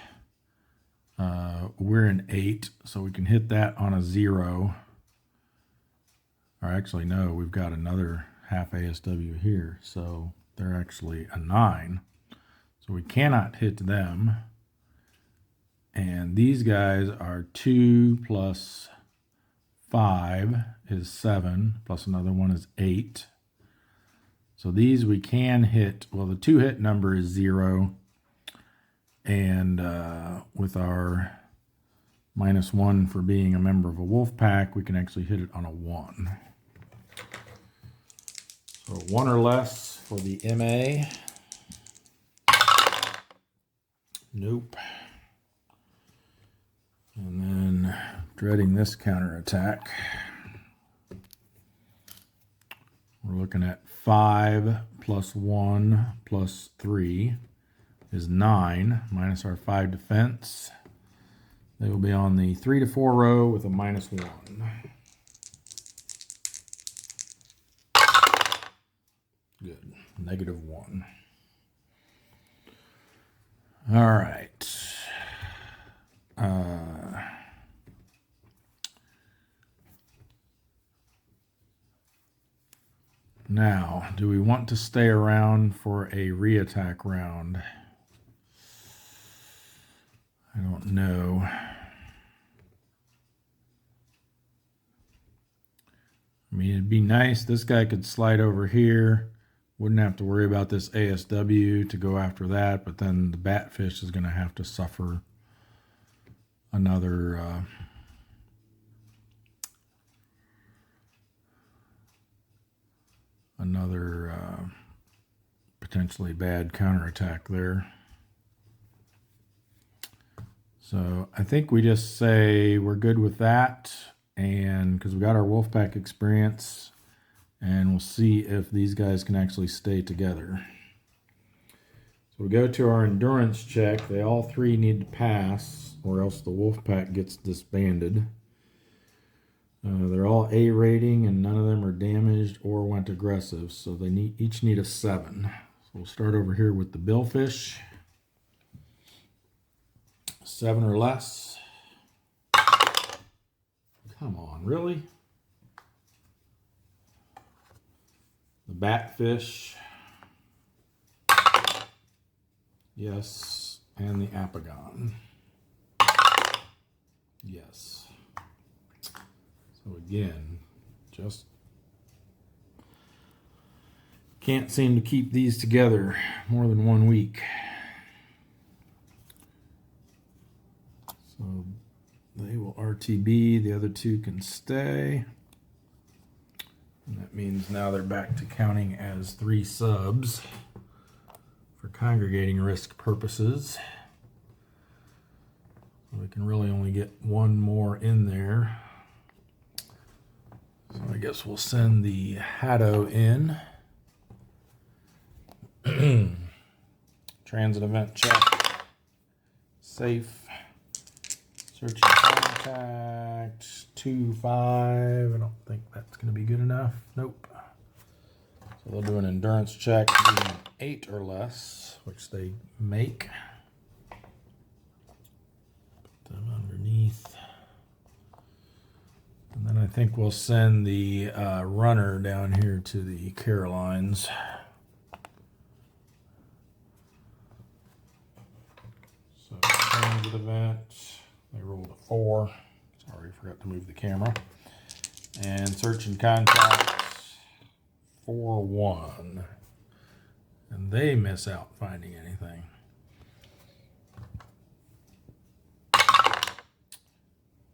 We're in 8, so we can hit that on a 0. Or actually, no, we've got another half ASW here, so they're actually a 9. So we cannot hit them. And these guys are 2 + 5 is 7, plus another 1 is 8. So these we can hit. Well, the 2 hit number is 0. And with our -1 for being a member of a wolf pack, we can actually hit it on a 1. So 1 or less for the MA. Nope. And then dreading this counterattack. We're looking at 5 + 1 + 3 is 9, minus our 5 defense. They will be on the 3 to 4 row with a -1. Good. -1. All right. Now, do we want to stay around for a re-attack round? I don't know. I mean, it'd be nice. This guy could slide over here. Wouldn't have to worry about this ASW to go after that, but then the batfish is going to have to suffer another potentially bad counterattack there. So I think we just say we're good with that, and because we got our Wolfpack experience, and we'll see if these guys can actually stay together. So we go to our endurance check. They all 3 need to pass, or else the Wolfpack gets disbanded. They're all A rating, and none of them are damaged or went aggressive, so they each need a 7. So we'll start over here with the billfish. 7 or less. Come on, really? The batfish. Yes. And the apagon. Yes. So again, just can't seem to keep these together more than 1 week. So they will RTB, the other 2 can stay. And that means now they're back to counting as 3 subs for congregating risk purposes. So we can really only get 1 more in there. So I guess we'll send the Haddo in. Transit event check. Safe. Searching contact. 2-5. I don't think that's going to be good enough. Nope. So they'll do an endurance check, being 8 or less, which they make. Put them underneath. And then I think we'll send the runner down here to the Carolines. So transit event. They rolled a 4. Sorry, forgot to move the camera. And search and contacts 4-1. And they miss out finding anything.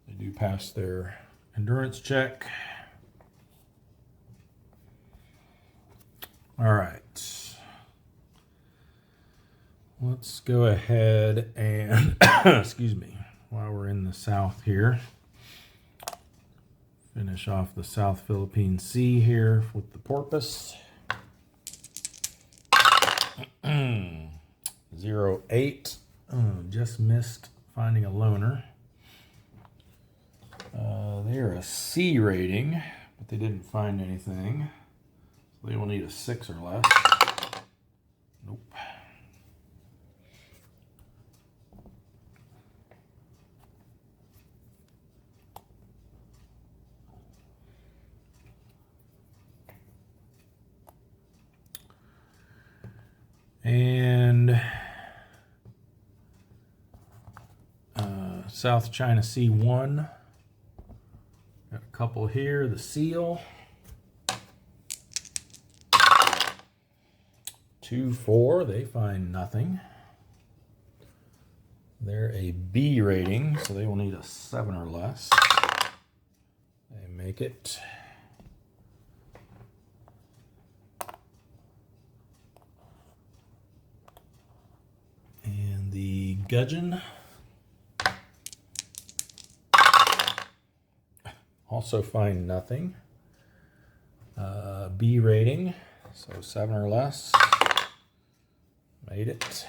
They do pass their endurance check. All right. Let's go ahead and, excuse me, while we're in the south here, finish off the South Philippine Sea here with the porpoise. 0-8. Just missed finding a loner. They're a C rating, but they didn't find anything. So they will need a 6 or less. Nope. And South China Sea 1. Got a couple here. The seal. 2-4. They find nothing. They're a B rating, so they will need a 7 or less. They make it. And the gudgeon. Also find nothing. B rating, so 7 or less. Made it.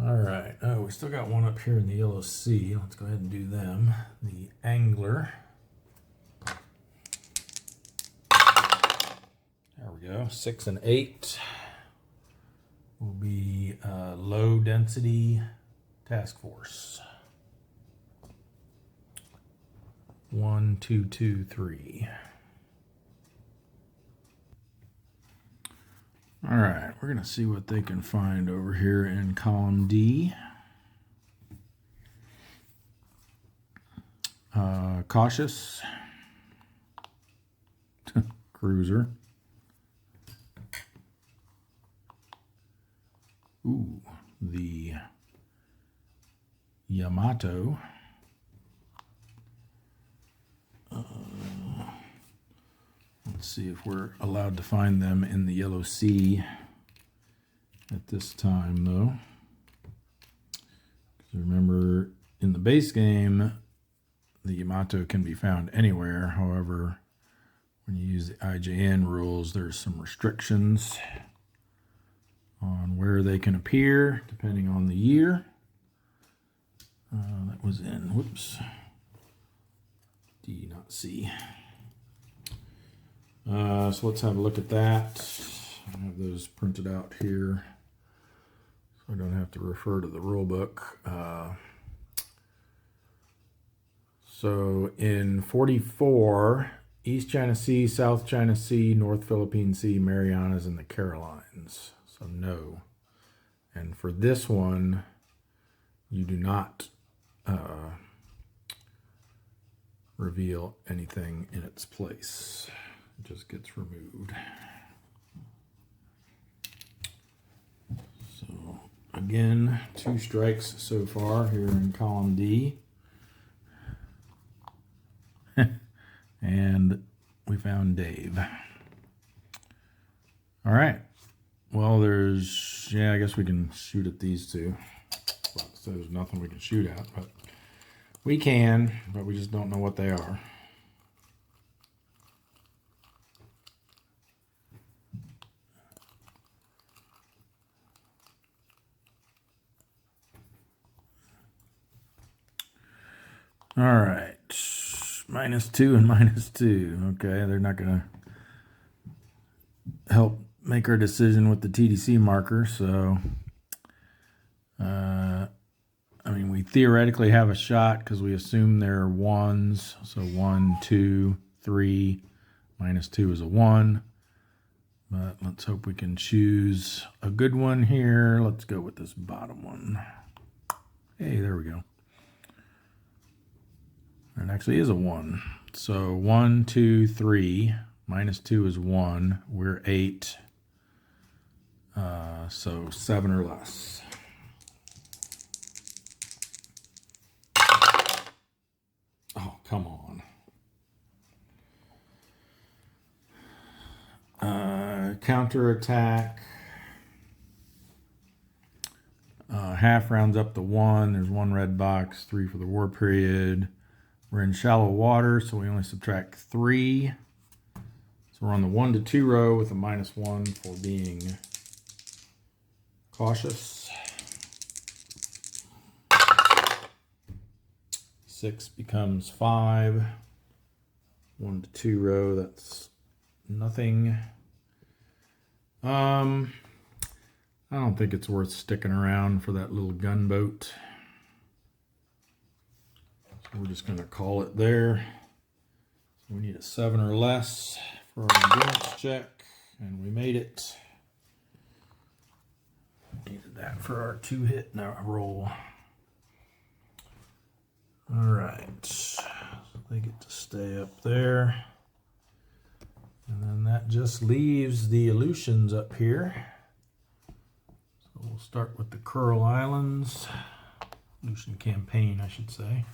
All right. Oh, we still got one up here in the Yellow Sea. Let's go ahead and do them. The angler. There we go. 6 and 8 will be low density task force. 1, 2, 2, 3. All right, we're gonna see what they can find over here in column D. Cautious. Cruiser. Ooh, the Yamato. Let's see if we're allowed to find them in the Yellow Sea at this time, though. Because remember, in the base game, the Yamato can be found anywhere. However, when you use the IJN rules, there's some restrictions on where they can appear, depending on the year. That was in, whoops, D, not C. So let's have a look at that. I have those printed out here, so I don't have to refer to the rule book. So in 44, East China Sea, South China Sea, North Philippine Sea, Marianas, and the Carolines. So no. And for this one, you do not reveal anything in its place. It just gets removed. So again, 2 strikes so far here in column D. And we found Dave. All right. Well, there's, yeah, I guess we can shoot at these two. Well, so there's nothing we can shoot at, but we can, but we just don't know what they are. All right. -2 and -2. Okay, they're not going to help make our decision with the TDC marker, so I mean, we theoretically have a shot because we assume they're ones. So 1, 2, 3, -2 is a 1. But let's hope we can choose a good one here. Let's go with this bottom one. Hey, there we go. It actually is a 1. So 1, 2, 3. -2 is 1. We're 8. So 7 or less. Oh, come on. Counterattack. Half rounds up to 1. There's 1 red box, 3 for the war period. We're in shallow water, so we only subtract 3. So we're on the 1 to 2 row with a -1 for being cautious. 6 becomes 5. 1 to 2 row, that's nothing. I don't think it's worth sticking around for that little gunboat. So we're just going to call it there. So we need a 7 or less for our endurance check, and we made it. Needed that for our 2-hit now roll. All right, so they get to stay up there. And then that just leaves the Aleutians up here. So we'll start with the Coral Islands. Aleutian campaign, I should say.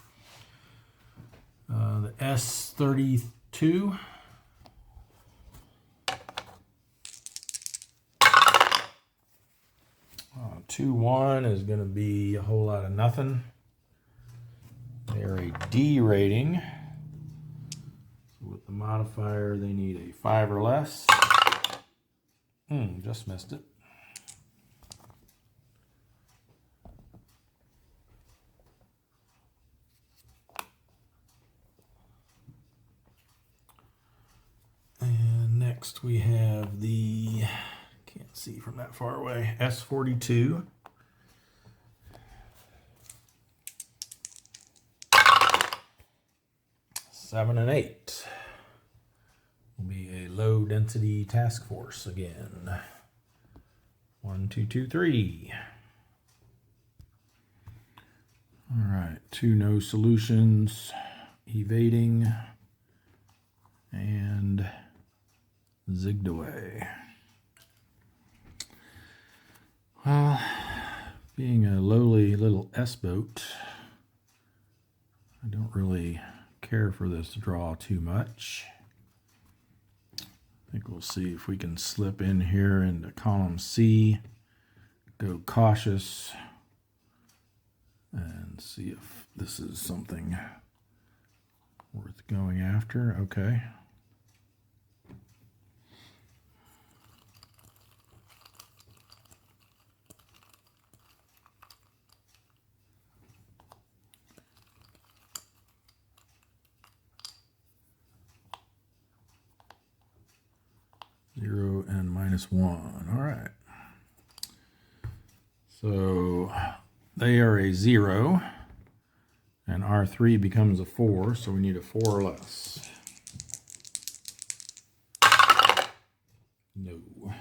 The S-32. 2-1 is going to be a whole lot of nothing. They're a D rating. So with the modifier, they need a 5 or less. Just missed it. And next we have the, can't see from that far away, S-42. Seven and 8 will be a low density task force again. 1, 2, 2, 3. All right, 2 no solutions, evading, and zigged away. Well, being a lowly little S-boat, I don't really care for this draw too much. I think we'll see if we can slip in here into column C, go cautious, and see if this is something worth going after. Okay. Zero and -1. All right. So they are a 0, and R3 becomes a 4, so we need a 4 or less. No.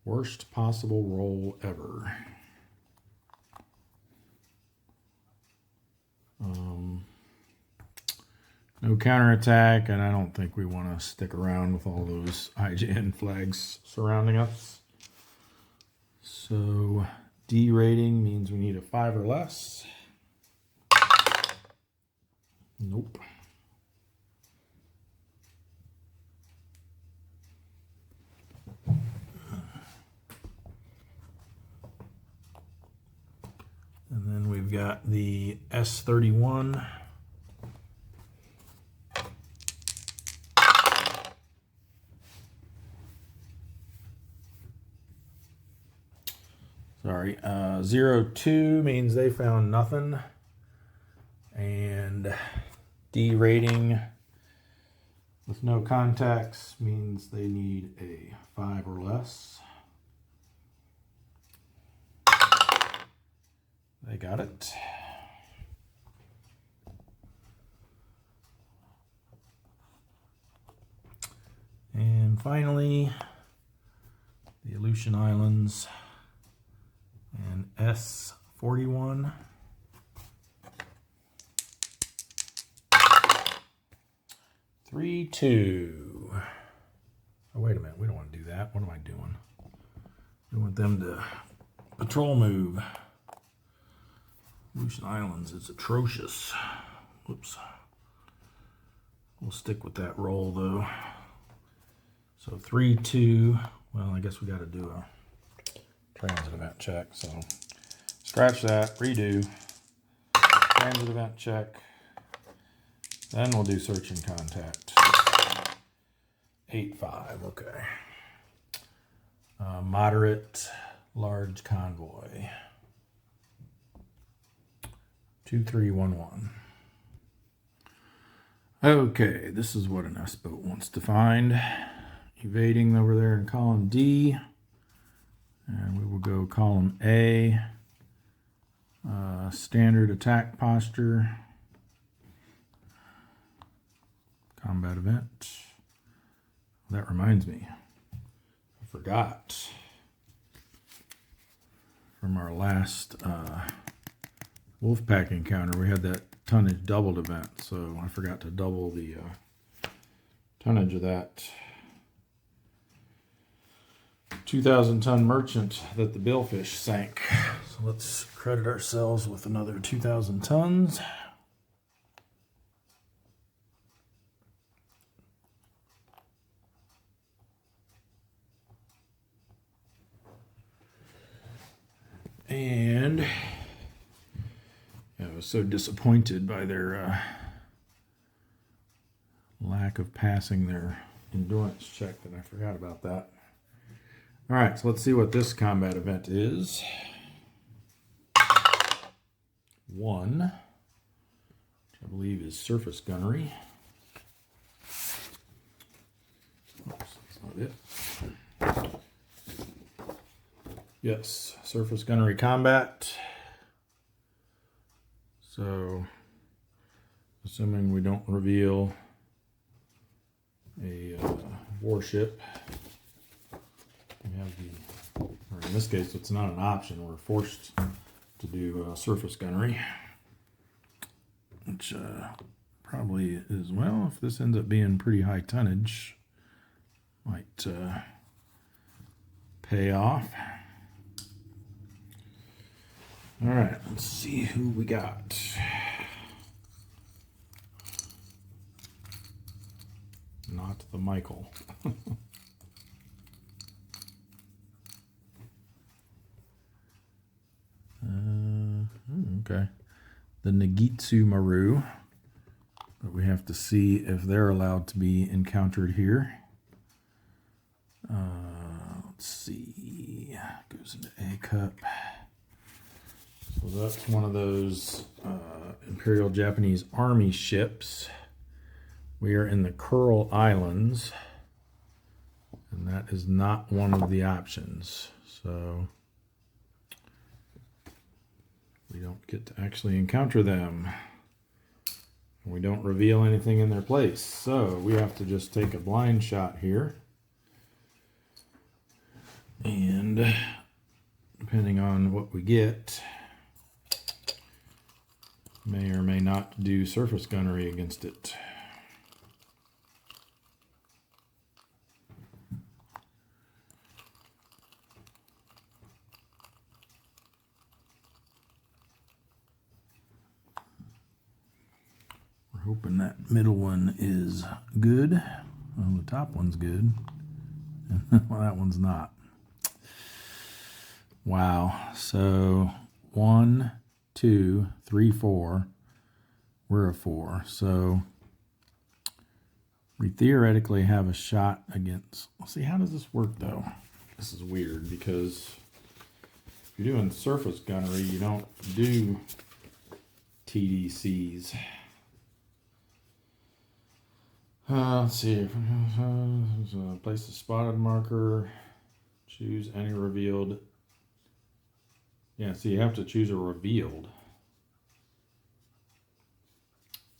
Worst possible roll ever. No counterattack, and I don't think we want to stick around with all those IJN flags surrounding us. So D rating means we need a 5 or less. Nope. And then we've got the S-31. Sorry, 0-2 means they found nothing. And And D rating with no contacts means they need a 5 or less. They got it. And finally, the Aleutian Islands and S41. Three, 2. Oh, wait a minute. We don't want to do that. What am I doing? We want them to patrol move. Aleutian Islands is atrocious. Whoops. We'll stick with that roll, though. So 3, 2. Well, I guess we got to do a transit event check. So scratch that. Redo. Transit event check. Then we'll do search and contact. 8-5, okay. Moderate, large convoy. 2311. Okay, this is what an S-boat wants to find. Evading over there in column D. And we will go column A. Standard attack posture. Combat event. That reminds me, I forgot from our last Wolfpack encounter, we had that tonnage doubled event, so I forgot to double the tonnage of that 2,000 ton merchant that the Billfish sank. So let's credit ourselves with another 2,000 tons. And I was so disappointed by their lack of passing their endurance check that I forgot about that. All right, so let's see what this combat event is. 1, which I believe is surface gunnery. Oops, that's not it. Yes, surface gunnery combat. So, assuming we don't reveal a warship, we have the, or in this case, it's not an option. We're forced to do surface gunnery, which probably is, well, if this ends up being pretty high tonnage, might pay off. All right, let's see who we got. Not the Michael. Okay. The Nagitsu Maru. But we have to see if they're allowed to be encountered here. Let's see. Goes into A cup. So that's one of those Imperial Japanese Army ships. We are in the Kuril Islands, and that is not one of the options. So we don't get to actually encounter them. We don't reveal anything in their place. So we have to just take a blind shot here. And depending on what we get, may or may not do surface gunnery against it. We're hoping that middle one is good. Well, the top one's good. Well, that one's not. Wow. So 1, 2, 3, 4. We're a 4. So we theoretically have a shot against. Let's see, how does this work though? This is weird because if you're doing surface gunnery, you don't do TDCs. Let's see. Place the spotted marker. Choose any revealed. Yeah, so you have to choose a revealed.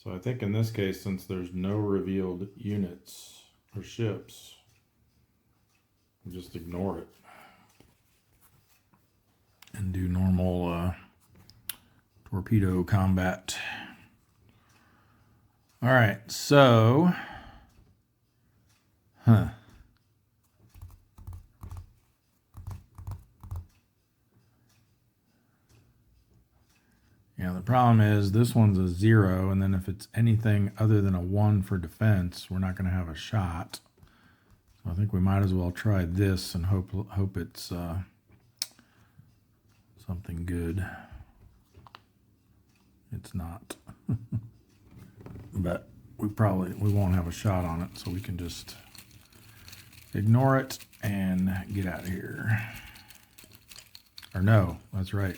So I think in this case, since there's no revealed units or ships, just ignore it and do normal torpedo combat. All right, so, yeah, the problem is this one's a 0, and then if it's anything other than a 1 for defense, we're not going to have a shot. So I think we might as well try this and hope it's something good. It's not. But we won't have a shot on it, so we can just ignore it and get out of here. Or no, that's right.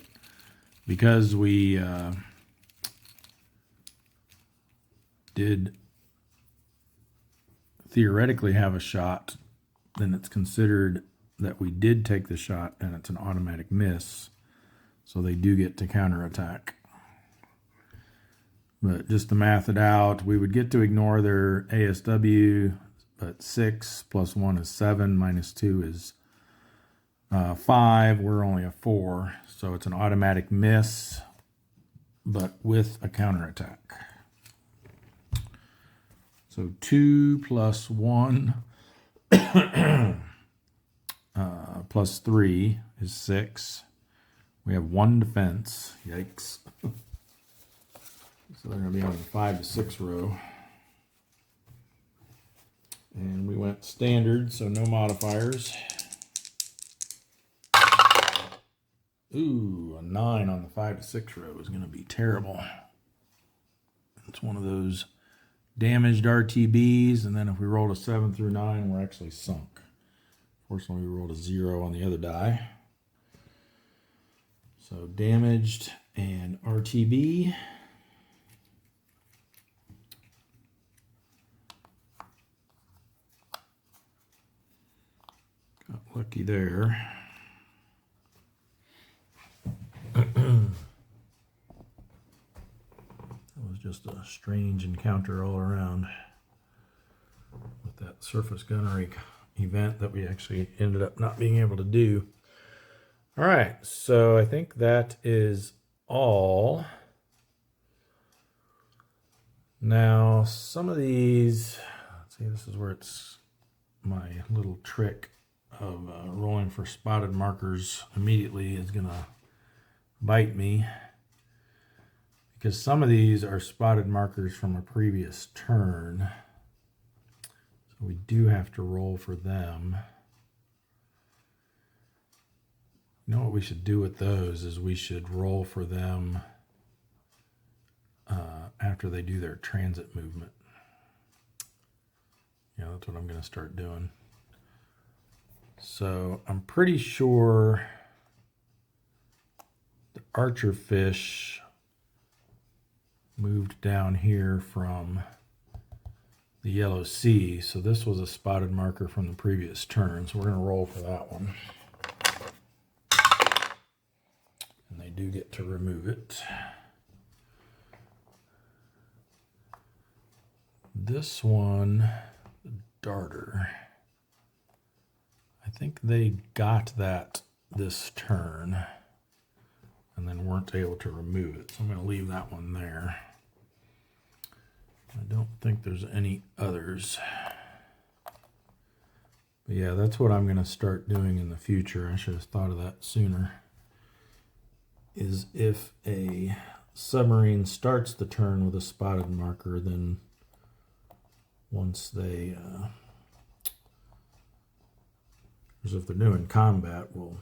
Because we did theoretically have a shot, then it's considered that we did take the shot and it's an automatic miss. So they do get to counterattack. But just to math it out, we would get to ignore their ASW, but 6 plus 1 is 7, minus 2 is 5. We're only a 4, so it's an automatic miss, but with a counterattack. So 2 plus 1 plus 3 is 6. We have 1 defense. Yikes. So they're going to be on the 5 to 6 row. And we went standard, so no modifiers. Ooh, a 9 on the 5 to 6 row is going to be terrible. It's one of those damaged RTBs, and then if we rolled a 7 through 9, we're actually sunk. Fortunately, we rolled a 0 on the other die. So damaged and RTB. Got lucky there. That was just a strange encounter all around with that surface gunnery event that we actually ended up not being able to do. All right, so I think that is all. Now, some of these, let's see, this is where it's my little trick of rolling for spotted markers immediately is going to bite me, because some of these are spotted markers from a previous turn. So we do have to roll for them. You know what we should do with those is we should roll for them after they do their transit movement. Yeah, that's what I'm going to start doing. So I'm pretty sure the archer fish moved down here from the yellow sea. So this was a spotted marker from the previous turn. So we're going to roll for that one. And they do get to remove it. This one, the darter, I think they got that this turn and then weren't able to remove it. So I'm going to leave that one there. I don't think there's any others. But yeah, that's what I'm going to start doing in the future. I should have thought of that sooner. Is if a submarine starts the turn with a spotted marker, then once they, because if they're doing combat, we'll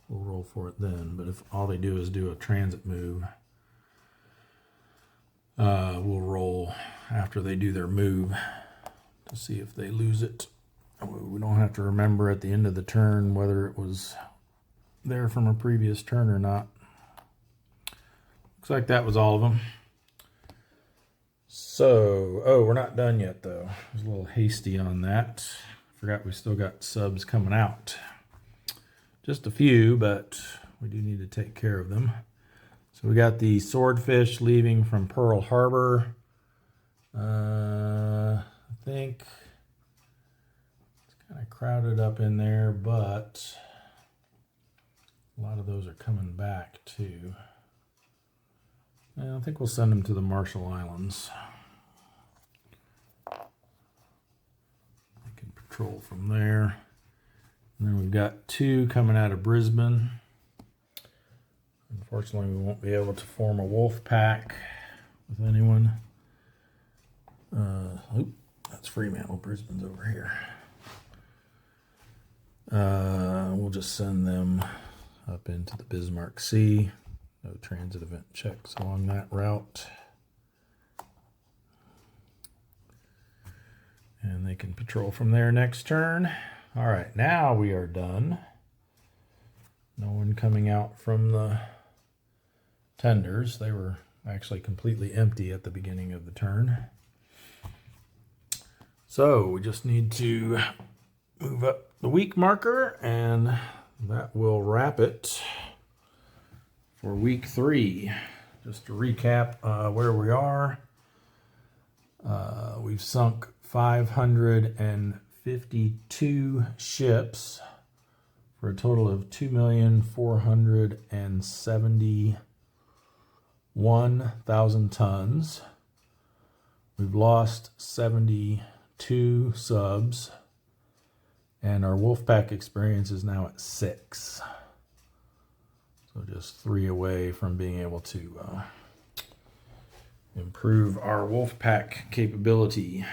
roll for it then. But if all they do is do a transit move, we'll roll after they do their move to see if they lose it. We don't have to remember at the end of the turn whether it was there from a previous turn or not. Looks like that was all of them. Oh, we're not done yet though. I was a little hasty on that. Forgot we still got subs coming out. Just a few, but we do need to take care of them. So we got the swordfish leaving from Pearl Harbor. I think it's kind of crowded up in there, but a lot of those are coming back too. I think we'll send them to the Marshall Islands. They can patrol from there. And then we've got 2 coming out of Brisbane. Unfortunately, we won't be able to form a wolf pack with anyone. That's Fremantle. Brisbane's over here. We'll just send them up into the Bismarck Sea. No transit event checks along that route. And they can patrol from there next turn. All right, now we are done. No one coming out from the tenders. They were actually completely empty at the beginning of the turn. So we just need to move up the week marker, and that will wrap it for week 3. Just to recap where we are. We've sunk 552 ships for a total of 2,471,000 tons. We've lost 72 subs, and our Wolfpack experience is now at 6. So just 3 away from being able to improve our Wolfpack capability.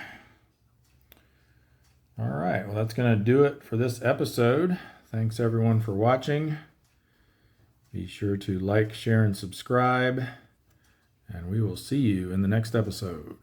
All right, well, that's going to do it for this episode. Thanks everyone for watching. Be sure to like, share, and subscribe, and we will see you in the next episode.